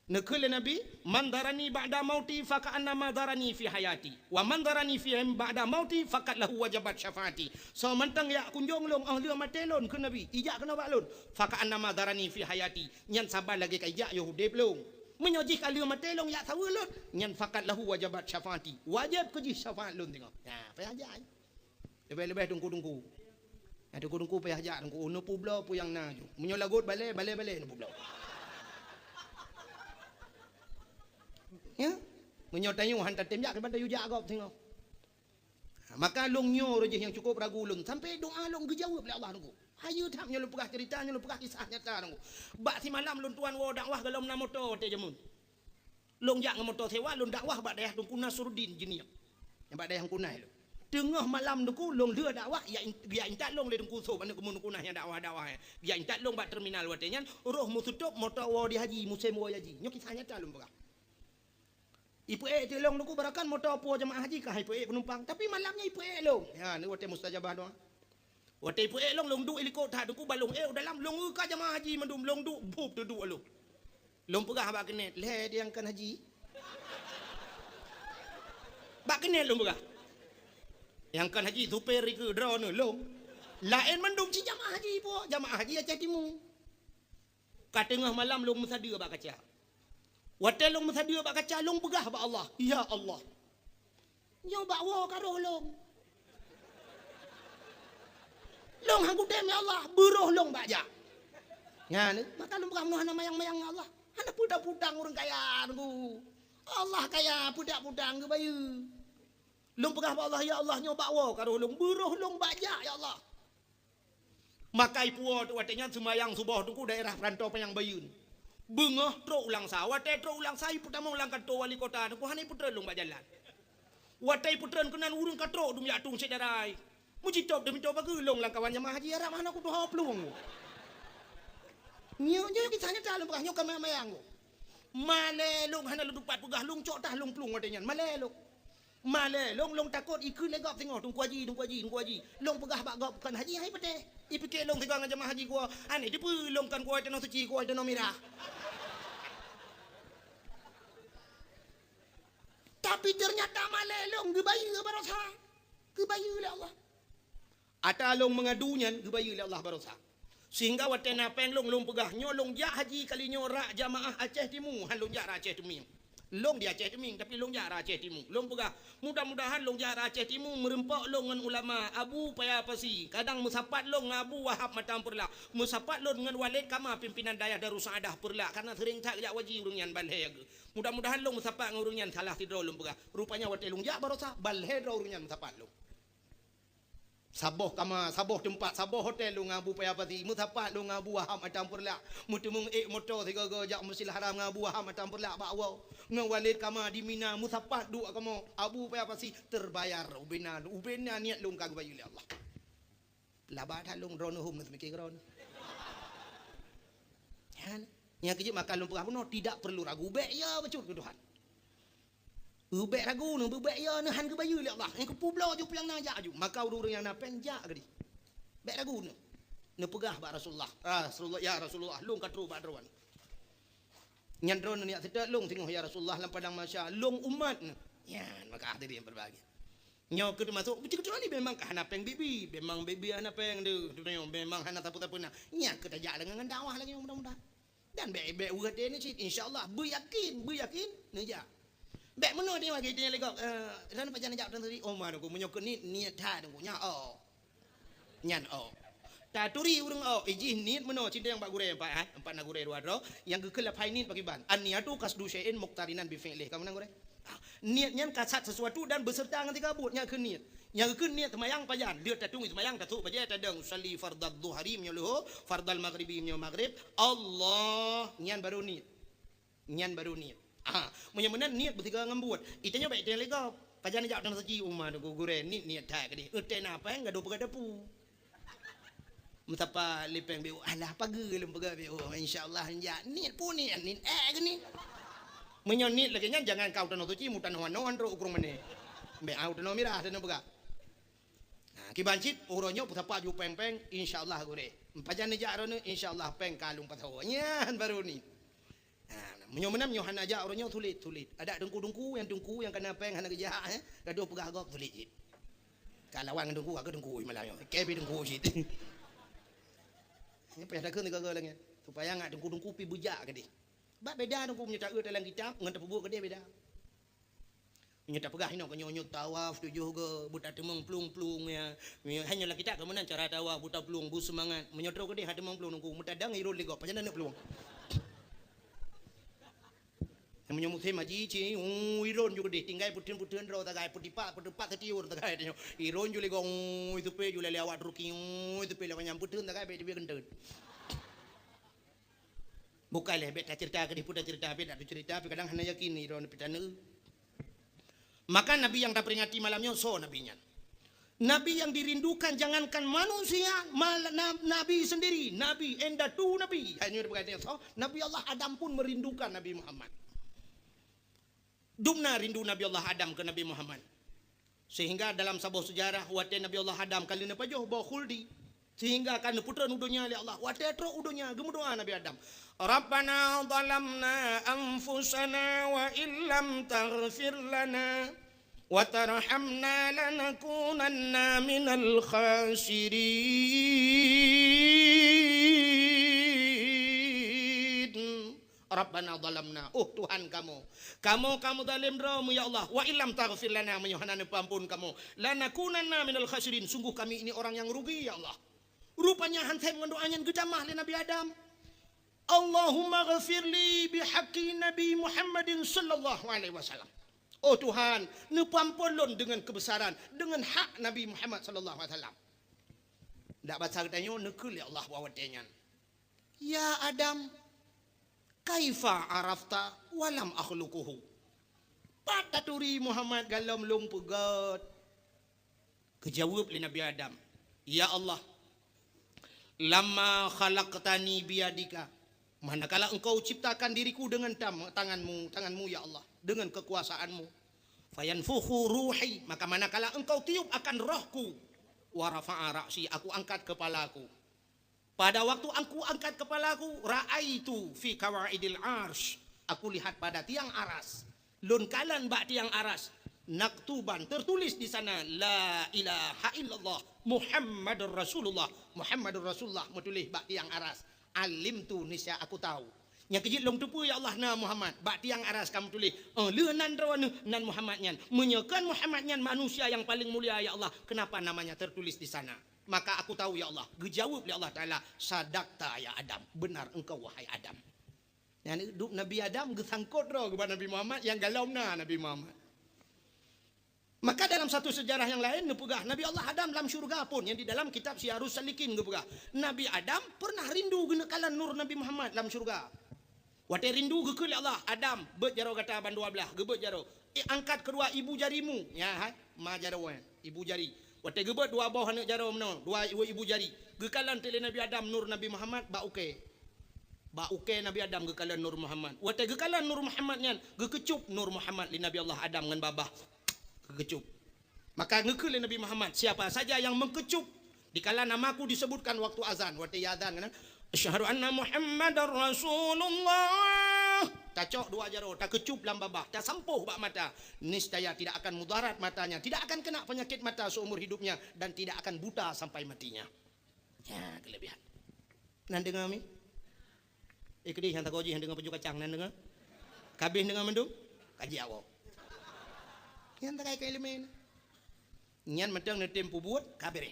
Nekul Nabi, man darani ba'da mauti faka'annama darani fi hayati. Wa man darani fi ba'da mauti fakat lahu wajabat syafaati. So mantang ya kunjung long ahli matelon ke Nabi. Ijak kena baklon. Faka'annama darani fi hayati. Nyan sabar lagi ka ijak yo hudep long. Menyojik ahli matelong ya sawulun. Nyan fakat lahu wajabat syafaati. Wajib ke ji syafaat lon tengok. Nah, payah ajak. Lebih-lebih tunggu-tunggu. Ada tunggu payah ajak tunggu. No publo pu yang na ju. Menyo lagut balik no publo. Ya, menyotanya hantar temjak kepada yujak kau tengok. Maka long nyo roje yang cukup ragu long sampai doa long dijawab oleh Allah nunggu. Hayu tapnya lu pegah ceritanya lu pegah kisah nyata nunggu. Bak si malam lu tuan wo dakwah dalam nama motor te jamun. Long jak motor sewa lu dakwah bak dayah tungku Nasruddin jenis. Yang bak dayah kunai lu. Tengah malam nunggu long leur dakwah ya intat long le tungku so ban kumun kunah yang dakwah. Ya intat long bak terminal watenya roh mututup motor wo di haji musim wo haji. Nyo kisah nyata lu pegah. Ibu tolong aku barakan motor apa jemaah haji kah ibu penumpang. Tapi malamnya ibu long. Ya, ni wate mustajabah doang. Wate ibu long long du helikopter aku balong dalam long ka jemaah haji mandum long du bup du long. Long pegah bak kenet le dia kan haji. Bak kenet long pegah. Yang kan haji super ke drone long. Lain mandum si jemaah haji po, jemaah haji Aceh Timur. Ka tengah malam long musadia bak kaca. Watel long masadia bak kaca long pegah bak Allah. Ya Allah. Nyo bak wo karo long. Long hang kudem ya Allah, beroh long bak ja. Ya ni, maka long pegah menuh mayang-mayang Allah. Hana pudak-pudang orang kaya nunggu. Allah kaya pudak-pudang ke bayu. Long pegah bak Allah ya Allah nyo bak wo karo long, beroh long bak ja ya Allah. Maka ipu tu watenya semayang subuh tu daerah perantau Panyang Bayun. Bengah tro ulang sa, watai tro ulang sa pertama ulang kantor wali kota, aku hanai putra long bak jalan. Watai putra kenan urung katro dum ya tung sedarai. Muji top demi top bagu long lang kawan jemaah haji arah mana aku doa pelung. Nyo kisahnya dalam pegah nyo kamayang. Male long hana lu dupat pegah long cok tah long pelung watenya. Male long takut ikut legap tengok tunggu haji. Long pegah bak gop kan haji hai pete. Ipikir long tengok jemaah haji gua. Ane di long kan gua tenang suci gua tenang merah. Tapi ternyata malelong gebayu barosa. Gebayu oleh Allah. Atalong mengadunya gebayu oleh Allah barosa. Sehingga watena penglong long pegah nyolong ja haji kali nyorak jamaah Aceh Timur, han long ja Aceh Timur. Long di Aceh Timur tapi long ja Aceh Timur. Long pegah mudah-mudahan long ja Aceh Timur merempok long dengan ulama Abu Payapasi. Kadang musapat long Abu Wahab Matam Perla. Musapat long dengan Walid Kama pimpinan daya Darussadah Perla karena sering tak jak waji urungan balhe. Mudah-mudahan long musapat ngurungan salah tidro long pegah. Rupanya wate long ja barosa balhe dro urungan musapat long. Saboh kama saboh tempat saboh hotel long Abu Payapati musapat long Abu Wahab Matam Perla. Mutumung motor tiga jak Masjidil Haram Abu Wahab Matam Perla bawa. Ngawalid kama di Mina musapat dua kama Abu Payapasi terbayar ubena niat long kag bayu Allah. Labat halung drone hum nak mikir drone. Yang kejip makan long pegah no tidak perlu ragu bek ya becut ke Tuhan. Ubek ragu no bek ya nahan ke bayu Allah. Yang ke publo ju pulang najak ju. Maka urang yang napen jak ke di. Bek ragu no. Ne pegah ba Rasulullah. Ya Rasulullah long katru ba drone. Nyandron ni tidak long tengok ya Rasulullah dalam padang masya long umat ya maka hadirin yang berbahagia nyo ke masuk betul-betul ni memang hana peng bibi memang bibi hana peng tu memang hana tapu-tapu na nya kita jak dengan dakwah lagi mudah-mudahan dan be urat ni cik insyaallah beryakin ni ja be meno dia bagi dia lego ran pajan jak tadi omar aku menyok ni niat tha aku nya nyan Taturi urang iji nit meno cinta yang bak gure empat na gure dua ro yang gekelap hai nit bagi ban aniatu kasdu syai'in muqtarinan bi fi'lih kamu nang gure niatnya kasat sesuatu dan beserta dengan tiga buatnya ke niat yang ke niat semayang pajan dia tatung semayang tatu pajan tadang usalli fardad dhuhri menyo fardal maghribi menyo maghrib Allah nyan baru niat menyemenan niat bertiga ngambuat itanya baik dia lega pajan jak dan segi umma gure niat tha ke di etena apa ngado pegada pu Mutapa lipeng be alah pagi lem pega be insyaallah ya nit pun ni gini menyon nit lagi nya jangan kau tanah tuci mutan hoan ro ukur mene be au tanah mirah tanah pega nah kibancit uronyo putapa ju peng insyaallah gore pajan ni jaro ni insyaallah peng kalung patho nya baru ni Menyo menam nyo han aja orangnya tulit. Ada dengku yang kena peng hana kerja gaduh pegah gop tulit. Kalawang dengku aku dengku malam. Kebi dengku sit. Ini payah dak ke lagi. Supaya ngak dengku pi bujak ke dia. Ba beda dengku menyetak dalam kitab ngan tepubu ke dia beda. Menyetak pegah hino nyonyot tawaf tujuh ke buta temeng plung ya. Hanyalah kita kemenan cara tawaf buta plung bu semangat. Menyodro ke dia ada temeng plung dengku mutadang irul ligo panjana nak plung. Yang menyebut maji ci iron juga deh tinggal putin raw tagai putipat setiur tagai dia iron juga gong itu pe juga lewat ruki itu pe lewat nyamputin tagai be dia gendut bukan leh bet cerita ke diputar cerita bet ada cerita tapi kadang hanya yakin iron pitane maka nabi yang tak peringati malamnya so nabinya nabi yang dirindukan jangankan manusia nabi sendiri nabi endatu nabi hanya berkaitan so nabi Allah Adam pun merindukan Nabi Muhammad. Dumna rindu Nabi Allah Adam ke Nabi Muhammad. Sehingga dalam sebuah sejarah wate Nabi Allah Adam kali na pajoh bawa khuldi. Sehingga kan putra udunya oleh Allah. Wate atro udunya gemudoa Nabi Adam. Rabbana zalamna anfusana wa illam taghfir lana wa tarhamna lanakunanna minal khasirin. Rabbana zalamna, oh Tuhan kamu zalim diramu ya Allah, wa illam taghfir lana menyuhanana ampun kamu, lanakunanna minal khasirin, sungguh kami ini orang yang rugi ya Allah. Rupanya hantem ngendoanya gedamah li Nabi Adam. Allahumma ghafirli bihaqqi Nabi Muhammadin sallallahu alaihi wasallam. Oh Tuhan, nepampolon dengan kebesaran, dengan hak Nabi Muhammad sallallahu alaihi wasallam. Ndak baca katanya nekul ya Allah wawatenyan. Ya Adam, kaifa arafta walam akhluquhu. Pataturi Muhammad galam lung pegat. Kejawab li Nabi Adam, ya Allah, lama khalaqtani biyadika, manakala engkau ciptakan diriku dengan tanganmu ya Allah, dengan kekuasaanmu. Fayanfukhu ruhi, maka manakala engkau tiup akan rohku, wa rafa'a ra'si, aku angkat kepalaku. Pada waktu aku angkat kepalaku, ra'aitu fi kawaidil arsh, aku lihat pada tiang aras. Lun kalan bak tiang aras, naktuban, tertulis di sana la ilaha illallah Muhammadur Rasulullah. Muhammadur Rasulullah metulis bak tiang aras. Alim tu nisya aku tahu. Yang kejit long tupu ya Allah na Muhammad. Bak tiang aras kamu tulis. Leunan rawan nan Muhammadnyan. Menyekan Muhammadnyan manusia yang paling mulia ya Allah. Kenapa namanya tertulis di sana? Maka aku tahu ya Allah. Gejawab ya Allah Ta'ala. Sadaqta ya Adam. Benar engkau wahai Adam. Yang hidup Nabi Adam gesangkut roh kepada Nabi Muhammad. Yang galau na Nabi Muhammad. Maka dalam satu sejarah yang lain ngepegah Nabi Allah Adam dalam syurga pun. Yang di dalam kitab Syiarus Salikin ngepegah. Nabi Adam pernah rindu genekalan nur Nabi Muhammad dalam syurga. Wate rindu gekul ya Allah Adam. Bet jaro kata bandua belah. Gebet jaro. Angkat kedua ibu jarimu. Ya hai. Ma jaro ibu jari. Wate gebet dua bawah anak jaro meno, dua ibu jari. Gekalan tele Nabi Adam nur Nabi Muhammad ba uke. Ba uke Nabi Adam gekalan nur Muhammad. Wate gekalan nur Muhammad nyan, gekecup nur Muhammad li Nabi Allah Adam ngan babah. Gekecup. Maka ngekul Nabi Muhammad, siapa saja yang mengkecup dikala namaku disebutkan waktu azan, wate ya azan kan. Asyhadu anna Muhammadar Rasulullah. Tacok dua jaro, tak kecup dalam babah, tak sampuh bak mata. Niscaya tidak akan mudarat matanya, tidak akan kena penyakit mata seumur hidupnya dan tidak akan buta sampai matinya. Ya, kelebihan. Nan dengar mi? Ikdi yang tak koji yang dengar peju kacang nan dengar. Kabeh dengar mendung? Kaji awak. Yang tak kai elemen. Nyan medang ne tempo buat kabeh.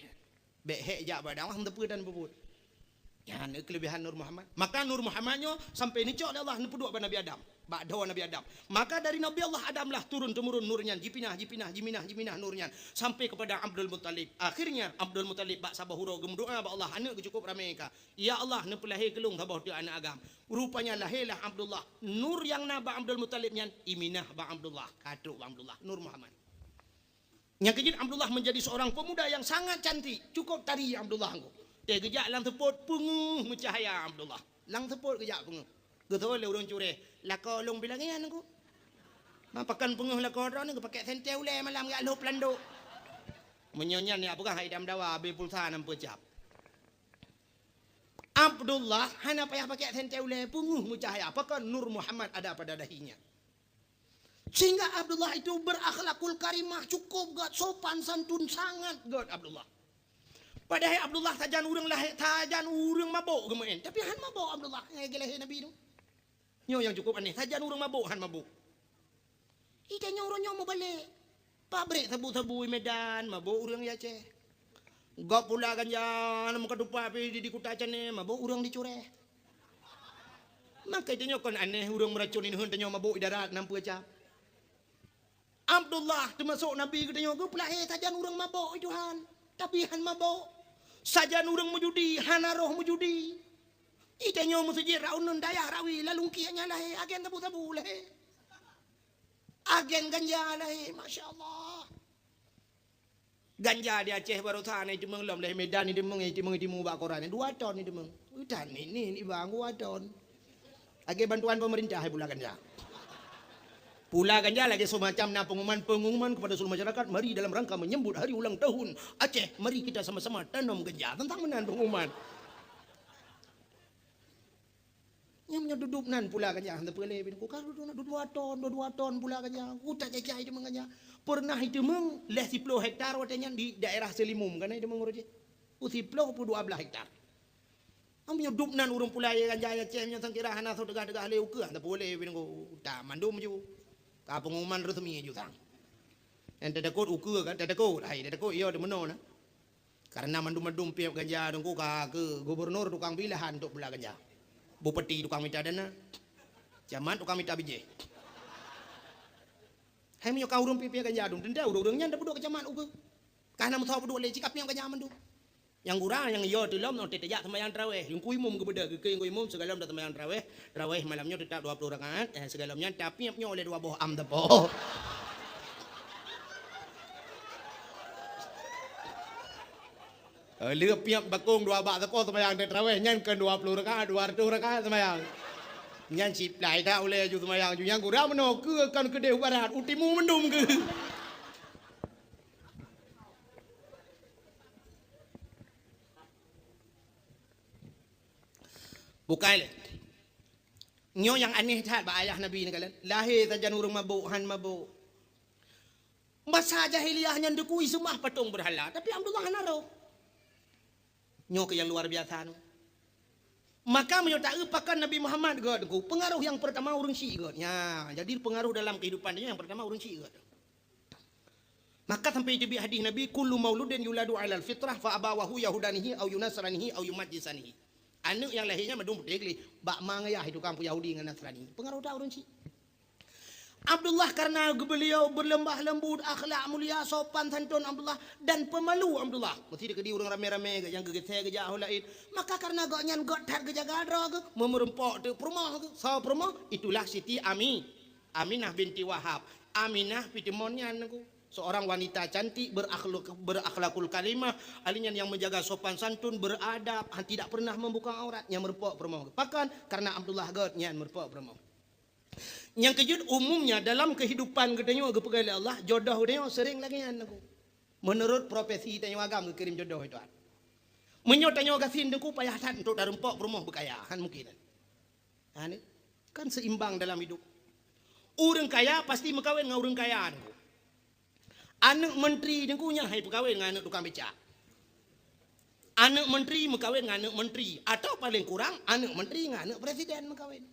Bek hek jak badang ham tepu dan bubut. Ya, ini kelebihan Nur Muhammad. Maka Nur Muhammadnya sampai nicok Allah nepuduk pada Nabi Adam. Ba'dawa Nabi Adam. Maka dari Nabi Allah Adam lah turun-temurun nurnya. Jiminah nurnya. Sampai kepada Abdul Muttalib. Akhirnya Abdul Muttalib bak sabah hurau gemdoa ba Allah. Anak cukup ramai ka. Ya Allah nepelahir kelung sabah dia anak agam. Rupanya lahirlah Abdullah. Nur yang na ba Abdul Muttalib nyan. Iminah ba Abdullah. Kaduk ba Abdullah. Nur Muhammad. Yang kejid Abdullah menjadi seorang pemuda yang sangat cantik. Cukup tari Abdullah anggo. Dia kejap lang teput penguh mencahaya Abdullah. Lang teput kejap penguh. Getol le urang cureh. Laka long bilangan aku. Mapakan penguh laka ron aku pakai senteu le malam gak lup landuk. Menyonyan ni apakah haidam dawa be pulsa 6 pecap. Abdullah hana payah pakai sentewle punguh mucahaya apakah Nur Muhammad ada pada dahinya. Sehingga Abdullah itu berakhlakul karimah cukup gat sopan santun sangat gat Abdullah. Padahal Abdullah tajan urang mabuk gemen. Tapi han mabuk Abdullah ngegelehe Nabi itu. Nyo yang cukup aneh, tajan urang mabuk han mabuk. Ita nyo mau balik. Pabrik tabu-tabu Medan mabuk urang ya Aceh. Gak pula ganja muka dupa di kuta cane mabuk urang dicureh. Maka itu nyo kon aneh urang meracunin hun tanyo mabuk darat nampu acap. Abdullah termasuk Nabi katanya ke pula tajan urang mabuk itu han. Tapi han mabuk. Sajan urang mujudi, hanaroh mujudi. Itanya musujir raunun daya rawi lalungkianya lah agen tabu-tabu lah. Agen ganja lah, Masya Allah. Ganja di Aceh baru sana itu mengelam lah Medan itu mengitimung bakoran 2 ton itu meng. Udah ini bang 2 ton. Agen bantuan pemerintah pula ganja. Pula ganja lagi semacam pengumuman kepada seluruh masyarakat. Mari dalam rangka menyambut hari ulang tahun Aceh. Mari kita sama-sama tanam ganja. Tentang menan pengumuman. Yang duduk nan pula ganja. Hantar pelai bin kukar duduk 2 ton pula ganja. Udah jajah itu mengganja. Pernah itu meng leh 10 hektar watanya di daerah Selimum. Karena itu mengurus. 10 12 hektar. Ambil duduk nan urung pula ganja Aceh. Yang sangkira hana so degah-degah leu ke. Hantar pelai bin kukar. Tak mandum je. Ka pengumuman resmi juga. Yang tadakut ukur kan tadakut. Hai tadakut iya de meno na. Karena mandum-mandum piap ganja dengku ka ke gubernur tukang pilihan untuk bela ganja. Bupati tukang minta dana. Camat tukang minta biji. Hai menyo ka urung piap ganja dong. Denda urang-urangnya nda buduk ke camat ukur. Karena musau buduk le cikap piap ganja mandum. Yang kurang yang iyo tilom no tetejak sembahyang tarawih. Yung kuimum ke beda ke yung kuimum segalam dah sembahyang tarawih. Tarawih malamnya tetap 20 rakaat. Segalamnya tapi apnya oleh 2 buah am tepo. Lihat piap bakung 2 bak tepo sembahyang tarawih nyan ke 20 rakaat 200 rakaat sembahyang. Nyan sip lai dah oleh ju sembahyang ju yang kurang meno ke kan ke deu barat utimu mendum ke. Bukan le. Nyo yang aneh tak ayah Nabi ni kalian. Lahir tajan urang mabuk, han mabuk. Masa jahiliyahnya ndekui semua patung berhala. Tapi Abdullah hanaro. Nyo ke yang luar biasa no. Maka menyo tak epakan Nabi Muhammad god. Pengaruh yang pertama urang Syi'i god. Ya, jadi pengaruh dalam kehidupan dia yang pertama urang Syi'i god. Maka sampai itu hadis Nabi kullu mauludin yuladu 'alal fitrah fa abawahu yahudanihi au yunasranihi au yumajjisanihi. Anak yang lahirnya madung pedegli bak mangayah itu kampung Yahudi dengan Nasrani. Pengaruh tak orang Syi'i. Abdullah karena beliau berlembah lembut, akhlak mulia, sopan santun Abdullah dan pemalu Abdullah. Mesti dia orang rame-rame yang geget gejah lain. Maka karena gak nyan gak tar gejaga drog, memerempok tu perumah ke. So perumah itulah Siti Aminah binti Wahab. Aminah pitimonnya aku. Seorang wanita cantik berakhlakul kalimah, alinya yang menjaga sopan santun, beradab, tidak pernah membuka aurat, yang merpok permau. Bahkan karena Abdullah God yang merpok permau. Yang kejut umumnya dalam kehidupan katanya kepegali Allah, jodoh dia sering lagi aku. Menurut profesi tanya agam kirim jodoh itu. Menyotanya gasin deku payah tan untuk darempok permau bekayahan mungkin. Kan seimbang dalam hidup. Orang kaya pasti mengkawin dengan orang kaya. Anak menteri dengkunya hai pegawai dengan anak tukang becak. Anak menteri mengkawin dengan anak menteri atau paling kurang anak menteri dengan anak presiden mengkawin.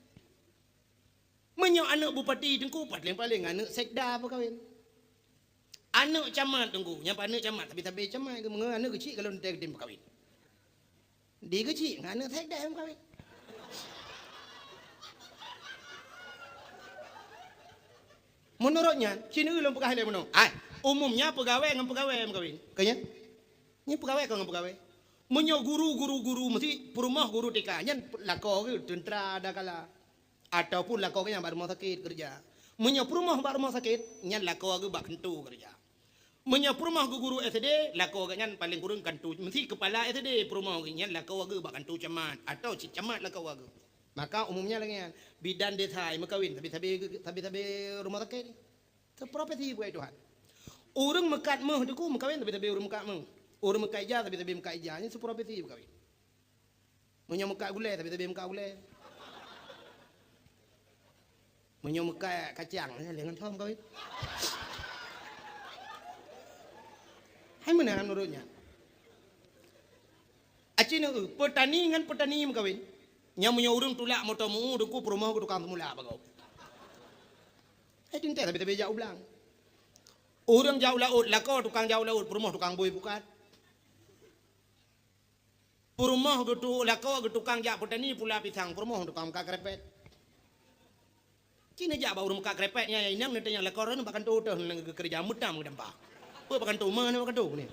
Menyo anak bupati dengku paling anak sekda mengkawin. Anak camat dengku, yang anak camat tapi camat ke anak kecil kalau nanti dia mengkawin. Dia kecil dengan anak sekda mengkawin. Menurutnya, sini belum pegawai dia menang. Umumnya pegawai dengan pegawai mengkawin. Kayaknya, ini pegawai dengan pegawai. Menyo guru mesti perumah guru TK. Nyan lako ke tentera ada kala. Ataupun lako ke yang baru rumah sakit kerja. Menyo perumah baru rumah sakit, nyan lako ke bak kentu kerja. Menyo perumah guru SD, lako ke nyan paling kurang kentu. Mesti kepala SD perumah ke nyan lako ke bak kentu camat atau si camat lako ke. Maka umumnya lagi yan bidan desa mengkawin tapi rumah sakit. Seprofesi buat Tuhan. Orang mekat meh deku mengkawin tapi orang mekat meh. Orang mekat ijah tapi mekat ijah. Ini seprofesi mengkawin. Menyo muka gulai tapi muka gulai. Menyo muka kacang dengan thom kau. Hai mana menurutnya? Acina petani dengan petani kawin. Nya menyo urang tulak motomu dengku perumahan ku tukang mula bagau. Hai tinta tapi jauh belang. Orang jauh laut lako tukang jauh laut perumahan tukang bui bukan. Perumahan gitu lako tukang jak petani pula pisang perumahan tukang muka krepet. Cina jak bau muka krepetnya yang nanti yang lako ren bahkan tu kerja mutam ke dampak. Bahkan tu mana bahkan tu ni.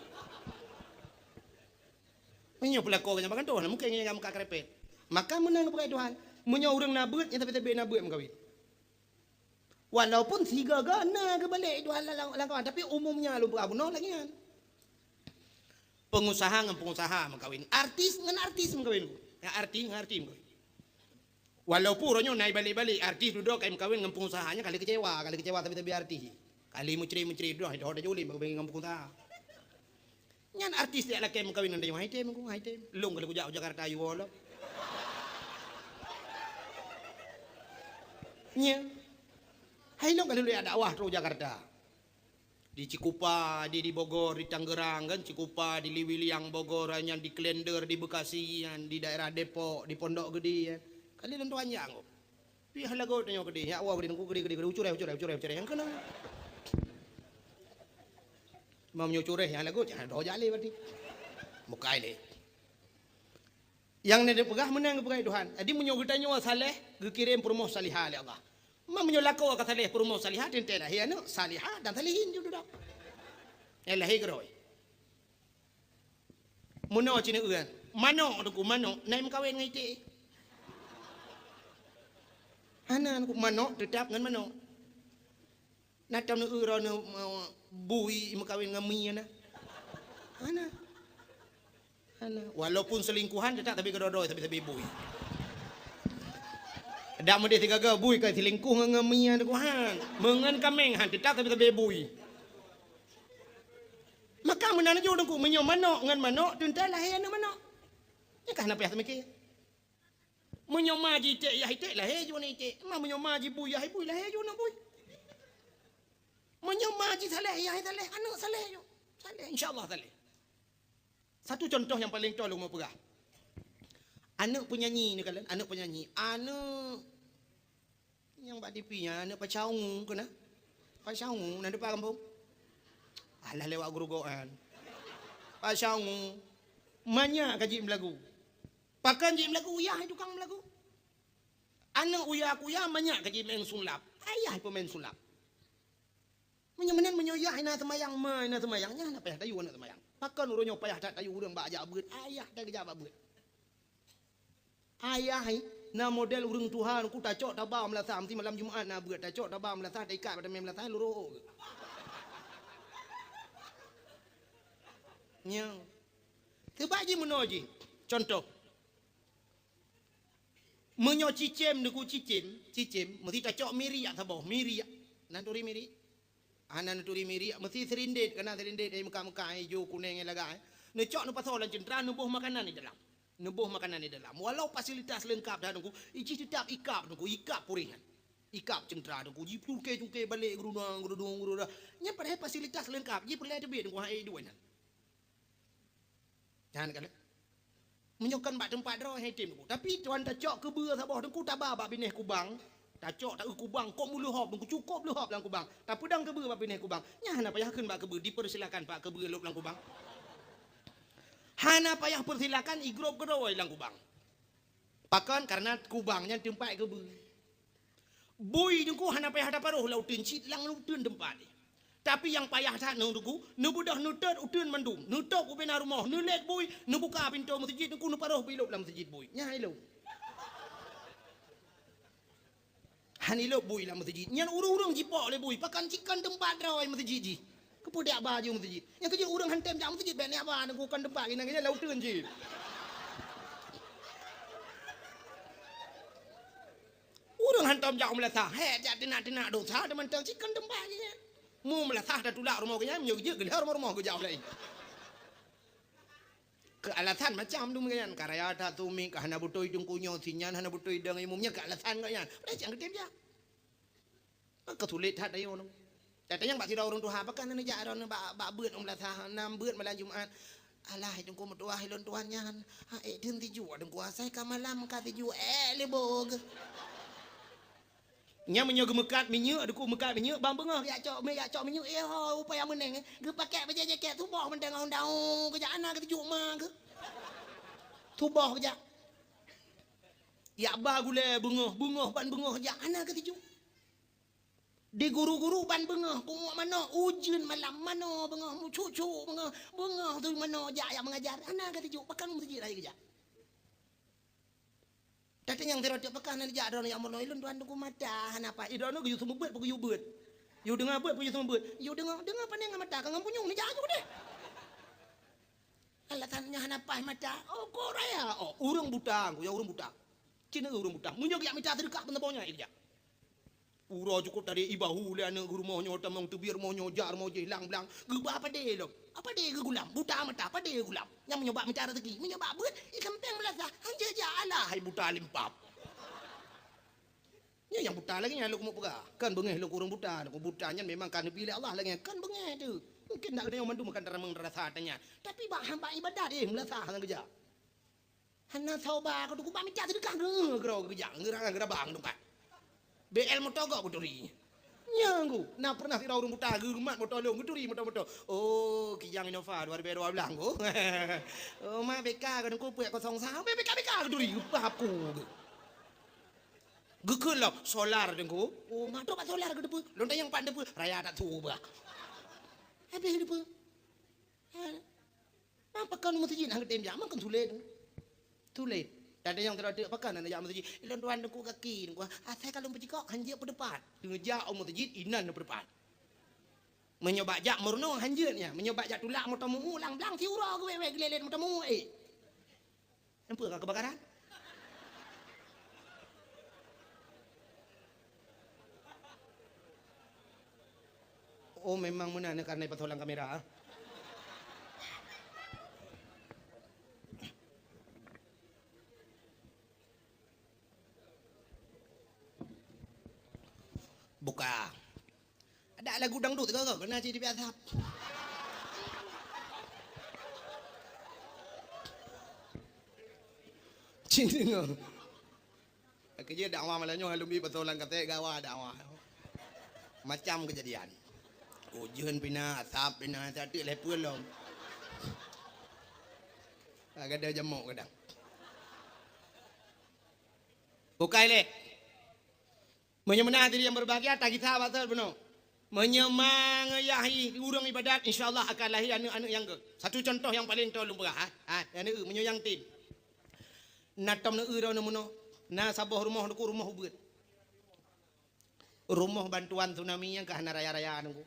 Menyo pula kau yang bahkan tu mungkin yang muka krepet. Maka menang kepada Tuhan. Menyo orang nabut yang tapi nabut mengkawin. Walaupun si gagana ke balik Tuhan langkawan tapi umumnya lu bukan lagi kan. Pengusaha dengan pengusaha mengkawin, artis dengan artis mengkawin. Ya arti mengkawin. Walaupun orangnya naik balik-balik artis duduk kayak mengkawin dengan pengusahanya kali kecewa tapi artis. Kali menceri dah ada juli mengkawin dengan pengusaha. Nyan artis dia lah kayak mengkawin dengan haitem. Long kalau jauh Jakarta you all. Nya. Hai long kalau ada dakwah tu Jakarta. Di Cikupa, di Bogor, di Tangerang kan Cikupa, di Liwiliang Bogor, yang di Klender, di Bekasi, yang di daerah Depok, di Pondok Gede ya. Kali tentu anjang kok. Pi halago tanya gede, ya awak beri gede ucure yang kena. Mau nyucure ya halago jangan do jali berarti. Mukai le. Yang nede pegah menang pegai Tuhan. Adi menyo gitanya saleh, gekirim promoh salihah oleh Allah. Ma menyolako kata salih promo salihah tentela ya no salihah dan salihin juga dah. Elah higroi. Muno cina uan. Mano aku mano naim kawin ngai te. Ana aku mano tetap ngan mano. Natam nu uro nu bui kawin ngami ana. Ana. Walaupun selingkuhan tetap tapi kedodoi tapi bui. Dak mudi tiga bui kai selingkuh ngamia tu han. Mengan kameng han tetap tapi bui. Maka menana jo dengku menyo mano ngan mano tuntai lah ya mano. Ya kan apa ya semiki. Menyo maji te ya te lah he jo ni te. Ma menyo maji bui ya bui lah he jo na bui. Menyo maji saleh ya saleh anu saleh jo. Saleh insyaallah saleh. Satu contoh yang paling tolong mau pegah. Anak penyanyi ni kalian, anak penyanyi. Anak yang buat TV-nya, anak pacaung kena. Pacaung, nanti pak kampung. Alah lewat guru goan. Pacaung, banyak kaji melagu. Pakan kaji melagu, uyah tukang melagu. Anak uyah aku ya banyak kaji main sulap. Ayah pemain sulap. Menyemenan menyoyah ina semayang ina semayangnya apa ya tayu anak semayang. Pakan urunyo payah tak tayu urang bak ajak beut. Ayah tak kerja bak beut. Ayah na model urang Tuhan ku tak cok tabah melasah mesti malam Jumaat na beut tak cok tabah melasah tak ikat pada melasah luruk. Nya. Kebaji menoji. Contoh. Menyo cicim deku cicim mesti tak cok miri ya sabah miri. Nanturi miri. Anan nanturi miri mesti serindet kena serindet ai muka-muka hijau kuning laga. Ne cok nu pasolan cendera nubuh makanan di dalam. Nubuh makanan di dalam. Walau fasilitas lengkap dah nunggu, iji tetap ikap nunggu, ikap purihan. Ikap cendera nunggu, ji cukai balik gerudang. Nya pada fasilitas lengkap, ji perlu ada duit nunggu hai duit. Jangan kala. Menyokan bak tempat draw hai tim nunggu. Tapi tuan tak cok ke beur sabah nunggu tabah bak bineh kubang. Tak cok tak kubang, kok mulu hop nunggu cukup lu hop lang kubang. Tak pedang ke beur bak bineh kubang. Nya hana payah keun bak ke beur, dipersilakan pak ke beur lop lang kubang. Hana payah persilakan igrup kedoi lang kubang. Pakan karena kubangnya tempat ke bui. Bui dengku hana payah dapat roh lautin cit lang lautin tempat. Tapi yang payah tak nunggu, nubudah nutet utun mandum, nutok ubena rumah, nulek bui, nubuka pintu masjid dengku nuparoh bilop dalam masjid bui. Nya ilo. Hanilo bui dalam masjid. Nyan urung-urung jipok le bui, pakan cikan tempat rawai masjid ji. Kepudak baju masjid. Yang kerja orang hantem jam masjid ben apa nak bukan tempat ini ngene lauteun je. Orang hantam jam melasah. He jak tina dosa teman tang cikan tempat je. Mu melasah dah tulak rumah kenya menyo je gelih rumah ke jauh lain. alasan macam tu mungkin karya tak tu mi hana butoi tung kunyo sinyan hana butoi dang umumnya ke alasan kau yan pada jangan ketem ya kesulit hat ayo nungแต่ยังบางที่เราลงตัวหาประกันนั่นอย่าเราเนี่ยบาเบื่อองละทานำเบื่อมาแล้วจุ่มอันอะไรตรงกูมาตัวให้ล้นตัวยันเอ็ถึงที่อยู่ตรงกูใส่กำมะลำกาที่อยู่เลยโบกเนี่ยมันยังกูมือกัดมีเยอะดูกูมือกัดมีเยอะบางเบื้องอยากเจาะไม่อยากเจาะมีเยอะupayaเอามันเองคือปากแกะไปเจ๊แกะทุบบอกมันแดงเอาดาวก็จะอันนั้นก็ที่อยู่มาคือทุบบอกจะอยากบ้ากูเลยบึงbanบึงอยากอันนั้นก็ที่อยู่di guru-guru ban bengah kumuk mana ujian malam mana bengah mu cucu bengah tu mana jak yang mengajar ana kata juk pakan mu tejik lagi kerja datang yang terot pakan nan jak don yang moloi lun tuan ku mata apa idon ku yu semua beut ku yu beut yu dengar beut ku yu semua beut yu dengar pandang mata kang punyung ni jak deh alasannya apa mata oh koraya oh urang buta ku ya urang buta cina urang buta munyok yak mita sedekah penteponya kerja Uro cukup dari ibahu le anak guru mau nyota mau tebir mau nyojar mau jelang belang geba apa deh lo apa deh ke gulam buta mata apa deh gulam yang menyoba mencari rezeki menyoba beut ikan peng melasa hanya jala hai buta limpap ya yang buta lagi yang lu mau pegah kan bengeh lu kurang buta nya memang kan dipilih Allah lagi kan bengeh tu mungkin nak ada yang mandu makan darah merasa tanya tapi bah hamba ibadah deh melasa hang kerja hana sauba ko ku pamit jatuh dekat gero kerja ngira bang tu pak BL motor gak buturi nyanggu nah pernah tirau rumah tagu mat motor lu buturi motor oh kijang Innova 2012 go oh ma BK kan ku puek 03 BK buturi papu gekeun lah solar dengku oh ma do solar ke depu lonta yang pandai pu raya tak tuba habis depu apa kan mu tijin hang tem jam kan tulet ada yang terada pakan anak yang masjid ilon tuan aku kaki aku saya kalau pergi kok hanjir ke depan ngejak om masjid inan ke depan menyoba jak murno hanjirnya menyoba jak tulak motomu ulang belang tiura gue gelelen motomu nampak enggak kebakaran oh memang menana karena patolang kamera buka ada lagu dangdut ke kena jadi biasa cing kerja dakwah malahnya alumni patolang kata gawa dakwah macam kejadian ujian pina asap pina satu lepul lom agak ada jamuk kadang bukai le menyemena diri yang berbahagia tak kita batal benar menyemangayahi urang ibadat insyaallah akan lahir anak-anak yang ke satu contoh yang paling tolong berah yang ni menyayang tin natam na ira na muno na sabah rumah ku rumah beut rumah bantuan tsunami yang ke hana raya-raya nunggu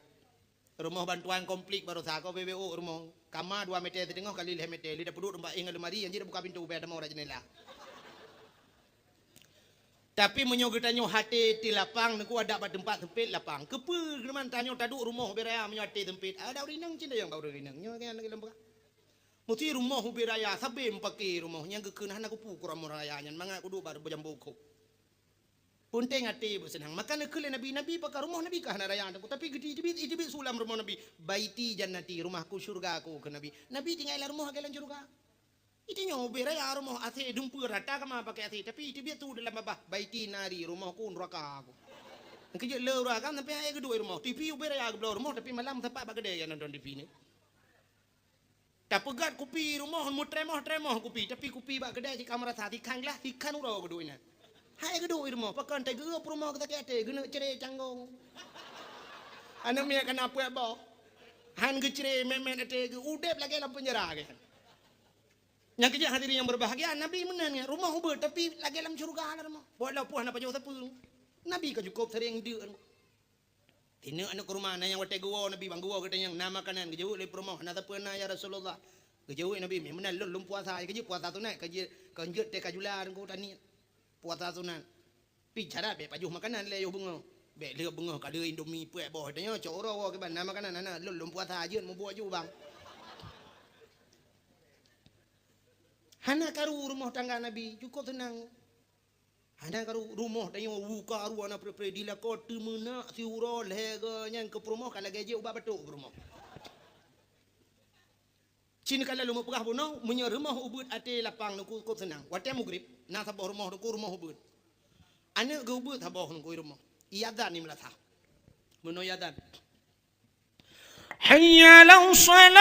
rumah bantuan komplit baru sako BBO rumah kama 2 meter tengok kali 5 meter lidah peduk tempat ingat lemari yang jadi buka pintu beda mau jendela tapi menyogetanyo hati di lapang niku ada pada tempat sempit lapang kepe geman tanyo taduk rumah beraya menyo hati sempit ada urinang cinta yang baru urinang nyo kan lembah muti rumah beraya sabe empake rumah yang gekeun hana ku pukur raya nyan manga kudu baru bojamboko punteng hati bersenang makana keule nabi pakar rumah nabi ka hana raya tapi gede idibit sulam rumah nabi baiti jannati rumahku surgaku ke nabi tinggal rumah galan surga itu nyobe raya rumah ase dumpur rata kama pakai ase tapi itu tu dalam babah baiti nari rumahku neraka aku kerja lera kan sampai ayah kedua rumah TV ube raya belah rumah tapi malam tempat bak gede yang nonton TV ni tak pegat kopi rumah mu tremah kopi tapi kopi bak gede di kamar sati kanglah tikan urau kedua ni ayah kedua rumah pakan teh gerup rumah kita kete gena cerai canggong anak mia kena apa ba han gecere memen ate udep lagi dalam penjara kan yang kerja hadirin yang berbahagia Nabi menanya rumah hubur tapi lagi dalam surga lah rumah buatlah puan apa jauh tepung Nabi kan cukup sering dia tina anak rumah na yang wate gua Nabi bang gua kata yang nama kanan kejauh le rumah na tapena ya Rasulullah kejauh Nabi memang lum puasa kerja puasa tu nak kerja kanjut te kajulan ku tani puasa tu nak pi cara be pajuh makanan le yo bunga be le bunga ka le Indomie puek boh tanya coro ke ban nama kanan ana lum puasa ajeun mu buat ju bang Hana karu rumah tangga Nabi cukup tenang. Hana karu rumah tanya buka ruana predila kot mena si uro lega yang ke rumah kalau gaji ubah betul rumah. Cina kalau lu mau pegah bunong menyer rumah ubud ate lapang nu cukup tenang. Watem mugrib na sabah rumah nu rumah ubud. Anak ke ubud sabah nu rumah. Iadan ni melatah. Meno iadan. Hayya lau salat.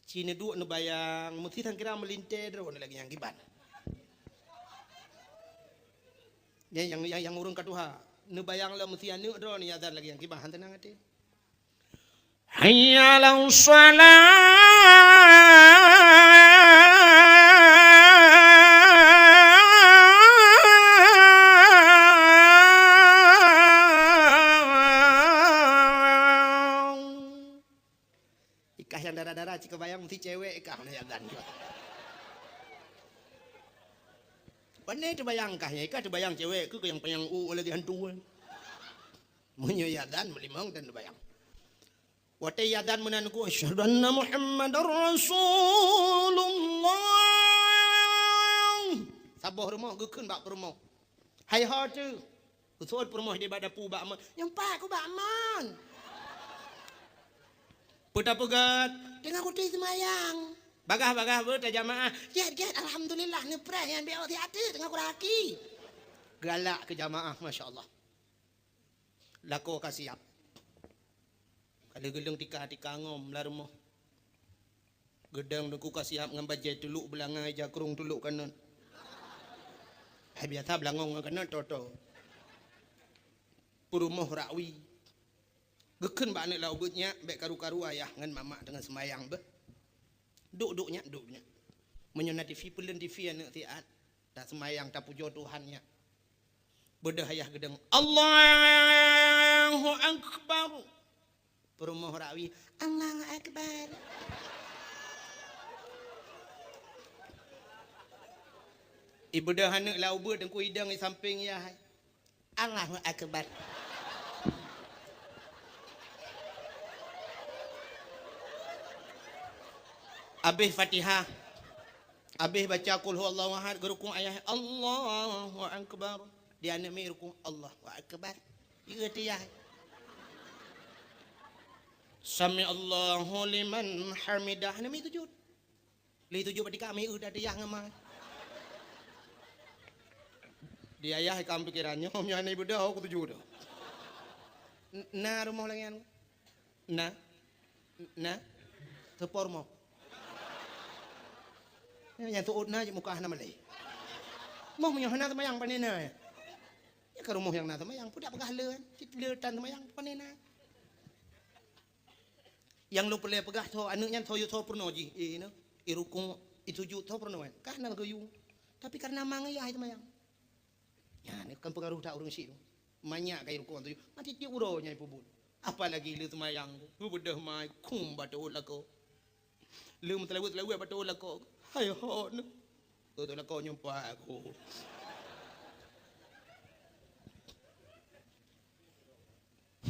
Cina dua nu bayang mesti tang kira melintir ron lagi yang giban. Yang urung katuha nu bayang lah mesti anu ron ni adan lagi yang giban tenang hati. Hayya lau yang darah-darah jika bayang mesti cewek ikah na yadan. Pandai tu bayang kah ya ikah tu bayang cewek ke yang payang lagi hantu. Munyo yadan melimang dan tu bayang. Wate yadan menanku asyhadu anna Muhammadar Rasulullah. Sabah rumah gekeun bak rumah. Hai ha tu. Usut rumah di bada pu bak man. Yang pak ku bak man. Putar pegat, tengah kuti semayang. Bagah berjamaah. Get, alhamdulillah ni pernah yang biar hati tengah kuraki. Galak ke jamaah, masya Allah. Lako kasiap. Kalau gedeng tika ngom lah rumah. Gedeng aku kasiap ngambajai tuluk belangai jakrung tuluk kanan. Biasa belangong kanan toto. Purumuh rakwi. Geken ba anak lau betnya baik karu-karu ayah ngan mama dengan semayang be. Duk-duknya. Menyona TV pelen TV anak tiat. Tak semayang tak puja Tuhannya. Bedah ayah gedeng Allahu Akbar. Perumah rawi Allahu Akbar. Ibu dah anak lau bet dan ku hidang di samping ya. Allahu Akbar. Habis Fatihah. Habis baca qul huwallahu ahad gerukung ayah Allahu Akbar. Dia anak mi rukung Allahu Akbar. Ieu teh ya. Sami Allahu liman hamidah. Nami sujud. Li sujud pada kami udah dia ngamah. Dia ayah kam pikirannya om nya ibu dah aku sujud. Na rumah langian. Na. Tepor mau. Yang tuut na je muka hana malay. Mau menyohana semayang panena. Ya ke rumah yang na semayang pudak pegah leun, citletan semayang panena. Yang lu pelai pegah tho anaknya tho yu tho pernoji, no. Irukung itu ju tho pernoan. Kah na gayu. Tapi karena mangai ai semayang. Ya ni kan pengaruh tak urung si tu. Banyak kai rukung tu. Mati ti uronya ibu. Apalagi lu semayang. Bu bedah mai kum batul lako. Lu mentelawut batul lako. Hai ho nu. Tu lah kau nyumpa aku.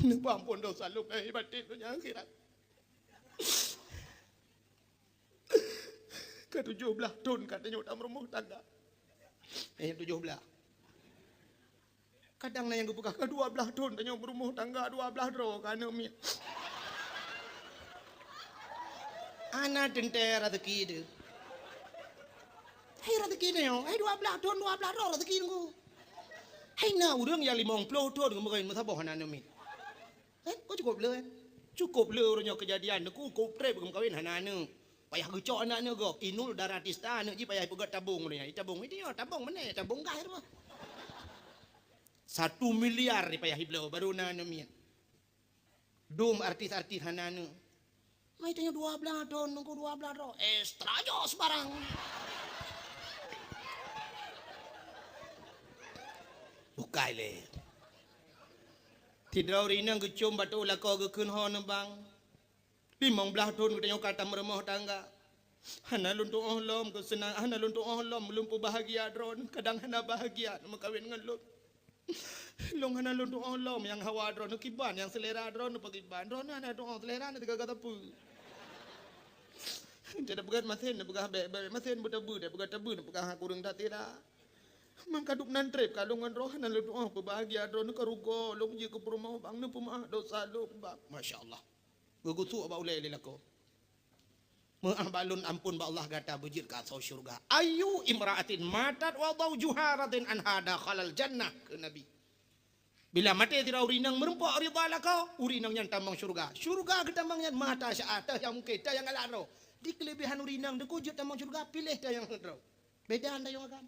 Ni ampun dosa lu kai batin tu yang akhirat. Ke-17 tahun katanya dalam rumah tangga. 17. Kadang na yang gepegah ke-12 tahun tanya berumah tangga 12 dro kana mi. Ana tenter rezeki dia. Hai rezeki ni yo, hai 12 tahun 12 dro rezeki ku. Hai na urang yang 50 tahun kemarin masa boh hana mi. Kau cukup le. Cukup le orangnya kejadian aku trip kawin hana anu. Payah gecok anak ni gok. Inul darah tista anak je payah pegat tabung ni. Tabung ini yo, tabung mana? Tabung gah tu. 1 miliar ni payah hiblo baru na anu mi. Dum artis-artis hana anu. Mai tanya 12 tahun nunggu 12 ro. Extra jos barang. Bukai le. Tidak rina gecom batu lako gekun ho nembang. 15 tahun kita kata meremah tangga. Hana luntung ohlom kesenang, hana luntung ohlom melumpuh bahagia dron. Kadang hana bahagia nak kawin dengan lu. Long hana long doa lom yang hawa drone kiban yang selera drone pagiban drone hana doa selera nanti kagak tapu. Tidak begat mesin, begat mesin bertabu, begat tabu, begat kurang tak tira. Mangkaduk nan trip kalung ngan roh nan doa berbahagia drone karugo long je ke rumah bang nu pemah dosa lu bang. Masya-Allah. Gugusu ba ulai lelako. Maah balun ampun ba Allah gata bujir ka sau syurga. Ayu imra'atin matat wa zawjuha radin anha dakhalal jannah ke Nabi. Bila mati tidak urinang merempok ridha laka, urinang yang tambang syurga. Syurga ke tambang yang mata sya'atah yang mungkin yang alaro. Di kelebihan urinang dekujud tambang syurga pilih dah yang hendro. Beda anda yang agam.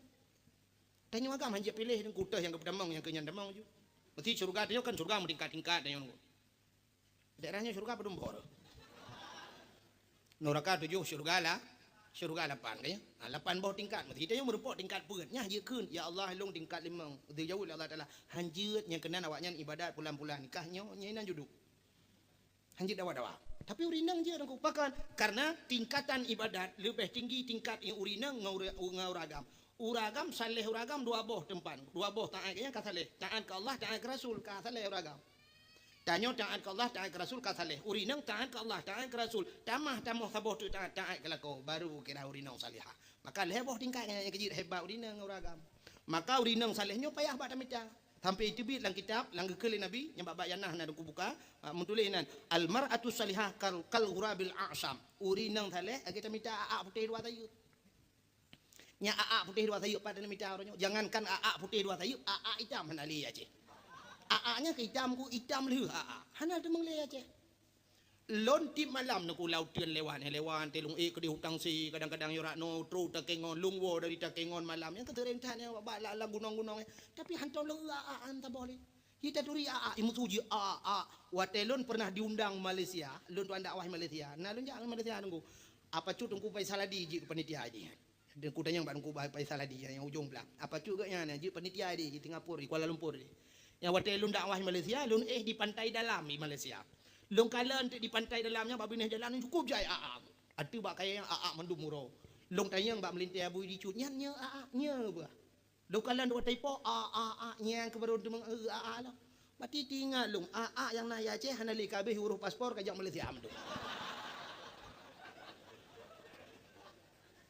Dan yang agam hanya pilih yang kutah yang ke tambang yang kenyan tambang ju. Mesti syurga dia kan syurga meningkat-tingkat dan yang daerahnya syurga belum bor. Neraka 7 syurga lah. Syurga 8 kaya. 8 bawah tingkat. Kita yang merempok tingkat peratnya je kun. Ya Allah long tingkat 5. Dia jauh Allah Taala. Hanjut yang kena awaknya ibadat pulang-pulang nikahnya nyainan juduk. Hanjut dawa-dawa. Tapi urinang je aku pakan karena tingkatan ibadat lebih tinggi tingkat yang urinang nguragam. Uragam saleh uragam 2 boh tempat. 2 boh taat kaya ka saleh. Taat ke Allah, taat ke Rasul ka saleh uragam. Tanya taat ke Allah, taat ke Rasul ka saleh. Urinang taat ke Allah, taat ke Rasul. Tamah saboh tu taat ke lako baru kira urinang salihah. Maka leboh tingkatnya yang kecil hebat urinang uragam. Maka urinang salehnya payah bak tamita. Sampai itu dalam kitab lang kele Nabi yang bab yanah nak aku buka mentuliskan al mar'atu salihah kal ghurabil a'sam. Urinang saleh kita minta aak putih 2 tayu. Nya aak putih 2 tayu pada minta orangnya. Jangankan aak putih 2 tayu, aak hitam hanali aja. Aaknya ke hitam ku hitam leh aak. Hana demang leh aja. Lon tip malam nak laut tian lewan telung ke di hutang si kadang-kadang yorak no tru takengon lungwo dari takengon malam yang keterentanya bala la gunong-gunong tapi hantau le anta boleh kita turi imu tuji watelon pernah diundang Malaysia lon tu anda awah Malaysia nah lon jangan Malaysia nunggu apa cu tunggu pai saladi ji panitia aja dan kudanya yang tunggu pai saladi yang ujung belak apa cu gaknya na ji panitia di Singapura di Kuala Lumpur yang watelon dak awah Malaysia lon di pantai dalam di Malaysia. Long kala di pantai dalamnya babi nih jalan cukup jaya atu bak kaya yang mendum muro long tayang bak melintai abu di cutnya nya ba long kala dua taipo nya ke baru demang lah mati tinggal long yang naya Aceh hanali kabeh huruf paspor kajak Malaysia amdu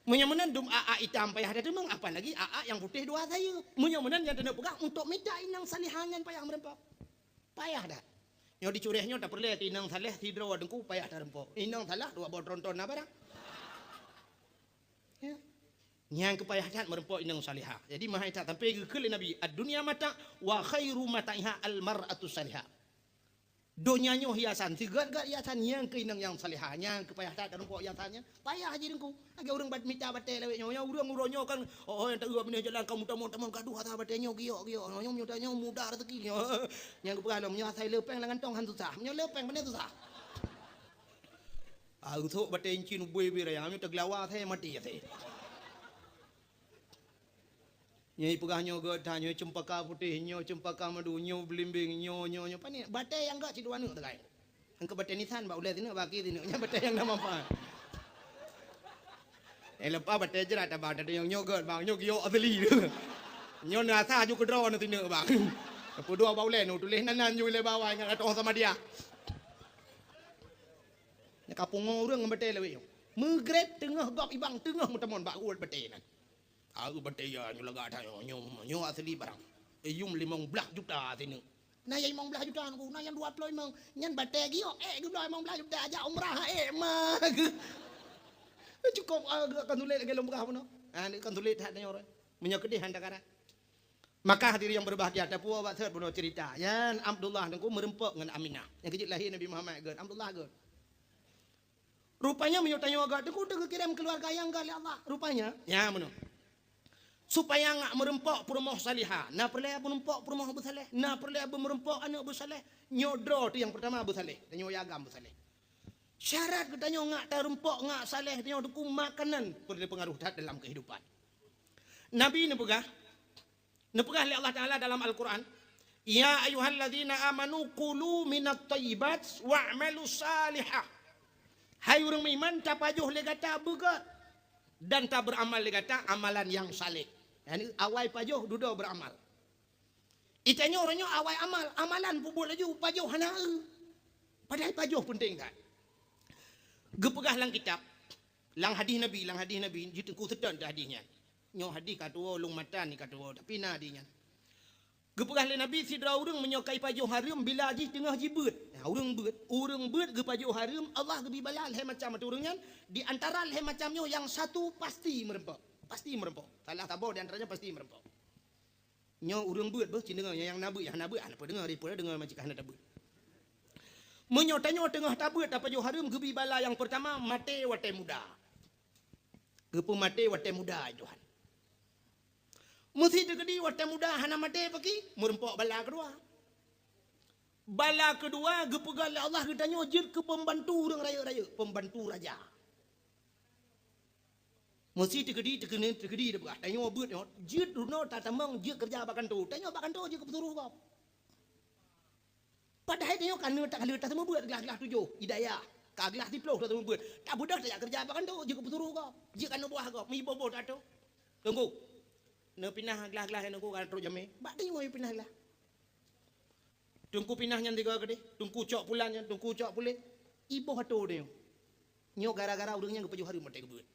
munyamunan dum hitam payah ada demang apa lagi yang putih 2 tayu munyamunan yang tanda pegang untuk minta inang salihangan payah merempok payah dah. Yang dicurihnya tak perlu inang saleh tidro dengku payah tarempok. Inang salah 2 bot ronton apa dah? Ya. Yang kepayahan merempok inang salihah. Jadi mahaitat sampai ke Nabi ad-dunya mata wa khairu mataiha al-mar'atu salihah. Donyanya hiasan, segala hiasan yang ke inang yang salihah, yang kepayahan tarempok hiasannya. Payah aja dengku. Agak orang bat mita batai lewetnya, orang uronyo kan yang tak benih jalan kamu tamu gaduh atau batainya giok nyotanya mudah rezeki. Yang kepayahan menyasai lepeng dengan tong han susah. Menyo lepeng benar susah. Usuk batai cin bui biraya, kami tergelawa saya mati ya saya. Nyai pegahnya ke tanya cempaka putihnya, cempaka madunya, belimbing nyo pani batai yang enggak ciduan tu kai. Angka batai nisan ba ulai sini baki sini nya batai yang nama apa. Lepas batai jerat ba ada yang nyogot bang nyogio asli tu. Nyo nasa ju kedro na sini bang. Kedua ba ulai no tulis nanan ju le bawah ngak tong sama dia. Nya kapung orang batai lewe. Megret tengah gap ibang tengah mutamon ba uat batai nan. Aku bertanya nyo lega dah nyo asli barang. Yum 15 juta sini. Nah yang 15 juta aku, nah yang 20 emang nyan batai gio. Gula 15 juta aja umrah mah. Cukup kan tulis lagi lomba apa no? Kan tulis tak ada orang. Menyokedi handa kara. Maka hadirin yang berbahagia ada puas buat saya punya cerita. Yan Abdullah dengku merempok dengan Aminah. Yang kecil lahir Nabi Muhammad gan Abdullah gan. Rupanya menyotanya agak dengku kirim keluarga yang kali Allah. Rupanya ya mana? Supaya ngak merempok perumah salihah. Nah perlu merempok perumah Abu Saleh. Nah perlu merempok anak Abu Saleh. Nyodro tu yang pertama Abu Saleh. Dan nyogam Abu Saleh. Syarat kita ngak terempok ngak saleh dia duku makanan perlu pengaruh dalam kehidupan. Nabi ni pegah oleh Allah Taala dalam Al-Quran. Ya ayyuhalladzina amanu qulu minat thayyibat wa'malu salihah. Hai orang beriman tak pajuh le kata begat dan tak beramal le kata amalan yang saleh. Yani awal pajuh duduk beramal. Itanya orangnya awal amalan pun laju pajuh hana. Padahal pajuh penting tak. Gepegah lang kitab, lang hadis Nabi, jitu ku sedan hadisnya. Nyo hadis katua lung matan ni katua tapi na hadisnya. Gepegah le Nabi sidra urang menyokai pajuh harum bila haji tengah jibut. Urang beut ge pajuh harum Allah gebi balal he macam tu urangnya di antara he macamnya yang satu pasti merempok. Salah tabau di antaranya pasti merempok. Nyo urang beut beuh cindeng yang nabu apa dengar daripada dengar macam kana tabu. Menyotanya tengah tabut apa jo harum gebi bala yang pertama mate wate muda. Gepu mate wate muda Tuhan. Mesti tegedi wate muda hana mate pagi merempok bala kedua. Bala kedua gepu gal Allah ditanya jid ke pembantu urang raya, pembantu raja. Mesti tegedi dah begah. Tanya beut jid runo tatamang jid kerja bakan tu. Tanya bakan tu je ke pesuruh kau. Padahal dia kan tak ada tak semua buat gelas-gelas tujuh hidayah. Ka gelas 10 tak semua buat. Tak budak tak kerja apa kan tu je pesuruh kau. Je kan buah kau. Mi bobo tak tu. Tunggu. Ne pinah gelas-gelas yang aku kan terus jame. Bak dia moi pinah lah. Tunggu pinahnya tiga gede. Tunggu cok pulannya, tunggu cok pulih. Ibu hatu dia. Nyo gara-gara urangnya ke hari mate ke buat.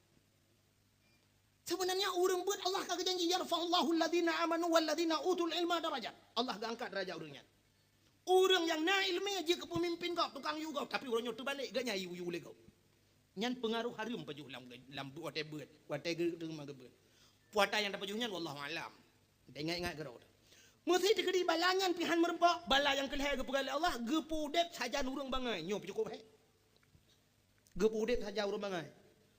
Sebenarnya urang buat Allah kagak janji yarfa'allahu alladziina amanu walladziina utul ilma darajat. Allah gak angkat derajat urangnya. Orang yang na ilmu aja ke pemimpin kau, tukang you kau, tapi orangnya terbalik gak nyai you le kau. Nyan pengaruh harum pajuh lam whatever, rumah gebet. Puata yang dapat pajuhnya wallahu alam. Ingat gerau. Mesti dikedi balangan pihan merempok, bala yang kelih ke pegal Allah, gepudep saja urang bangai. Nyo cukup he. Gepudep saja urang bangai.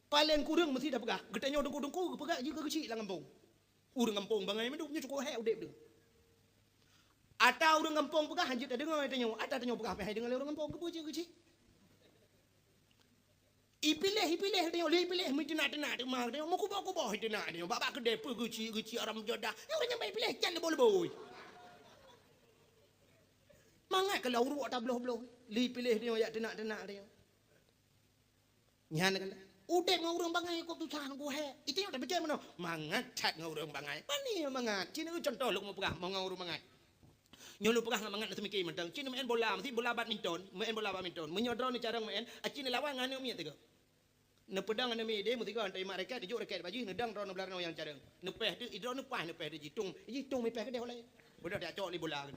Paling kurang mesti dah pegah. Getanya dengku pegah je ke kecil lah kampung. Urang kampung bangai meduknya cukup he udep tu. Atau orang kampung pegah hanjut dah dengar tanya. Atau tanya pegah apa dengar orang kampung ke puja kecil. Ipilih tanya le pilih mesti nak mak tanya mau kubah itu nak tanya bab kedai pe kecil orang jodah. Orang yang pilih can leboi. Mangat kalau urut tak belah. Le pilih tanya ya tenak tanya. Nyan kan. Udek ngau orang bangai kau tu sahan ku he. Itu yang tak percaya mana? Mangat cat ngau orang bangai. Pani mangat. Cina contoh lu mau pegah mau ngau orang bangai. Nyolu pegah mangat semiki mentang cina main bola mesti bola badminton menyodron ni cara main cina lawan ngane mi tiga ne pedang ngane mi de mesti kan tai mak reket juk reket baju nedang ron belar yang cara ne peh tu idron ne pah ne peh de jitung mi peh ke de oleh budak dak cok li bola ke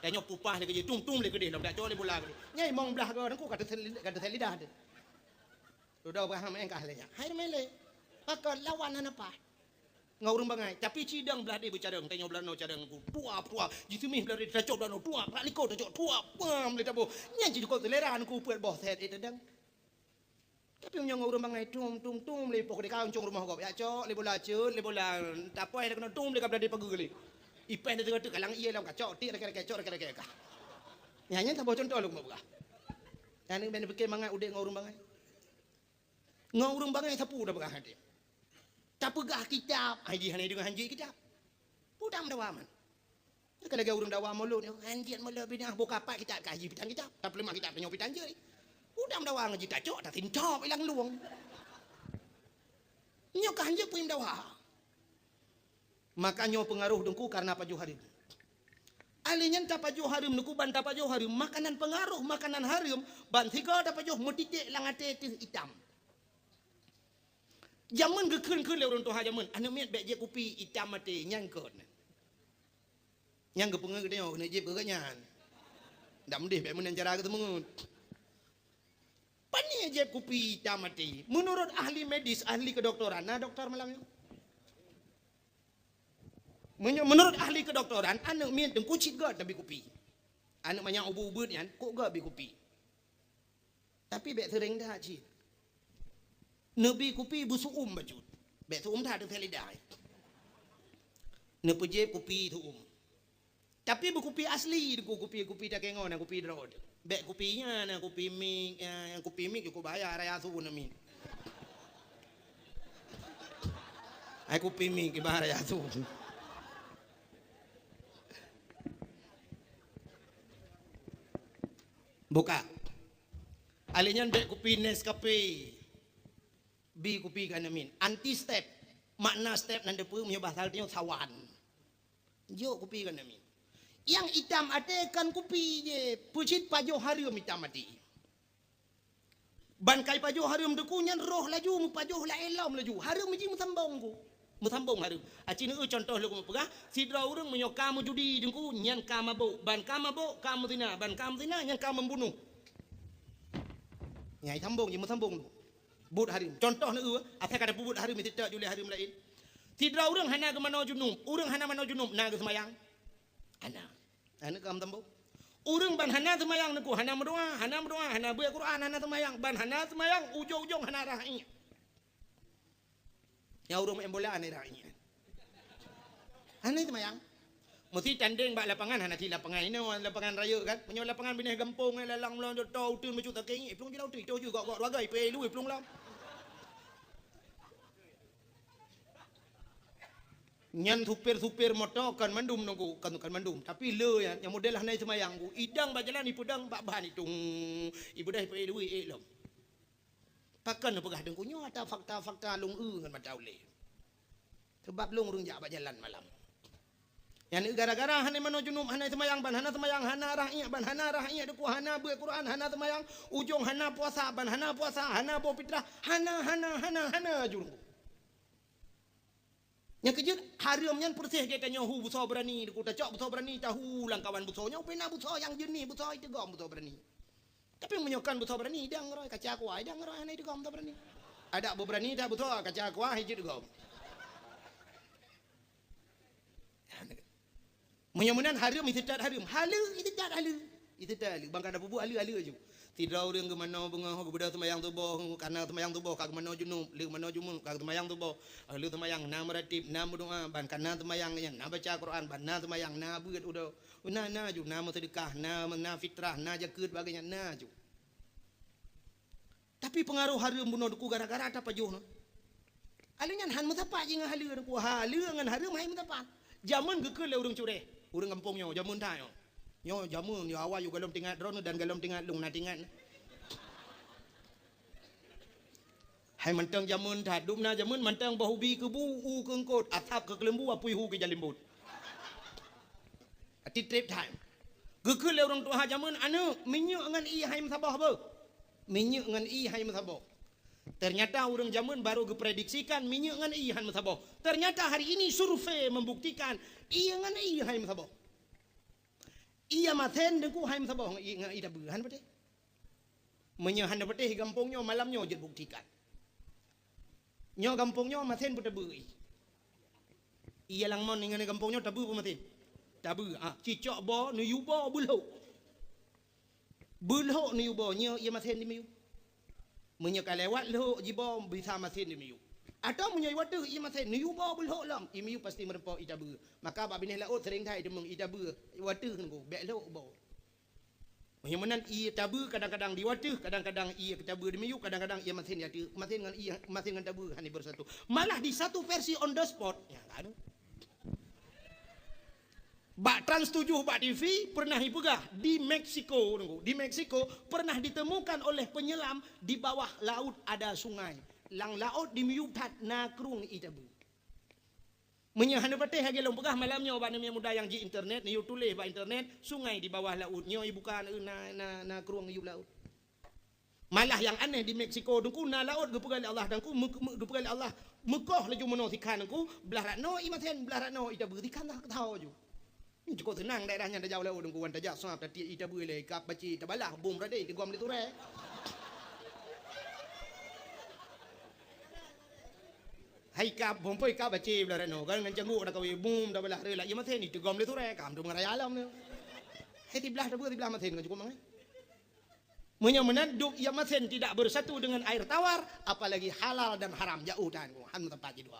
tanya pupah le ke jitung le ke de dak cok li bola ke nyai mong belah ke ku kata lidah de sudah pegah main kah le nya hai mele maka lawan apa ngau bangai tapi cidang belah dia bercadang tanya belah no cadang ku tua jitu mi belah dia cocok belah no tua pak liko cocok tua pam le tabu nyanyi kau teleran ku puat boh set itu dang tapi ngau bangai tum le pok de kaung cong rumah kau ya cok le bola cut le bola tak apa kena tum le belah dia pagi le ipen dia tengah kalang iya lam kacok ti rek cok rek nyanyi tak contoh lu mau buka dan ben fikir mangai udah ngau bangai sapu dah buka hati tak pegah kitab. Haji hanai dengan hanji kitab. Pudam dawaman. Kalau lagi urang dawam mulut, hanjian mulut bina buka apa kitab kaji pitang kitab. Tak perlu mak kitab penyok pitang je. Pudam dawam ngaji tak cok tak tincop ilang luang. Nyok hanji pun dawa. Makanya pengaruh dengku karena pajuh harim. Alinya tak pajuh harim nuku ban tak pajuh harim makanan pengaruh makanan harim ban tiga tak pajuh mutitik langate hitam. Zaman gekun le orang tua zaman anu miat bek je kopi hitam mati nyangkut. Nyang ke pengen dia nak je berganyan. Dak mendih bek men cara ketemu. Pani je kopi hitam mati. Menurut ahli medis, ahli kedokteran, nah doktor malam ni. Menurut ahli kedokteran, anu miat deng kucit gak tapi kopi. Anu banyak ubu-ubu ni kan, kok gak bi kopi. Tapi bek sering dah cik. Nabi kopi busuk baju. Bek tu tak ada selidai. Nabi je kopi tu Tapi kopi asli kopi tak kengon kopi drod. Bek kopinya na kopi mik yang kopi mik aku bayar raya tu na min. Ai kopi mik bayar raya tu. Buka. Alinya bek kopi Nescafe. Bi kopi kan amin anti step makna step nanda pu punya bahasa dia sawan jo kopi kan amin Yang hitam atekan kupi je. Pucit pajo harum hitam mati. Ban kai pajo harum tu kunyan roh laju mu pajo la elam laju. Harum ji musambong ku. Musambong harum. Acin contoh lu pegah sidra urang menyo kamu judi dengku nyan kama bo. Ban kama bo kamu tina. Ban kamu tina nyan kamu membunuh. Nyai sambung je musambong. But harum. Contoh nu atak ada pubut harum itu tak juli harum lain. Sidra urang hana ke mano junub. Urang hana mano junub na ke semayang. Hana. Hana kam tambo. Urang ban hana semayang naku hana berdoa, hana baca Quran, hana semayang, ban hana semayang ujung-ujung hana rahi. Ya urang main bola hana rahi. Hana semayang. Mesti tanding bak lapangan hana ti lapangan ini lapangan raya kan. Punya lapangan bineh gampung lalang melon tau tun mecu tak keng. Pelung jilau tu juga gok ragai pe lu pelung lam. Nyan supir motor kan mandum nunggu kan mandum tapi le yang model hanai semayang ku idang bajalan ipu dang bak bahan itu ibu dah pe duit lom pakan pegah dengku nyo ada fakta lung ngan macau le sebab lung urang jak bajalan malam yang gara-gara hanai mano junub hanai semayang ban hana semayang hana rahia deku hana baca Quran hana semayang ujung hana puasa ban hana puasa hana bo fitrah hana jurung. Yang kejut harum yang persih dia tanya hu buso berani deku tak cok buso berani tahu langkawan buso nya pena buso yang jenih buso itu gom buso berani. Tapi menyokan buso berani dang roi kaca kuai dang roi hanai gom buso berani. Ada bu berani dah buso kaca kuai hiji gom. Menyamunan harum itu tak harum. Halu itu tak halu. Itu tak halu. Bangka ada bubu halu je. Tidak orang ke mana bengah ke budak semayang tubuh karena semayang tubuh kag mana junub le mana junub kag semayang tubuh le semayang na meratib na berdoa ban kana semayang nya na baca Quran ban na semayang na beut udah na ju na sedekah na fitrah na zakat bagainya na ju. Tapi pengaruh harum bunuh ku gara-gara ada pajuh no. Alingan han mutapa jeung halu ku halu ngan harum hai mutapa. Zaman gekeul le urang cure. Urang kampung nyo zaman tah nyo. Nyo jamu ni awal juga galom tinggal drone dan galom tinggal lung na tinggal. Hai mantang jamun dah dum na jamun mantang bahubi ke bu u kengkot atap ke kelembu apui hu ke jalimbut. Ati trip time. Gekul le orang tua jamun anu minyak ngan i hai sabah be. Minyak ngan i hai sabah. Ternyata orang jamun baru geprediksikan minyak ngan i hai sabah. Ternyata hari ini survei membuktikan i ngan i hai sabah. Ia maten dengku haim sabah ngan ida berhan pate. Menyahan pate gampungnya malamnya je buktikan. Nyo gampungnya maten pate beri. Ia lang mon ngan gampungnya tabu pematen. Tabu cicok bo nu yubo bulho. Bulho nu yubo nyo ia maten di miu. Menyo kalewat lo jibo bisa maten di miu. Atau menyaiwat tu ia masih niu bawa bulhok lam imiu pasti merempau ida ber maka bab bineh laut sering thai demung ida ber watu kan go bek lok bawa menyemenan ia tabu kadang-kadang di watu kadang-kadang ia tabu di miu kadang-kadang ia masih nyatu masih dengan ia masih dengan tabu hani bersatu malah di satu versi on the spot ya kan Bak Trans 7 Bak TV pernah dipegah di Meksiko di Meksiko pernah ditemukan oleh penyelam di bawah laut ada sungai lang laut di miutat na krung itabu. Menyahan pateh hage long pegah malamnya obat namanya muda yang di internet ni tulis ba internet sungai di bawah laut nyo bukan na krung iu laut. Malah yang aneh di Meksiko dengku na laut gepegal Allah dengku gepegal Allah Mekah laju meno sikan dengku belah ratno imaten belah ratno itabu sikan tak tahu ju. Ni cukup tenang daerahnya dah jauh laut dengku wan tajak sap tati itabu le kap baci tabalah bum rade di gom liture. Hai kap bompoi kap baci belah rano kan ngan janggu dak kawi boom dak belah rela ia maten itu gom le tu re kam tu ngaraya alam ne hai ti belah dak ti belah maten kan cukup mangai menyemenan duk ia maten tidak bersatu dengan air tawar apalagi halal dan haram jauh dan han tempat di dua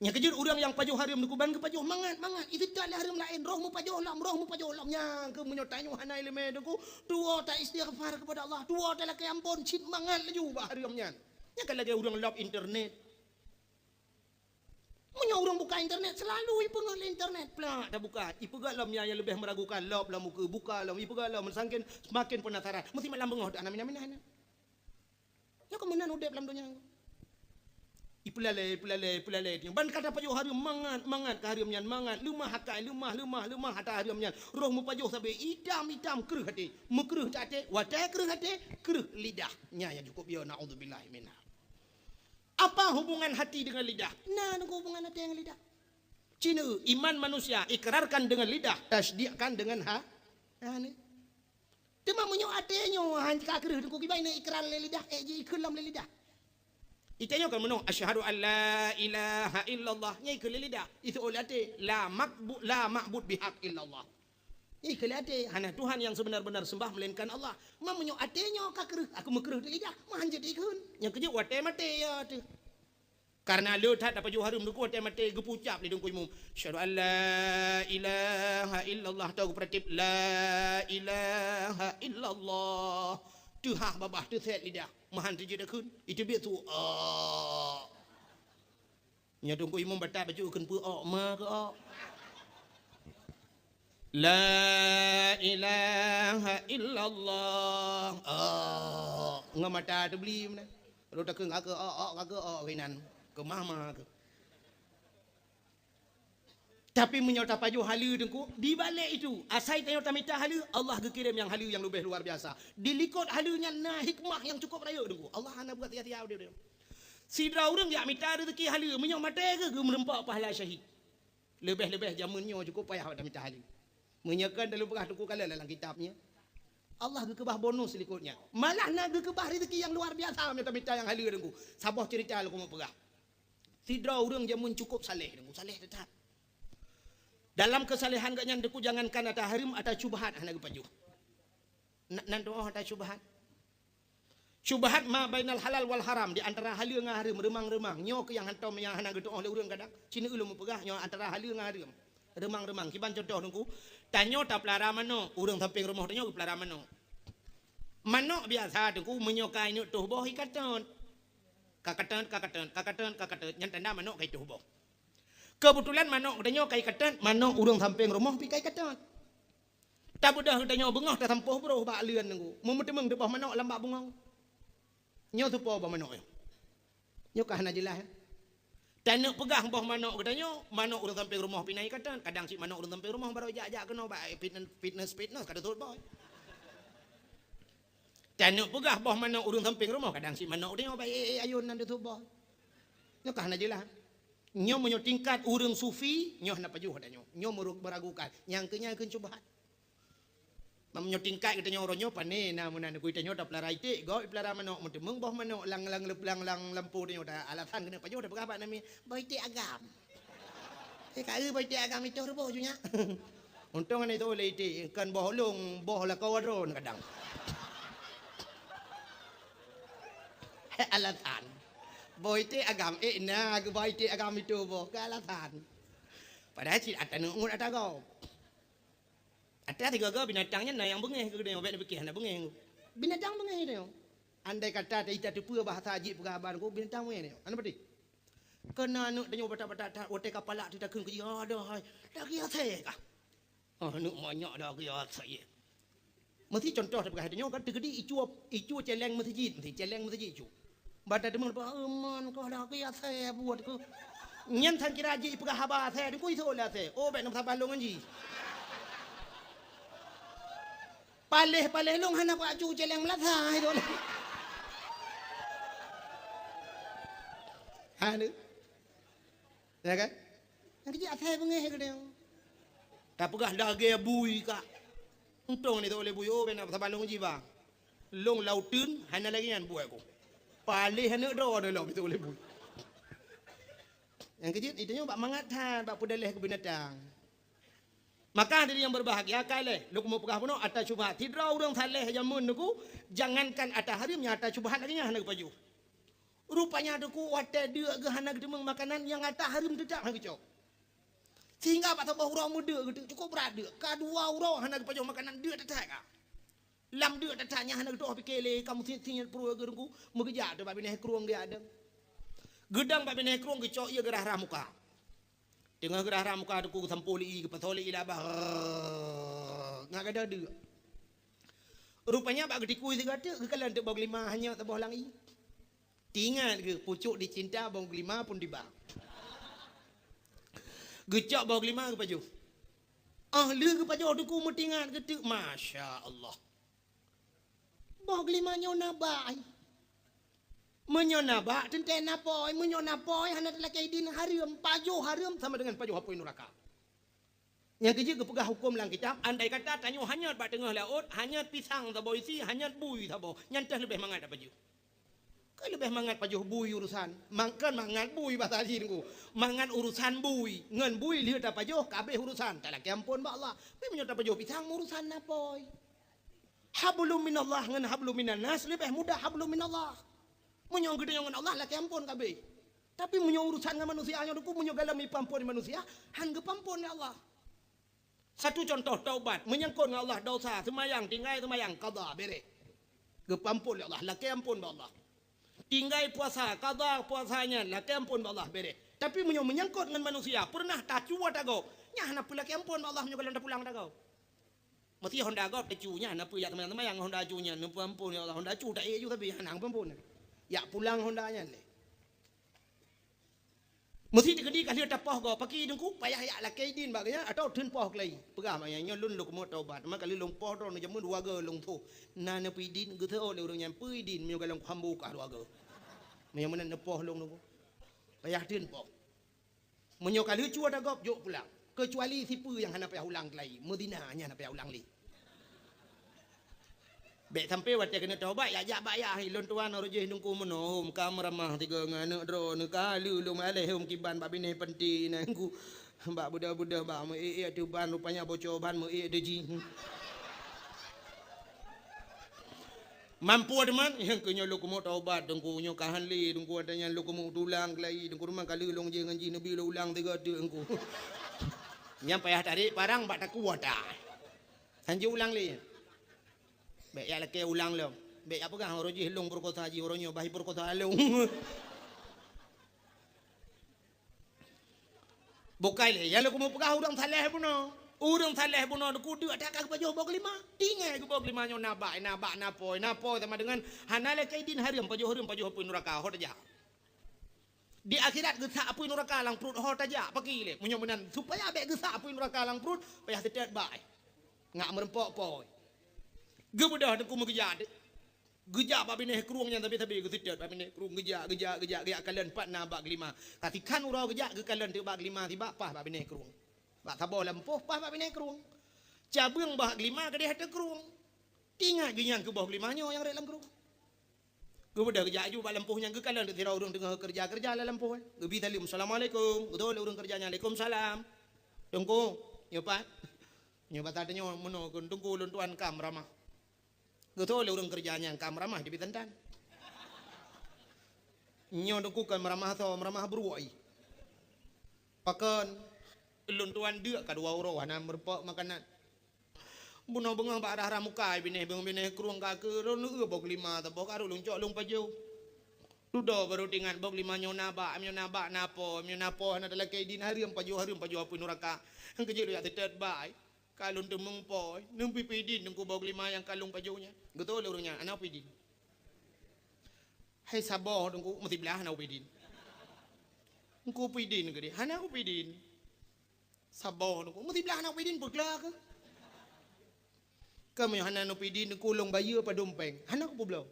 nya kejur urang yang pajuh harum nuku ban ke pajuh mangat itu tak harum lain rohmu pajuh lam nya ke menyotanyo hanai leme deku dua tak istighfar kepada Allah dua tak laki ampun cit mangat laju ba harumnya. Ya kan lagi orang love internet. Punya orang buka internet selalu ipengal internet pula dah buka. Ipegal lam yang lebih meragukan love lah muka buka lam ipegal lam sangkin semakin penasaran. Mesti malam bengah dak namin. Ya kemenan udep lam dunia. Ipulale dia. Ban kata pajuh hari mangat ke hari nyan mangat lumah hakai lumah hata hari nyan. Roh mu pajuh sampai idam keruh hati. Mekruh hati, watai keruh hati, keruh lidah. Nya yang cukup biar naudzubillah minha. Apa hubungan hati dengan lidah? Nah, hubungan hati dengan lidah. Cina iman manusia ikrarkan dengan lidah, tasdiqkan dengan ni. Tema munyo hatinya han ka keruh ku kibai na ikrar le lidah je ikulam le lidah. Itanya kan menung asyhadu an la ilaha illallah nyai ke lidah itu olate la ma'bud bihaq illallah nyai ke ate hana Tuhan yang sebenar-benar sembah melainkan Allah mamunyo atenya ka kereuh aku mekeuh lidah mahan jadi keun nya keje wate mate ya tu karena lu tak dapat jual harum duku wate mate gepucap li dungku imum asyhadu an la ilaha illallah tahu pratip la ilaha illallah tu babah tu set lidah mahan tu jadi keun itu biar tu nya dungku imum batak baju keun pu ma ke la ilaha illallah ngamata tu beli mana ro tak keung ke kinan ke mama ke tapi menyota paju halu dengku di balik itu asai tanya tamita halu Allah gekirim yang halu yang lebih luar biasa dilikut halunya nah hikmah yang cukup raya dengku Allah hana buat tiap-tiap dia sidra urang ya mita rezeki halu menyok mate ke merempak pahala syahid lebih-lebih zamannya cukup payah tamita halu menyekan dalam pegah tuku kala dalam kitabnya Allah gekebah bonus likutnya malah nak gekebah rezeki yang luar biasa mita yang halu dengku sabah cerita lu mau pegah sidra urang jamun cukup saleh dengku saleh tetap dalam kesalehan gak nyandeku jangankan ada harim ada syubhat hana gepajuh. Nan doa ada syubhat. Syubhat ma bainal halal wal haram di antara halal dengan haram remang-remang. Nyo ke yang hantam yang hana gedoh oleh urang kadang. Cina ulun pegah nyo antara halal dengan haram. Remang-remang kiban contoh nungku. Tanyo ta pelara mano urang samping rumah tanyo ke pelara mano. Mano biasa nungku menyokai nyuk tuh boh ikaton. Kakaton yang tanda mano kai tuh boh. Kebetulan manok danyo kai katan manok urang samping rumah pi kai katan tak budah danyo bengah tak sampoh bro bak leuan nunggu memetemeng debah manok lambak bungong nyo tupo ba manok nyo kah na jelas tanek pegah bah manok danyo manok urang samping rumah pi nai katan kadang si manok urang samping rumah baru jak kena bak fitness kada tut boy tanek pegah bah manok urang samping rumah kadang si manok danyo bak ayun nan tu boy nyo kah na jelas nyo menyo tingkat urang sufi nyo na pajuh danyo nyo meragukan yang kenya keun cubhat menyo tingkat kita nyo ronyo pane na munan ku kita nyo da pelara ite go pelara manok mentemeng boh manok lang lampu danyo da alasan kena pajuh da berapa nami baite agam kai baite agam itu rebo junya untung ani to le ite kan boh long boh la kawadron kadang alasan boite agam na boite agam itu boh ke alasan padahal si atanu ngut atago ada tiga binatangnya na yang bengeh ke dia obek fikih na bengeh binatang bengeh dia andai kata ita tu bahasa haji pegaban ko binatang bengeh dia anu berarti kena anu danyo bata-bata ote kapala tu tak keun ke ada hai dak ya the ka anu banyak dak ya saya mesti contoh dekat dia kan tegedi icu celeng masjid icu bata demang man ko dak ya saya buat ko nyen than kira haji pegah haba saya ku itu lah saya oh bek nam sabalong anji paleh long hana ko aju celeng melatha itu hanu ya kan yang dia saya bengeh ke dia tak pegah dage bui ka untung ni tu oleh bui oh bek nam sabalong anji bang long lautun hana lagi ngan buat ko paleh hana do lo itu oleh bui yang kecil itu bak mangatan bak pudaleh ke binatang maka diri yang berbahagia kale lu mau pegah puno atas syubhat tidra urang saleh jamun nuku jangankan atas harimnya atas syubhat lagi nya hana paju rupanya duku wate dia ge hana gedemeng makanan yang atas harim tidak hana kecok sehingga pak tambah urang muda gitu cukup berada kadua urang hana paju makanan dia tetap ka lam dia tetapnya hana gitu pikele kamu tinya pro gerungku megeja tu babine kruang dia ada gedang babine kruang kecok ia gerah ramuka tengah gerah ramuka duku sampoli ke patoli ilabah ngak ada dia rupanya bak getiku segala ke kalan tu bog lima hanya tabah langi Tinggal ke pucuk dicinta bawang kelima pun tiba. Gecak bawang kelima ke paju. Ahli ke paju tu ku mutingan ke tu. Masya Allah. Bawang kelima nyona bai. Menyona ba tenten napoi, menyona poi hana laki din harium paju harium sama dengan paju hapoi neraka. Yang kerja ke pegah hukum lang kitab, andai kata tanya hanyat bat tengah laut, hanyat pisang tabo isi, hanyat bui tabo, nyantah lebih mangat paju. Lebih mangat pajuh bui urusan. Mangkan mangat bui bahasa haji nunggu. Mangat urusan bui. Ngan bui lihat apa pajuh kabeh urusan. Tak laki ampun ba Allah. Tapi menyata pajuh pisang urusan napoi. Hablum minallah ngan hablum minan nas lebih mudah hablum minallah. Menyong gede ngan Allah laki ampun kabeh. Tapi menyong urusan ngan manusia nya duku menyong galami pampun manusia, han ge pampun ya Allah. Satu contoh taubat, menyangkut dengan Allah dosa, semayang tinggal semayang qada bere. Ge pampun ya Allah, laki ampun ba Allah. Tinggal puasa, qada puasanya, laki ampun Allah bere. Tapi menyangkut dengan manusia, pernah tak cuat agak. Nyah nak pula laki ampun Allah menyukai pulang agak. Mesti Honda agak tecunya, nak pula teman-teman yang Honda cunya, nak ampun ya Allah, Honda cu tak juga tapi hanang ampun. Ya pulang Hondanya le. Mesti dikedi kali tapah go, pagi dengku payah ya laki din baganya atau tun poh lagi. Pegah mayanya lun luk mo taubat, maka kali long poh ron jamun dua ge long tu. Nana pidin ge tho le urang nyam pidin menyukai long kambu ka dua ge. Yang mana nepoh long nunggu. Payah din poh. Menyok kali cuat agak jok pulang. Kecuali sipu yang hana payah ulang lagi. Medinanya hana payah ulang lagi. Bek sampai waktu kena taubat ya jak bayah lon tuan orjeh nungku menohum kamramah tiga ngana dro nekali lu maleh hum kiban bab ini penting nangku. Mbak budak-budak ba mu tu ban rupanya bocor ban mu deji. Mampu teman yang kenya lu kumo taubat dengku nyo kahan li dengku adanya lu kumo tulang lai dengku rumah kali long je nganji nabi lu ulang tiga tu engku. Nyam payah tarik parang bak tak kuat dah. Sanji ulang li. Baik ya laki ulang lo. Baik apa kan orang jihilung berkota haji orangnya bahi berkota alung. Bukai le, ya lo kumu pegah udang saleh puno. Udang saleh puno ku dua tak ke baju bog lima. Tinggal ke bog lima nyo nabak napoi sama dengan hanale kaidin hariam baju pun neraka hot aja. Di akhirat gesak apui neraka lang perut hot aja pagi le. Munyo-munan supaya abek gesak apui neraka lang perut payah setet bai. Ngak merempok poi. Gebedah aku mau gejak babi nih keruangnya tapi gesidat babi nih keruang gejak kalian 4 na bak 5 katikan urau gejak ke kalian 3 bak 5 tiba pah babi nih keruang bak tabah lempoh pah babi nih keruang cabang bak 5 ke dia ada keruang tinggal genyang ke bawah 5 nya yang dalam keruang gebedah gejak juga bak lempohnya ke kalian tirau urang tengah kerja dalam lempoh gebi talim assalamualaikum betul urang kerjanya waalaikumsalam tunggu nyopat tadanya meno tunggu lun tuan kam ramah. Betul le urang kerjanya kam ramah di bitandan. Nyo dengku kan meramah beruai. Pakan lun tuan dia ka 2 euro hana merpok makanan. Buno bengah ba arah muka bineh keruang ka ke ron bog 5 tabok aru lung cok lung pajau. Ludo baru tingan bog 5 nyo nabak napo hana dalam kaidin hariam pajau apa neraka. Hang kejil ya tetet bai. Kalung temung poi, nempi pidin nungku bau 5 yang kalung pajunya. Betul urungnya, anak pidin. Hai sabar nungku mesti belah anak pidin. Nungku pidin ke dia, anak pidin. Sabar nungku mesti belah anak pidin berkelak ke. Kamu yang anak pidin nungku long bayi apa dompeng, anak apa belau.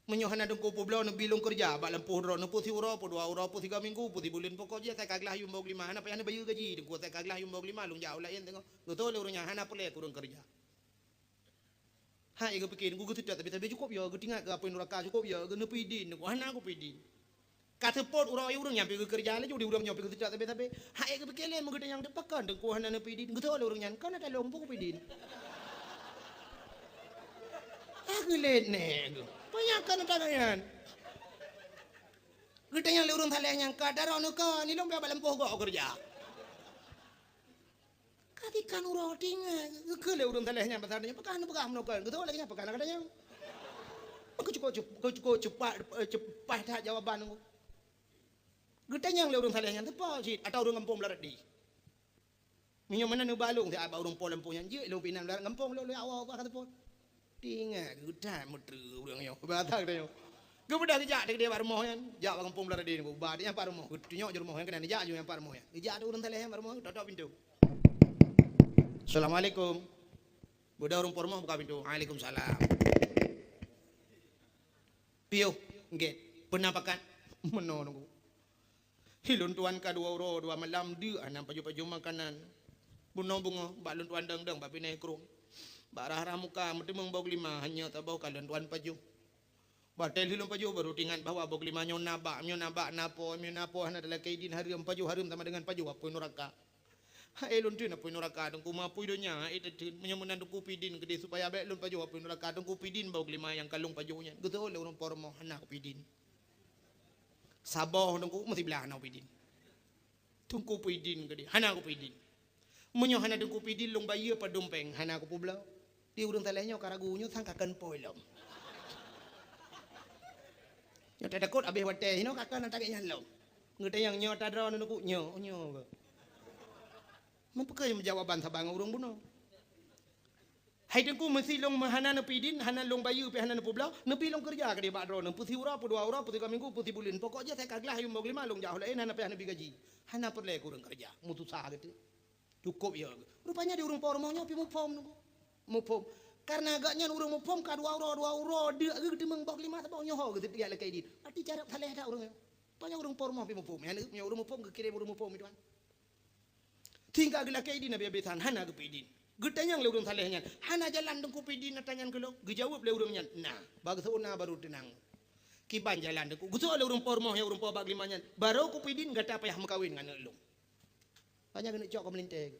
Menyohana dengku poblau nak bilung kerja bak lempuh ro nak pusi uro po 2 euro po 3 minggu pusi bulan pokok je saya kaglah yum bog 5 hana payah bayu gaji dengku saya kaglah yum bog 5 lung jauh lain tengok betul urangnya hana pole kurang kerja ha ego pikir dengku gitu tapi cukup ya getingat ke apa neraka cukup ya ge nepidin dengku hana aku pidin kata pot urang urang nyampe ke kerja le jadi urang nyampe ke tidak tapi ha ego pikir le mengede yang depakan dengku hana nepidin betul urangnya kan ada lompok pidin aku let ne Panyakan tangan. Kita yang lurung thaleh yang kadar anu ka ni long balam poh go kerja. Katikan urang tinga ke le urung thaleh yang besarnya pekan no kan. Gitu lagi pekan kadanya. Aku cukup cepat dah jawaban aku. Kita yang lurung thaleh yang tepa sit atau urang kampung larat di. Minyo mana nu balung dia abang urang polam punya je lu pinam larat kampung lu awak kata pon. Tinggal gudah muter urang yo. Batak dah yo. Gue bedah dijak dia parmoh yan. Jak kampung belah dia ni. Badnya parmoh. Gutinyo je rumah yan kena dijak je yang parmoh yan. Dijak tu urang taleh parmoh tutup pintu. Assalamualaikum. Budak urang parmoh buka pintu. Waalaikumsalam. Piyo, nggih. Penampakan menonong. Hilun tuan ka 2 euro 2 malam dia anam paju-paju makanan. Bunong bungo, balun tuan dang-dang bapi naik krung. Barah muka mesti mengbau 5 hanya tabau kalian tuan paju. Batel hilun paju baru tingan bawa bau 5 nyo nabak napo hana dalam kaidin harum paju harum sama dengan paju apa neraka. Ha elun tu na pun neraka dong kuma puidonya itu menyemunan dong kupidin gede supaya baik lun paju apa neraka dong kupidin bau 5 yang kalung pajunya. Gitu oleh orang pormo hana kupidin. Sabar nunggu mesti belah anak pidin. Tunggu pidin ke dia. Hana aku pidin. Menyo hana tunggu pidin long bayi apa dompeng. Hana aku publau. Dia urang talehnya karagunya sangkakan poilom. Nyo tak takut abis wateh hino kakak nak takik nyalom. Ngeta yang nyo tadra nunggu nyo. Mempeka yang jawaban sabang urang buno. Hai dengku mesti long hana pidin, hana long bayu pe hana publau, nepi long kerja ke dia bakro, pusi ura pu 2 ura, pusi minggu, pusi bulan. Pokoknya saya kaglah yung mogli malong jauh lain hana pe hana gaji. Hana perle kurang kerja, mutu sah gitu. Cukup ya. Rupanya di urang pormonya pi mupom nunggu. Mupom. Karena agaknya urang mupom ka 2 ura dia gede meng bok 5 tabau nyoho gitu dia le kaidin. Arti cara saleh dak urang. Tanya urang pormo pi mupom. Ya urang mupom ke kirim urang mupom itu kan. Tinggal gila kaidin abi besan hana ke pidin. Getanyang le urang salehnya. Hana jalan dengku pidin tanyan ke lo. Gejawab le urangnya. Nah, bagsona baru tenang. Kiban jalan dengku. Gusto le urang pormoh ya urang po bag 5 baru ku pidin gata payah makawin ngan elong. Tanya kena cok melinteg.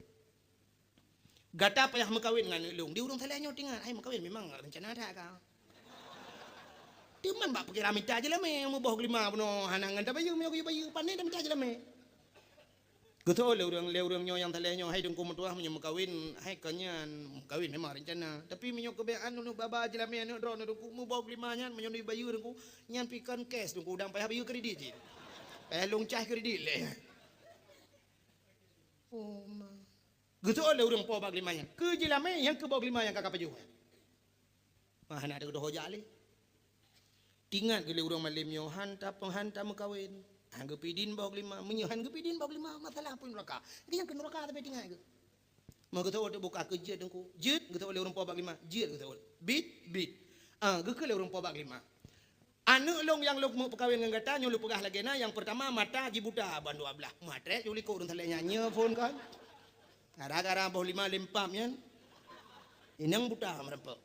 Gata payah makawin ngan elong. Di urang salehnya tinggal, ai makawin memang rencana ada ka. Timan bak pikir amit aja lah me mau boh 5 puno hana ngan tabayu me bayu panai damit aja lah me. Gusto le urang nyo yang talehnya hai dengku metuah menyo makawin hai kanyan kawin memang rencana tapi menyo kebean nu baba aja lah me anu dron dengku mau boh 5 nyan menyo ni bayu dengku nyan pikan cash dengku udang payah bayu kredit je. Payah long cah kredit le. Oh ma. Gusto le urang po bag 5 nyan. Ke je lah me yang ke boh 5 yang kakak paju. Mah hana ada doh jali. Tingat gele urang malim yo hanta penghanta makawin. Angga pidin bau 5, menyohan ke pidin bau 5 masalah pun neraka. Dia yang ke neraka tapi tinggal ke. Mau kita orang buka kerja dengku. Jet kita oleh orang po bag 5. Jet kita oleh. Bit. Ke orang po bag 5. Anu long yang long mau perkawin dengan gata nyulu pegah lagi na yang pertama mata jibuta ban 12. Matre juli ko urang tale nyanyi phone kan. Gara-gara bau 5 lempam yan. Inang buta merempek.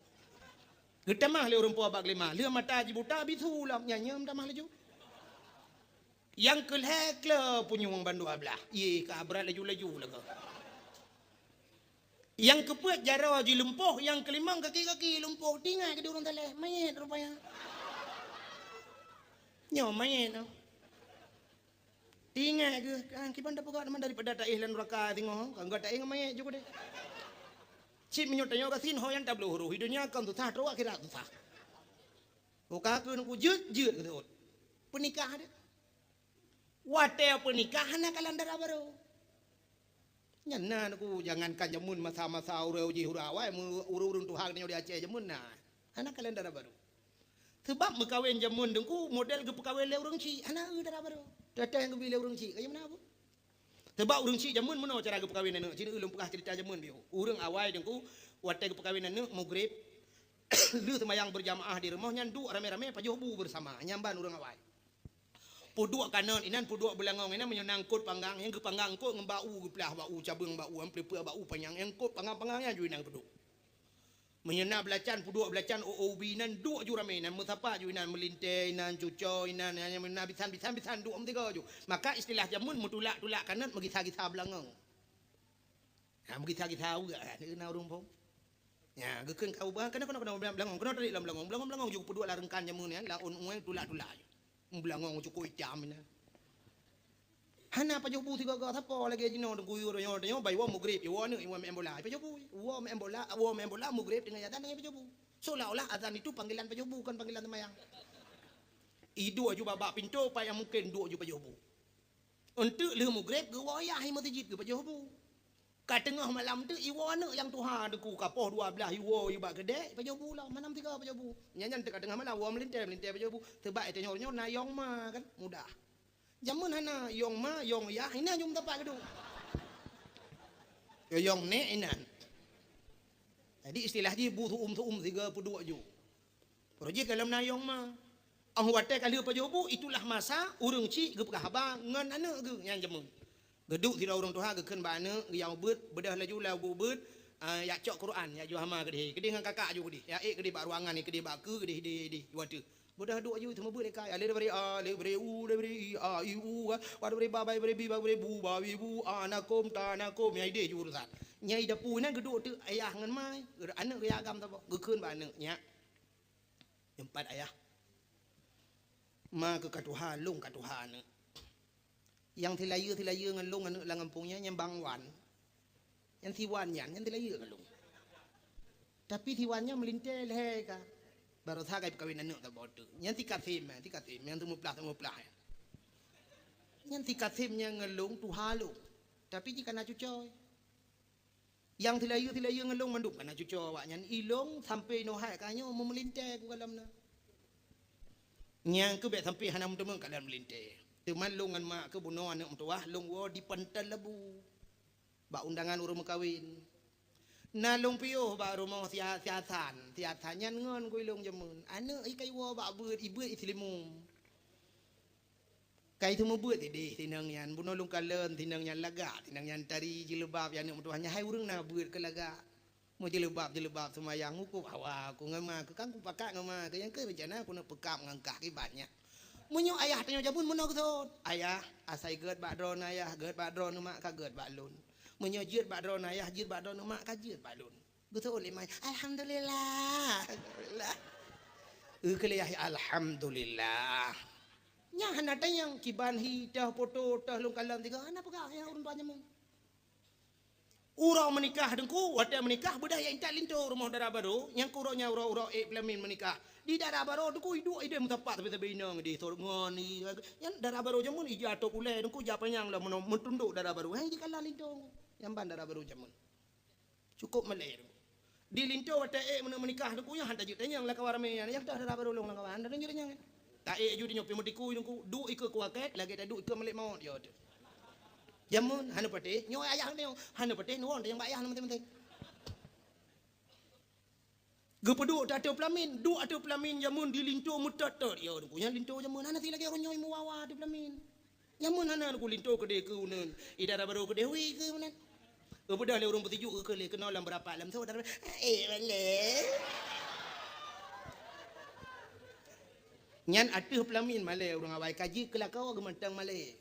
Geta mah le orang po bag 5. Dia mata jibuta bisulam nyanyi mah laju. Yang kelhek le punya wang ban 12. Ye ka berat laju-laju lah ke. Yang kepuat jara ji lumpuh, yang kelima kaki-kaki lumpuh. Tinggal ke dia orang taleh, mayat rupanya. Nyo mayat. Tinggal ke, kiban dah pegak teman daripada tak ihlan neraka tengok. Kan enggak tak ingat mayat juga deh. Cip menyotanya kasin ho yang tak belum huru. Hidupnya kan tu sah, terus akhirat tu sah. Buka aku nak jut gitu. Penikah dia. Watea pernikahan kalandara baru. Nyana aku jangankan jamun masa-masa urau ji hurawai urun tuhang ni dia Aceh jamun nah. Anak kalandara baru. Sebab mekawin jamun dengku model ke pekawin le urang ci anak dara baru. Datang ke bila urang ci kaya mana apa? Sebab urang ci jamun mana cara ke pekawin anak. Cina ulun pekah cerita jamun biu. Urang awai dengku watea ke pekawin anak maghrib lu semayang berjamaah di rumah nyandu rame-rame pajobu bersama nyamban urang awai. Puduk kanan inan puduk belangong inan menyangkut panggang yang ke panggang ko ngembau geplah bau cabang bau ampli bau panjang yang ko panggang-panggangnya ju inang puduk. Menyena belacan puduk belacan OOB nan duk ju rame nan musapa ju inan melinte inan cuco inan hanya mena bisan duk tiga ju. Maka istilah jamun mutulak-tulak kanan mengisa-gisa belangong. Ha mengisa-gisa juga ni na urang pom. Ya gekeun kau bah kena belangong kena tadi belangong ju puduk larengkan jamun ya laun uang tulak-tulak. Belangong cukup jam ni. Hana pa jobu tiga gata po lagi jino dengku yuro nyo bai wa mugrib yo ni wa membola pa jobu wa membola mugrib dengan yatan dengan pa jobu. Seolah-olah azan itu panggilan pa jobu bukan panggilan semayang. Idu aju babak pintu pa yang mungkin dua aju pa jobu. Untuk le mugrib ke wa ya hi masjid ke pa jobu. Kat tengah malam tu iwa anak yang Tuhan deku kapoh 12 iwa ibak gede pajobu lah malam 3 pajobu. Nyanyan dekat tengah malam wa melintai pajobu. Tebak itu nyor na yong ma kan mudah. Jamun hana yong ma yong ya ina nyum tapak gedu. Yong ne inan. Jadi istilah dia butuh 32 ju. Projek dalam na yong ma. Ang wate kali pajobu itulah masa urang ci ge pegah ngan anak ge yang jamun. Geduk tidak orang Tuhan gekeun ba anak yang beut bedah laju lagu beut ya cok Quran ya juhama gede gede dengan kakak ju gede ya gede bak ruangan ni gede bak ke gede di watu bedah duk ju temu beut dekai ale daripada ale daripada u daripada iu wa daripada babai daripada bi daripada bu bawi bu anakum tanakum ya ide ju urusan nyai dapu nan geduk tu ayah ngan mai anak ge agam ta gekeun ba anak nya empat ayah ma ke katuhan lung katuhan yang tilaya ngan long anu lang kampungnya yang bangwan yang tiwan yang tilaya ngan long tapi tiwannya melintai leh ka baru tha kai kawin anu ta bodu yang tikatim yang temu plah yang tikatimnya ngan long tu halu tapi jika na cucoy yang tilaya ngan long manduk kana cucoy awak nyan ilong sampai no hai kanyo melintai ku dalamna nyang ke bet sampai hanam temu ka dalam melintai teman longan mak ke bunuh anak tua long wo di pantal lebu ba undangan urang kawin na long pio ba rumah siatan nyan ngon koi long jamun anak ikai wo ba beut ibu islimum kai tu beut di tinang yan bunuh long kalen tinang yan laga tinang yan tari jilbab yan anak tuanya hai urang na beut ke laga mo jilbab semayang ku hawa ku ngama ke kang ku pakak ngama ke yang ke rencana ku nak pekap ngangkah ki banyak munyo ayah tanya jabun muno kesot ayah asai geut bak dron ayah geut bak dron mak ka geut bak lun munyo jeut bak dron ayah jeut bak dron mak ka jeut bak lun gesot le mai alhamdulillah kele alhamdulillah nya hana tayang kiban hi tah foto tah lung kalam tiga ana pegah ya urun banyak mun urang menikah dengku wate menikah budaya intak linto rumah dara baru yang kuronya urang pelamin menikah di darah baru tu ku hidup ide mutapak tapi inang di sorngon ni yang darah baru jamun ija to kule ku japanyang lah mentunduk darah baru hang jikalah linto yang ban darah baru jamun cukup meleh di linto wate menikah tu ku yang hantar jutanya yang lakawar me yang dah darah baru long lakawan dan jutanya tak ju di nyopi mutiku ku du ikut ku aket lagi tak du ikut melek maut yo tu jamun hanu pate nyo ayah ni hanu pate nuon yang bayah nanti Gepedu atau pelamin jamun di linto mutator ya orang punya linto jamun ana ti lagi orang nyoi muawa di pelamin jamun ana ku linto kede ke unen idara baru kede wi ke unen bedah le orang bertuju ke le kenal lam berapa lam saudara bale nyan atuh pelamin male orang awai kaji kelakau gemantang male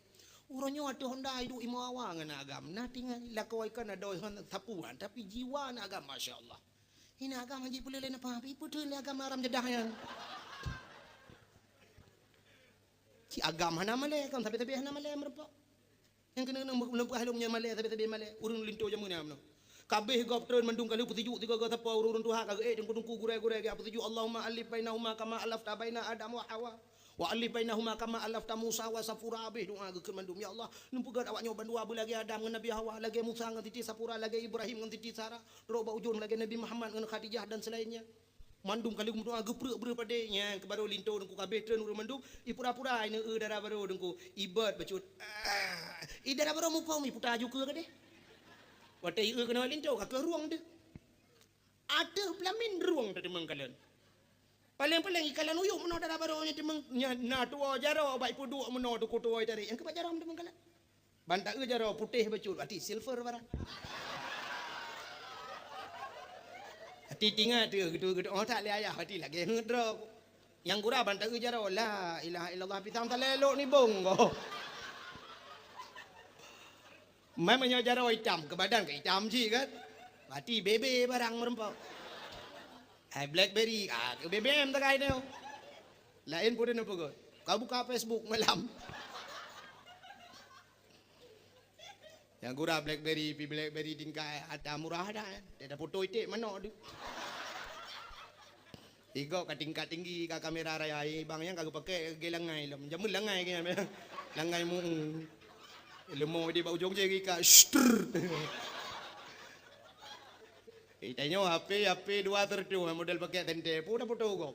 urangnya atuh honda hidup imuawa ngana agam nah tinggal lakau ikan ada sapuan tapi jiwa na agam masyaallah ini agama haji boleh lain apa ibu tu ni agama aram jedah yang si agama hana male kan tapi hana male merpa yang kena lempah halumnya male tapi male urang linto jamun amno kabeh goptron mandung kali putiju tiga gata pa urun tuha kage dengku gure-gure ga putiju Allahumma alif bainahuma kama alafta baina adam wa hawa wa alif bainahuma kama alafta Musa wa Safura abih doa gekeun mandum ya Allah numpu gad awak nyoban dua lagi Adam ngan Nabi Hawa lagi Musa ngan titi Safura lagi Ibrahim ngan titi Sarah roba ujun lagi Nabi Muhammad ngan Khadijah dan selainnya mandum kali doa geprek padenya ke baru linto dengku kabeh tren urang mandum ipura-pura ina darah baru dengku ibad bacut idara baru mu pau mi puta ju ke gede wate kena linto ka ke ruang de ada pelamin ruang tadi mengkalan paling ikalan uyuk meno darah baru nya timeng na tua jaro baik pudu meno tu kutu oi tadi yang ke jaro timeng kalan banta jaro putih becut ati silver barang ati tinga tu gitu oh tak le ayah ati lagi ngedro yang gura banta jaro la ilaha illallah pitam talelok ni bongo mai menyo jaro hitam ke badan ke hitam sih kan ati bebe barang merempau BlackBerry, BBM tak kaya ni. Lain pun apa kau? Kau buka Facebook malam. Yang gura BlackBerry tingkai ada murah ada. Dia foto itu mana tu? Tiga ke tingkat tinggi ke kamera raya bang yang kau pakai gelangai lam. Jamun langai kaya langai mu. Lemo di bawah ujung je ka. Itanya HP dua tertu model pakai tente foto kok.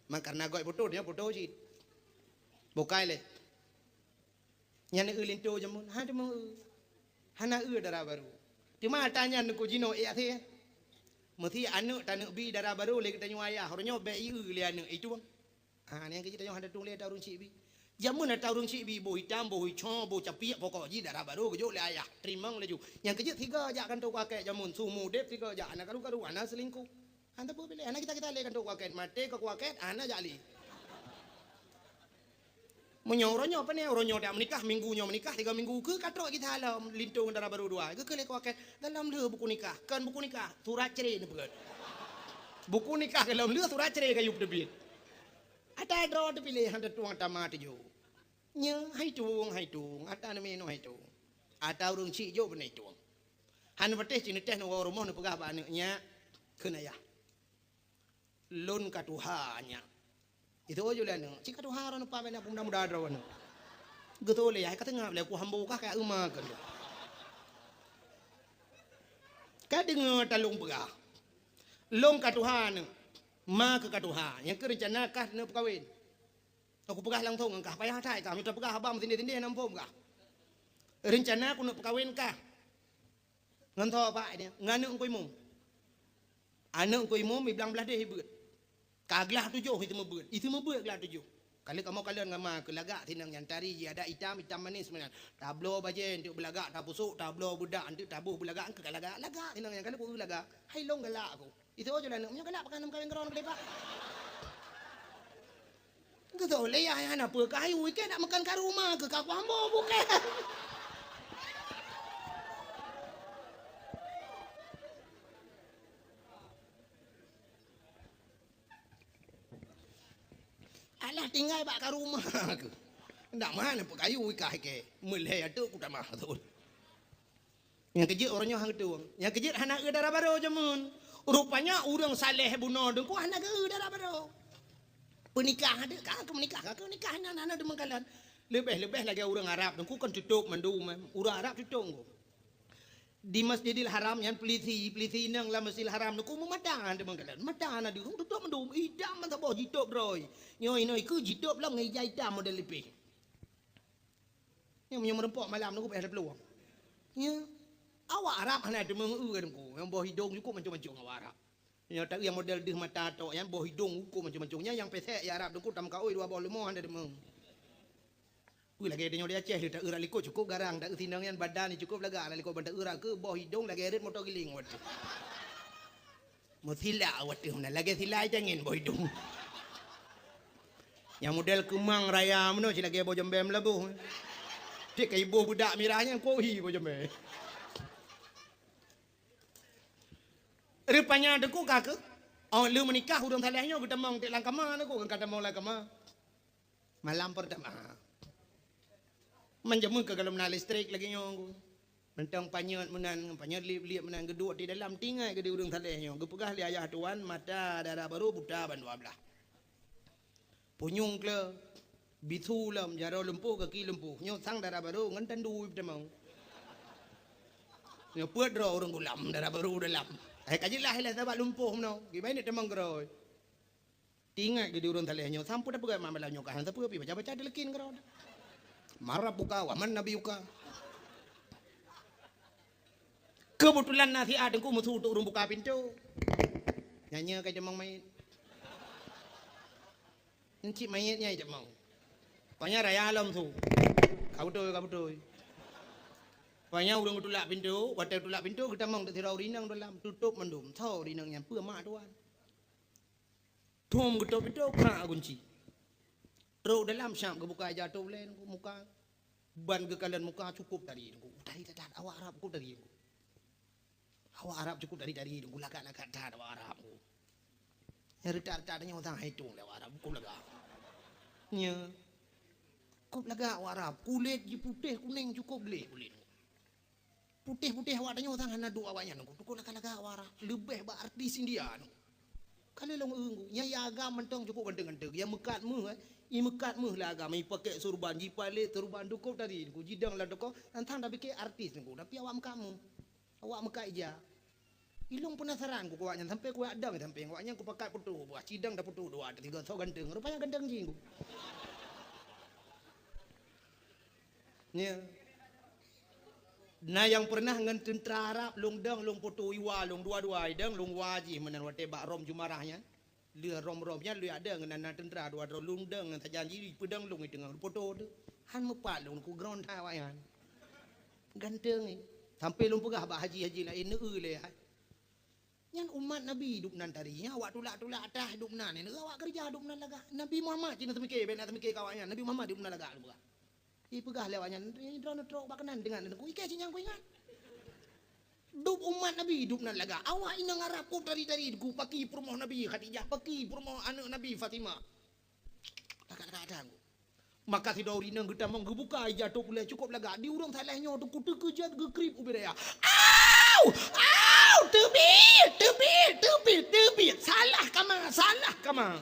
Mak karena goi foto dia foto sih. Bukai le. Nyane linto jamun. Hade mau hana dara baru. Cuma tanya nuku jino the. Mesti anu tanu bi dara baru le kita nyuaya. Hornyo be le anu itu bang. Ni yang kita tanya hada tung le tarung si bi. Jamun na tarung si bi bo hitam bo hijau bo capiak pokok ji dara baru kejo le ayah. Terimang le ju. Yang kecil tiga aja kan tu kakek jamun sumu dep tiga aja anak karu anak selingkuh. Anda boleh pilih anak kita le kan tu kakek mate ke kakek anak jali. Menyorongnya apa nih orangnya dah menikah minggunya menikah 3 minggu ke katrok kita halam lintung dara baru dua ke le kakek dalam le buku nikah kan buku nikah surat cerai ni bukan. Buku nikah dalam le surat cerai kayu debit. Ada draw tu pilih ada tuang tamat jo. Nya hai tung ata na meno hai tung. Ata urung ci jo benai tung. Han pateh cini teh no romo no pegah ba nya kena ya. Lon katuhanya. Itu aja lah no. Cik katuhara no pa bena muda draw no. Gitu le ya kata ngap le ku hambu ka kayak emak kan. Ka dengar talung pegah. Long katuhan ma ke katuhan yang kerencana kah no kawin. Aku pegah lang thong kah payah thai kah minta pegah abang tinde nampom kah. Rencana aku nak kawin kah. Ngan tho pak dia nganu koi mum. Anak koi mum bilang belah deh beut. Kaglah 7 itu membeut gelah 7. Kali kamu kalian ngama ke lagak tinang yang tari ada hitam manis sebenarnya. Tablo bajen untuk belagak tak busuk tablo budak untuk tabuh belagak ke lagak tinang yang kali aku lagak. Hai long galak aku. Itu aja lah nak punya galak pakai kawin keron ke pak. Gitu le ya anak apa kayu weekend nak makan ke rumah ke kau ambo bukan. Alah tinggal bak ke rumah ke. Ndak mana apa kayu ikah ke. Mulai ada aku dah mah tu. Yang kejut orangnya hang tu. Yang kejut anak ke darah baru jamun. Rupanya orang saleh bunuh dengku anak ke darah baru. Penikah ada kah ke menikah kah ke nikah anak demen kalian. Lebih lagi orang Arab dengku kan tutup mandu orang Arab tutup. Di Masjidil Haram yang peliti nang lah Masjidil Haram nu ku madan de mangkalan madan adi ku tutup mendum idam man tabo jitop roy nyoi ku jitop long ngai jai tam model lipi yang merempok malam nu ku ada peluang ya awak Arab hana de meng kan ku yang boh hidung ku macam-macam awak Arab yang tak yang model deh mata tok yang boh hidung ku macam-macamnya yang pesek ya Arab ku tam ka oi 2 boh 5 ada de meng lagi dia Aceh tak urat liko cukup garang tak tindangan badan ni cukup laga liko bandak urat ke bawah hidung lagi eret motor giling waktu mutila waktu mana lagi sila jangin bawah hidung yang model kemang raya mana si lagi bawah jembem labuh cik ibu budak mirahnya kohi bawah jembem rupanya deku kak oh lu menikah udang salahnya kita mau tak langkama aku kata mau langkama malam pertama menjamu ke dalam listrik lagi nyong mentang panyot liap menan geduk di dalam tinggal ke di udang saleh nyong gepegah li ayah tuan mata darah baru buta ban 12 punyung ke bitu lam jaro lempuh kaki lempuh nyong sang darah baru ngan tandu temang nyong puat ro orang gulam darah baru dalam kajilah hilah sebab lumpuh no gimana temang geroi tinggal ke di udang saleh nyong sampai dah pegang malam nyong kan tapi baca delekin geroi marah buka waman nabi buka kebetulan nasi adengku musuh untuk buka pintu nyanyi kayak jemang mayit encik mayitnya jemang pokoknya raya alam tu kabutoy pokoknya urung tulak pintu waktu tulak pintu kita mang terau rinang dalam tutup mendum thau rinangnya pua mak tuan tum tutup pintu kena kunci teruk dalam syam ke buka jatuh len muka ban ke kalian muka cukup dari tak awak Arab cukup dari awak Arab cukup dari lagak tak awak Arab yang retar-retarnya orang hitung lewat Arab cukup lagak nya cukup lagak awak Arab kulit putih kuning cukup boleh kulit putih awak tanya orang hana dua awaknya cukup lagak awak Arab lebih berarti India kalau long enggu nya agama mentong cukup ganteng-ganteng yang mekat mu lah agama pakai surban jipale turban dukup tadi ku jidang lah dukup tantang dah bikin artis ku tapi awak kamu awak mekat ija Ilung penasaran ku kuatnya sampai ku adang sampai kuatnya ku pakai putu buat cidang dah putu dua ada 3 so ganteng rupanya ganteng jing ku. Nya. Nah yang pernah ngan tentara Arab lung dang lung putu iwa lung dua-dua idang lung waji menan wate bak rom jumarahnya. Lia rom-romnya lu ada ngan tentara dua lung dang ngan sajanji pedang lung itu ngan putu tu. Han mepat lung ku ground hawayan. Ganteng ni. Sampai lung pegah bak haji-haji lain le. Yang umat Nabi hidup nan tadinya awak tulak-tulak atas hidup nan ni awak kerja hidup nan laga Nabi Muhammad cina temike ben temike kawannya Nabi Muhammad hidup nan laga lu i pegah lewatnya ni drone trok bakanan dengan ku ike cinyang ku ingat hidup umat Nabi hidup nan laga awak ina ngarap ku dari ku paki perumoh Nabi Khadijah paki perumoh anak Nabi Fatimah takkan maka si dauri nang kita mong gebuka jatuh pula cukup laga di urang salahnya tu ku tekejat gekrip ubiraya Tebit. Salah kama.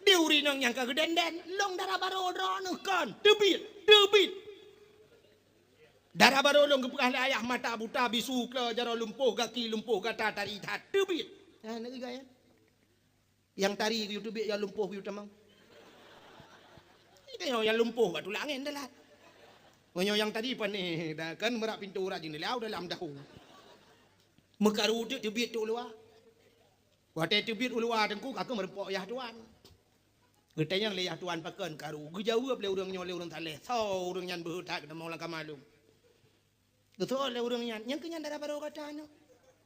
Diuri nang yang kageden long darah baru drono kan. Tebit. Darah baru long kepekah ayah mata buta bisu ke jaro lumpuh kaki lumpuh kata tari hat. Tebit. Nah, nak gaya. Yang tari YouTube yang lumpuh YouTube mang. Itu yang lumpuh kat tulang angin dah lah. Menyo yang tadi pan ni dah kan merak pintu rajin ni lau dalam dahu. Mekaru tu tebit tu luar. Wate tebit luar tengku aku merempok yah tuan. Getanya le yah tuan pakan karu. Gejawab le urang nyole urang taleh. Sau urang nyan berhutak dan mau langkah malu. Betul le urang nyan. Yang kenyan darah baru kata anu.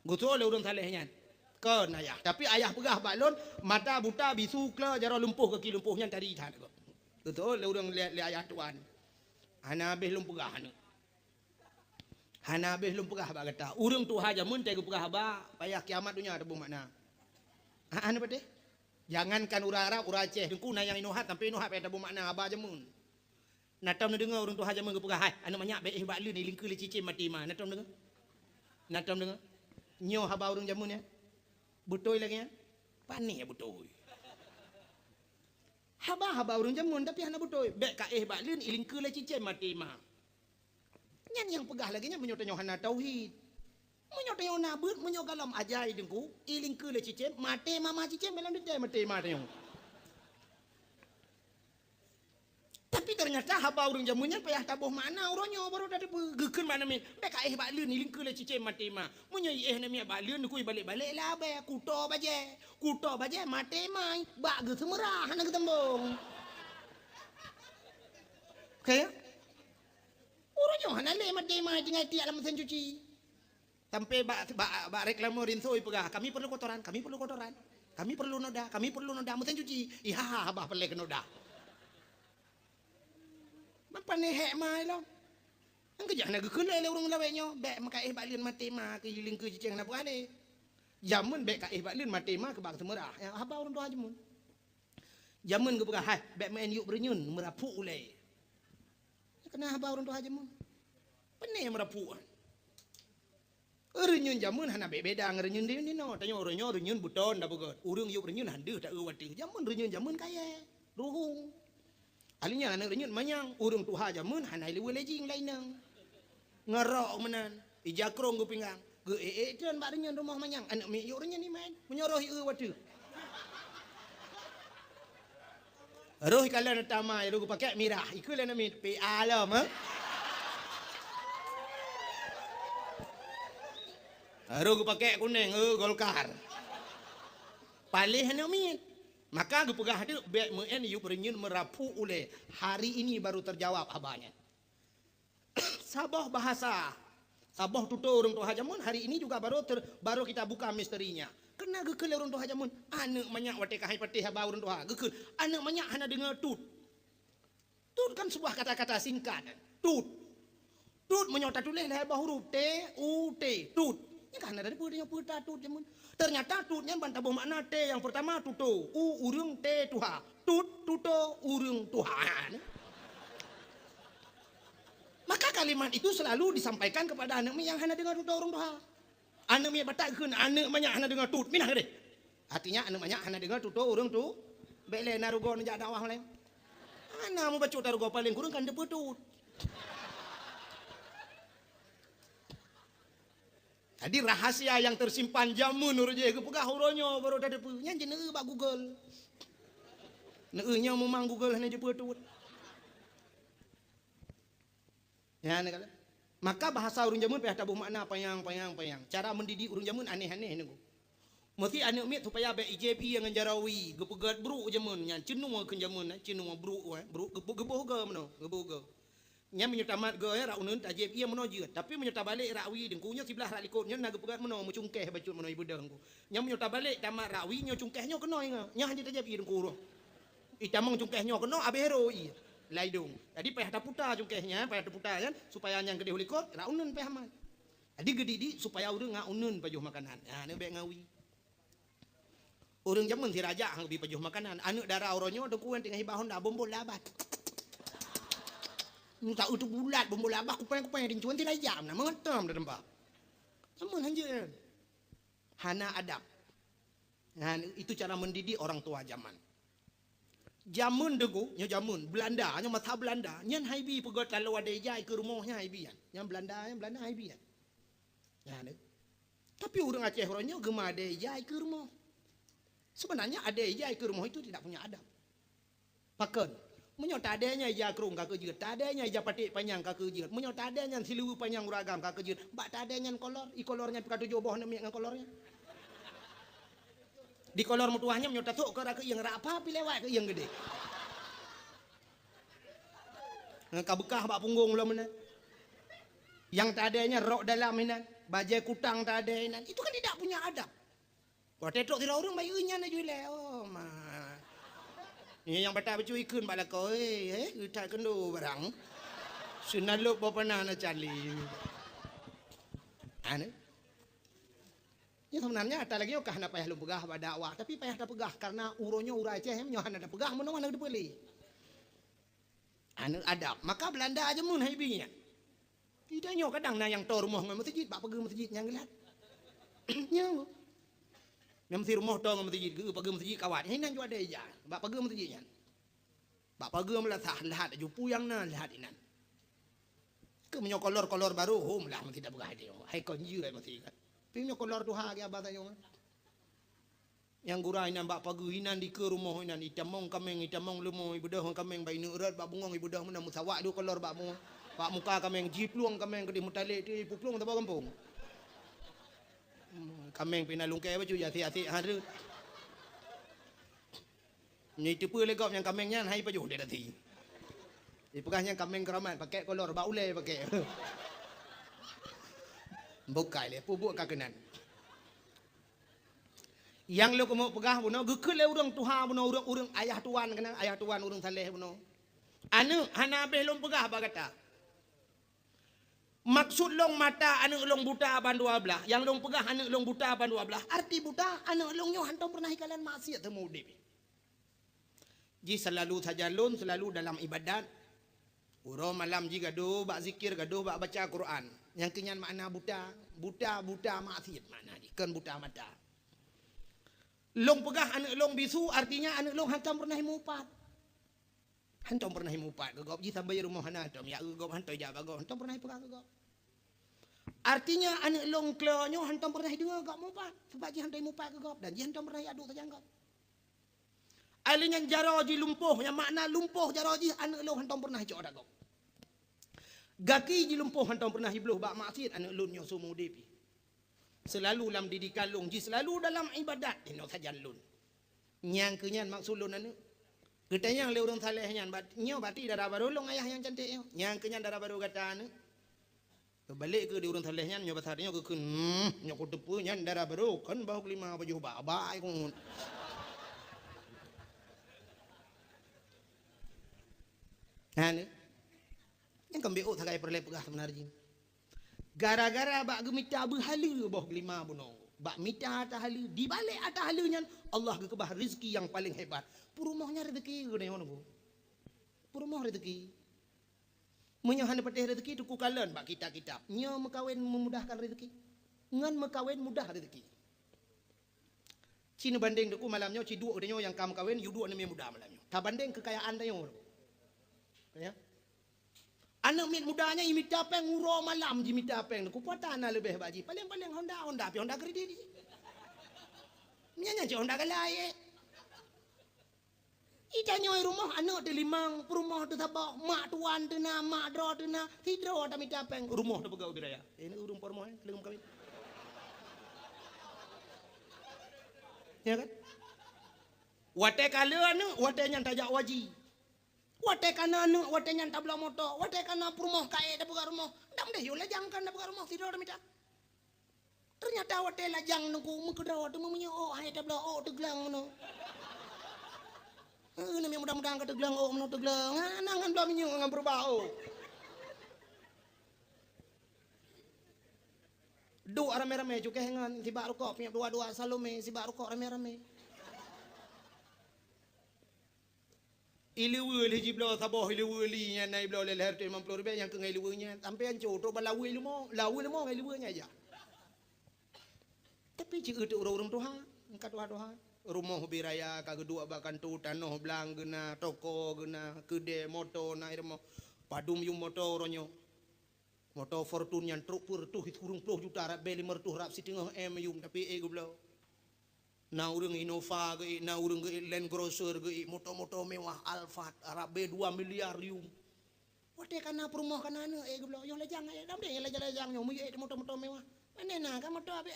Betul le urang taleh nyan. Kan ayah. Tapi ayah pegah balon mata buta bisu kla jaro lumpuh kaki lumpuh nyan tadi tak. Betul le urang le ayah tuan. Hana habis lum pegah ni. Hana habis lum pegah ba kata. Urang tu haja mun teh pegah ba payah kiamat dunia ada makna. Anu pade? Jangankan ura Arab ura Aceh dengku na yang inohat sampai inohat payah ada makna aba jamun. Natam na dengar urang tu haja mun pegah hai anu banyak baik bak leun ni lingku le cicim mati mah. Natam dengar. Nyo haba urang jamun ya. Butoi lagi ya. Panik ya butoi. Haba urang jamun tapi hana butoi. Bek ka bak leun iling ke le cicim mati mah. Nyan yang pegah lagi nya menyotanyo hana tauhid. Menyotanyo nabut menyo galam ajai dengku iling ke le cicim mati mama cicim dalam dia mati mah tayong. Tapi ternyata haba urang jamunnya payah tabuh mana uronyo baru dari gekeun mana min. Bek ka bak leun iling ke le cicim mati mah. Menyo na mi bak leun ku balik-balik lah be kuto baje mati mai bak ge semerah hana ketembong. Kaya uronyo hana le mati mai tinggal tiak dalam mesin cuci. Sampai bak reklamo rinsoi pegah kami perlu kotoran. Kami perlu noda mesin cuci. Iha habah pelek noda. Apa ni hek mai lo? Ang kejah nak gekeun le urang lawenyo. Bek maka bak leun mati mah ke hiling ke cicing na puale. Jamun bek ka bak leun mati mah ke bak semerah. Ya haba urang doa jamun. Jamun ke pegah hai bek main yuk berenyun merapu ule. Kena haba urang doa jamun. Pene merapu. Renyun jamun hana beda ngerenyun dia ni no. Tanya orangnya renyun buton dah begot. Urang yuk berenyun handeuh tak wati. Jamun renyun jamun kaya. Ruhung. Alinya anak renyun manyang urang tuha jamun hana lewe lejing lainang. Ngerok menan. Ijakrong gu pinggang. Ge tuan bak renyun rumah manyang. Anak mi yuk renyun ni main. Menyorohi watu. Roh kala na tamai ru pakai mirah. Ikul na mi pe alam ha. Ru pakai kuning Golkar. Palih na mi. Maka gue pegah ada bek men yuk berenyun merapu oleh hari ini baru terjawab abahnya. Sabah bahasa. Sabah tutur orang tu hajamun hari ini juga baru kita buka misterinya. Kena gekel orang tu hajamun anak banyak wate kahai patih abah orang tu ha. Gekel anak banyak hana dengar tut. Tut kan sebuah kata-kata singkat. Tut. Tut menyota tulis lebar huruf T U T. Tut. Ini kan ada dia putar tut jamun. Ternyata tutnya bantabuh makna T yang pertama tuto, urung T tuha, tuto urung Tuhan. Maka kalimat itu selalu disampaikan kepada anak mi yang hana dengar tuto urung Tuha. Anak mi batakkeun anak banyak hana dengar tut, minah deh. Artinya anak banyak hana dengar tuto urung tu, bele narugo njak dakwah lain. Ana mu baca tarugo paling kurang kan depetut. Jadi rahasia yang tersimpan jamun urut je ke pegah uronyo baru dah depu. Nya je neu bak Google. Neunya memang Google hanya je petut. Ya ne kala. Maka bahasa urang jamun payah tabuh makna payang. Cara mendidik urang jamun aneh-aneh niku. Mesti anak mit supaya be IJP yang jarawi gepegat bru jamun nya cenung ke jamun cenung bru gepuh ge meno gepuh ge. Nya menyutamat ge ra uneun ta JP yang meno je tapi menyuta balik rawi dengkunya sebelah ra likut nya naga pegat meno mucungkeh bacut meno ibu dengku. Nya menyuta balik tamat rawi nya cungkehnya keno nya hanya ta JP dengku ro. Itamong cungkehnya keno abero i. Laidung. Jadi payah taputa cungkehnya, payah taputa kan supaya yang gede hulikot ra uneun payah mah. Jadi gede di supaya urang ngauneun pajuh makanan. Nah ne be ngawi. Urang jamun si raja hang bi pajuh makanan. Anu darah oronyo dengku tengah hibahon da bombol labat. Minta utuh bulat bombol labat kupeng-kupeng din cuan tidak jam na mengetam da dempa. Jamun hanjeun. Hana adab. Nah itu cara mendidik orang tua zaman. Jamun degu nya jamun Belanda nya mata Belanda nyan haibi pegot kalau ada jai ke rumahnya haibi yan. Yang Belanda haibi yan. Ya ne. Tapi urang Aceh oronyo gema ada jai ke rumah. Sebenarnya ada jai ke rumah itu tidak punya adab. Paken. Menyo tadenya ija kerung ka kejeut, tadenya ija patik panjang ka kejeut, menyo tadenya silu panjang uragam ka kejeut, bak tadenya kolor, i kolornya ka tujuh boh nemi ngan kolornya. Di kolor mutuahnya menyo tatuk ke ra ke yang ra apa pi lewat ke yang gede. Ka bekah bak punggung ulah menan. Yang tadenya rok dalam menan, bajai kutang tadenya, itu kan tidak punya adab. Kau tetok tira urang bayi nya na jule. Oh mah. Ni yang bata becu ikun bala ko utak kendo barang. Sunaluk bapana na cali. Ane. Ya sebenarnya ada lagi kah na payah lu pegah pada dakwah tapi payah da pegah karena uronyo ura Aceh nyo hana da pegah menawa na depeli. Ane adab. Maka Belanda aja mun haibinya. Tidak nyo kadang na yang tor rumah ngan masjid bak pegah masjid yang gelat. Nyo. Yang mesti rumah dong masjid ge pagi masjid kawat hinan ju ada aja bak pagi masjidnya bak pagi melatah lahat ju puyang na lahat inan ke menyo kolor baru hom lah mesti dak begah dia hai kon ju mesti kan pinyo kolor tu ha ge abata yo yang gurai nan bak pagi hinan di ke rumah hinan itamong kameng itamong lumo ibu dah kameng bai neurat bak bungong ibu dah menam musawak du kolor bak muka kameng jipluang kameng ke di mutale ti pupluang ta kampung. Kameng pina lungkai baju jati-jati haru. Ni tipu legop yang kamengnya hai baju dia tadi. Di pegahnya kameng keramat pakai kolor bak ulai pakai. Bukai le pubuk kakenan. Yang lu kemo pegah buno gekeu le urang tuha buno urang ayah tuan kenang ayah tuan urang saleh buno. Anu hana beh lom pegah bagata. Maksud long mata anak long buta ban 12 yang long pegah anak long buta ban 12 arti buta anak long nyo hantam pernah kalian maksiat temu dip ji selalu tajalun selalu dalam ibadat uro malam ji gaduh bak zikir gaduh bak baca Quran yang kenyan makna buta maksiat makna kan buta mata long pegah anak long bisu artinya anak long hantam pernah mupat hantam pernah mupat gegop ji sampai rumah hana hantam ya gegop hantam ja bagop hantam pernah pegah gegop artinya anak long klonyo hantam pernah dengar gak mupat sebab ji hantam mupat gegop dan ji hantam pernah aduk tajanggap alingan jaro ji lumpuh yang makna lumpuh jaro ji anak long hantam pernah cok dagop gaki ji lumpuh hantam pernah hibluh bak maksiat anak long nyo sumu depi selalu dalam didikan long ji selalu dalam ibadat ino tajallun nyang kenyan maksud lun anu Ketanya yang leurang saleh nyan nyo bati darah baru long ayah yang cantik nyo. Yang kenyan darah baru kata anu. Balik ke diurang saleh nyan nyo besar nyo ke nyo ko tepu nyan darah baru kan bau kelima baju baik kun. Anu. Yang kembeo sagai perle pegah sebenarnya. Gara-gara bak gemita berhala bau kelima buno. Bak mita atahalu di balik atahalu nyan Allah ke kebah rezeki yang paling hebat. Purumahnya rezeki gede ngono bu. Purumah rezeki. Menyo hana patih rezeki tu ku kalen bak kitab-kitab. Nyo mekawin memudahkan rezeki. Ngan mekawin mudah rezeki. Cina banding deku malamnya ci dua nyo yang kam kawin yu dua nemi mudah malamnya. Ta banding kekayaan dayo. Ya. Anak mit mudanya imita peng uro malam imita peng ku potana lebih baji paling Honda pi Honda kredit nya Honda galai ita nyoy rumah anak de limang rumah de tabak mak tuan de na mak dro de na hidro ta mita peng rumah de pegau biraya ini urung pormoh lengum kawin ya kan wate kale anu wate nyan tajak waji wate kana anu wate nyan tabla moto wate kana rumah kae de pegau rumah dam deh yo lajang kan de pegau rumah hidro de mita ternyata wate lajang nunggu mengkedau de memunyo oh hai tabla oh teglang no nami mudah-mudahan kata gelang oh menurut gelang nangan belum minyak ngan berbau dua rame-rame juga hengan si baru kok punya dua salome si baru kok rame-rame iliwe liji blo taboh iliwe li nya nai blo le leher tu 50 ribu yang ke ngai liwe nya sampai anco to balawi lumo ngai liwe nya aja tapi jika itu orang Tuhan engkat Tuhan rumah biraya kagedua bahkan tu tanah belang gena toko gena kede moto na irmo padum yung moto ronyo moto fortune yang truk pur tuh kurung 10 juta rap beli mertuh rap sitingah yung tapi gublo na urang Innova ge na urang ge Land Cruiser ge moto mewah Alphard rap be 2 miliar yung wate kana rumah kana anu gublo yung lejang dam de lejang yung moto mewah mana ka moto be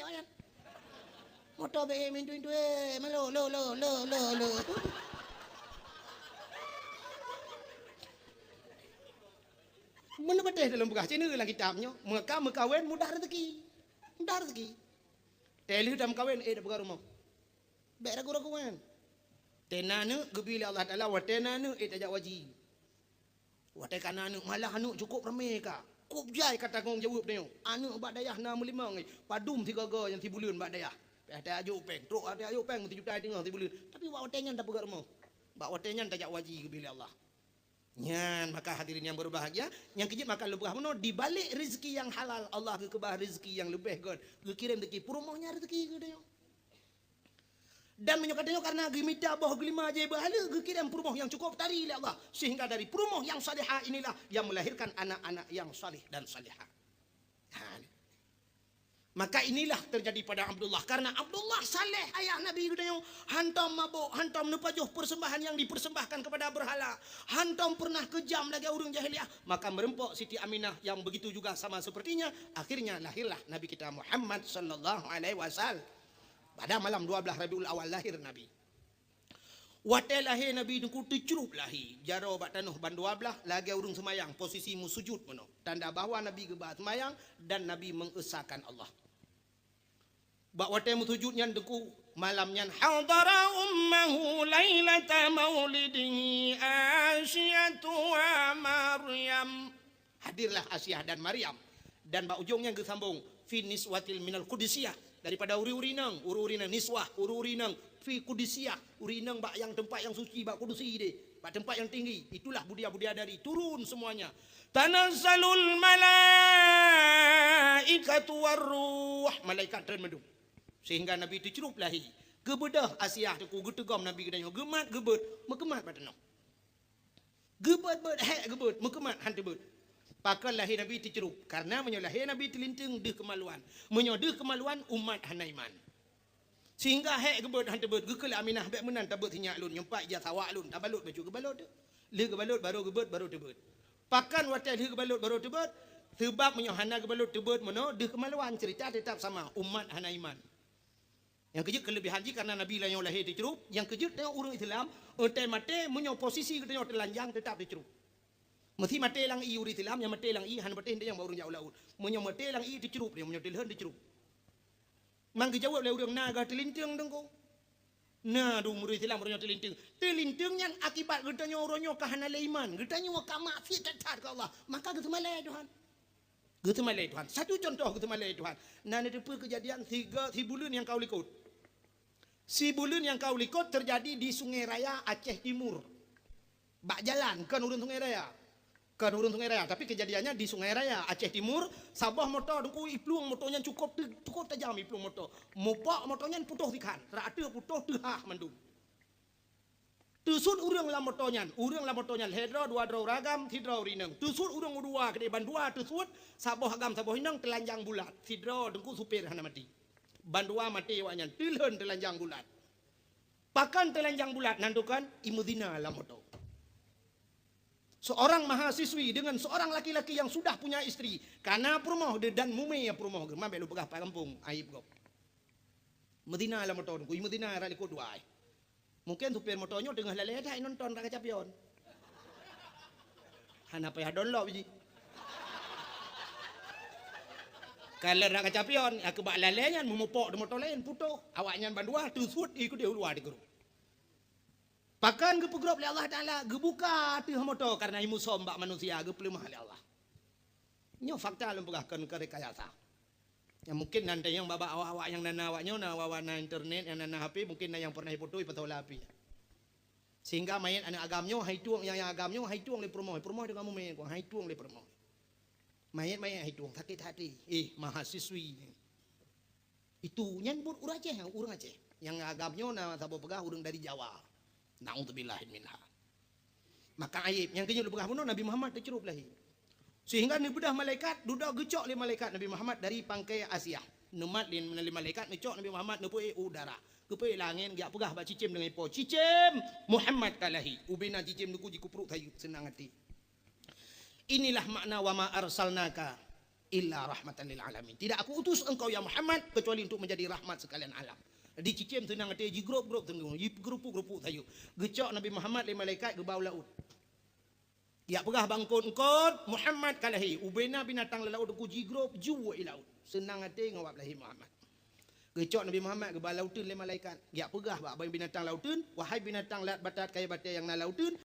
oyan motor be mintu malo lo mana beteh dalam bekas ini lagi kitabnya muka wen mudah rezeki teli dalam kawin dah buka rumah be ragu wen tenanu gebili Allah Taala watenanu tajak waji wate kananu malah anu cukup ramai ka kup jai kata kong jawab dia anu bak dayah 65 padum 3 yang tibulun bak dayah ada ajuk peng, truk ada ajuk peng 7 juta tengah tibulan. Tapi wak watenyan tak pegar mau. Bak watenyan tajak waji bila Allah. Nyan maka hadirin yang berbahagia, yang kejip maka lebah meno di balik rezeki yang halal Allah ke kebah rezeki yang lebih god. Ke kirim rezeki perumohnya rezeki ke dia. Dan menyokatnya karena gemita boh gelima aja bahala ke kirim perumoh yang cukup tari oleh Allah sehingga dari perumoh yang salihah inilah yang melahirkan anak-anak yang salih dan salihah. Maka inilah terjadi pada Abdullah karena Abdullah saleh ayah Nabi katanya hantam mabuk hantam nupajuh persembahan yang dipersembahkan kepada berhala hantam pernah kejam lagi orang jahiliyah maka merempok Siti Aminah yang begitu juga sama sepertinya akhirnya lahirlah Nabi kita Muhammad sallallahu alaihi wasallam pada malam 12 Rabiul Awal lahir Nabi wate lahir Nabi dengku tercerup lahir jaro bak tanuh ban 12 lagi orang semayang posisi musujud meno tanda bahawa Nabi gebah semayang dan Nabi mengesahkan Allah bak wate musujudnya dengku malamnya hadara ummahu lailata maulidihi Asyatu wa Maryam hadirlah Asyah dan Maryam dan bak ujungnya gesambung fi niswatil minal qudusiyah daripada uri-urinang niswah uri-urinang fi qudusiyah urinang bak yang tempat yang suci bak kudusi deh bak tempat yang tinggi itulah budia-budia dari turun semuanya tanazzalul malaikatu warruh malaikat turun mendung sehingga Nabi itu cerup lahi gebedah Asyah tu getegam Nabi kedanya gemat gebet mekemat badanno gebet gebet mekemat hantu bet pakal lahir Nabi itu cerup karena menyolahir Nabi terlinting deh kemaluan menyodeh kemaluan umat hanaiman sehingga gebet hantu bet gekel Aminah bek menan tabet hinyak lun nyempak ja sawak lun tabalut baju gebalot le gebalot baru gebet baru tebet pakan watai le gebalot baru tebet sebab menyohana gebalot tebet meno deh kemaluan cerita tetap sama umat hanaiman. Yang kejut kelebihan ji karena Nabi lah yang lahir dicerup. Yang kejut tengok orang Islam entai mate menyo posisi kita telanjang tetap dicerup. Mesti mate lang i uri Islam yang mate lang i han mate yang baru jauh laut. Menyo mate lang i dicerup dia menyo telhan dicerup. Mang dijawab le urang naga telinteng dengko. Nah du muri Islam orang telinteng. Telinteng yang akibat getanya orangnya kahana iman. Getanya wa kamaksiat ke Allah. Maka gitu malai Tuhan. Gitu malai Tuhan. Satu contoh gitu malai Tuhan. Nah ada kejadian 3 bulan yang kau likut. Si bulan yang kau likut terjadi di Sungai Raya Aceh Timur. Bak jalan kan urun Sungai Raya. Kan urun Sungai Raya, tapi kejadiannya di Sungai Raya Aceh Timur, sabah motor dengku iplung motornya cukup tajam iplung motor. Mopak motornya putuh ikan, rata putuh teuhah mendung. Tusut urang lamotonyan hedro dua dro ragam tidro rineng. Tusut urang udua kede bandua tusut saboh agam saboh hinang telanjang bulat. Tidro dengku supir hana mati. Bandua mati wanyan tilhen telanjang bulat. Pakan telanjang bulat nandukan imudina lamoto. Seorang mahasiswi dengan seorang laki-laki yang sudah punya istri. Karena perumoh dan mume ya perumoh. Mambe lu pegah kampung aib gop. Medina lamoto dengku imudina raliko dua. Mungkin supir motornya tengah leleh nonton raga capion. Hana payah download biji. Kalau raga capion, aku bak lelehnya memupok di motor lain puto. Awaknya bandua tusut ikut dia luar di grup. Pakan ke grup oleh Allah Taala, gebuka tu motor karena imu sombak manusia, ge pelimah oleh Allah. Nyo fakta lem pegahkan ke rekayasa. Ya mungkin nanti yang baba awak-awak yang nana awaknya na wawana internet yang nana HP mungkin yang pernah foto ipatau lapi. Sehingga main anak agamnya hai tuang yang agamnya hai tuang le promo dengan kamu main kau hai tuang le promo. Main hai tuang sakit hati. Mahasiswi. Itu nyambut urang Aceh yang agamnya na sabo pegah urang dari Jawa. Naudzubillahi minha. Maka aib yang kenyut pegah bunuh Nabi Muhammad tercerup lahi. Sehingga ni bedah malaikat dudak gecok le malaikat Nabi Muhammad dari pangkai Asia. Numat lin menali malaikat ngecok Nabi Muhammad nepoi udara. Kepoi langit giak pegah ba cicim dengan ipo. Cicim Muhammad kalahi. Ubina cicim nuku jikupruk tayu senang hati. Inilah makna wa ma arsalnaka illa rahmatan lil alamin. Tidak aku utus engkau ya Muhammad kecuali untuk menjadi rahmat sekalian alam. Di cicim senang hati ji grup tenggung. Grup tayu. Gecok Nabi Muhammad le malaikat ke bawah laut. Ya pegah bangkot Muhammad kalahi ubena binatang laut ku jigrop juwa ilaut senang hati ngawap lahi Muhammad gecok Nabi Muhammad ke bawah lautun le malaikat ya pegah ba binatang lautun wahai binatang lat batat kaya batai yang na lautun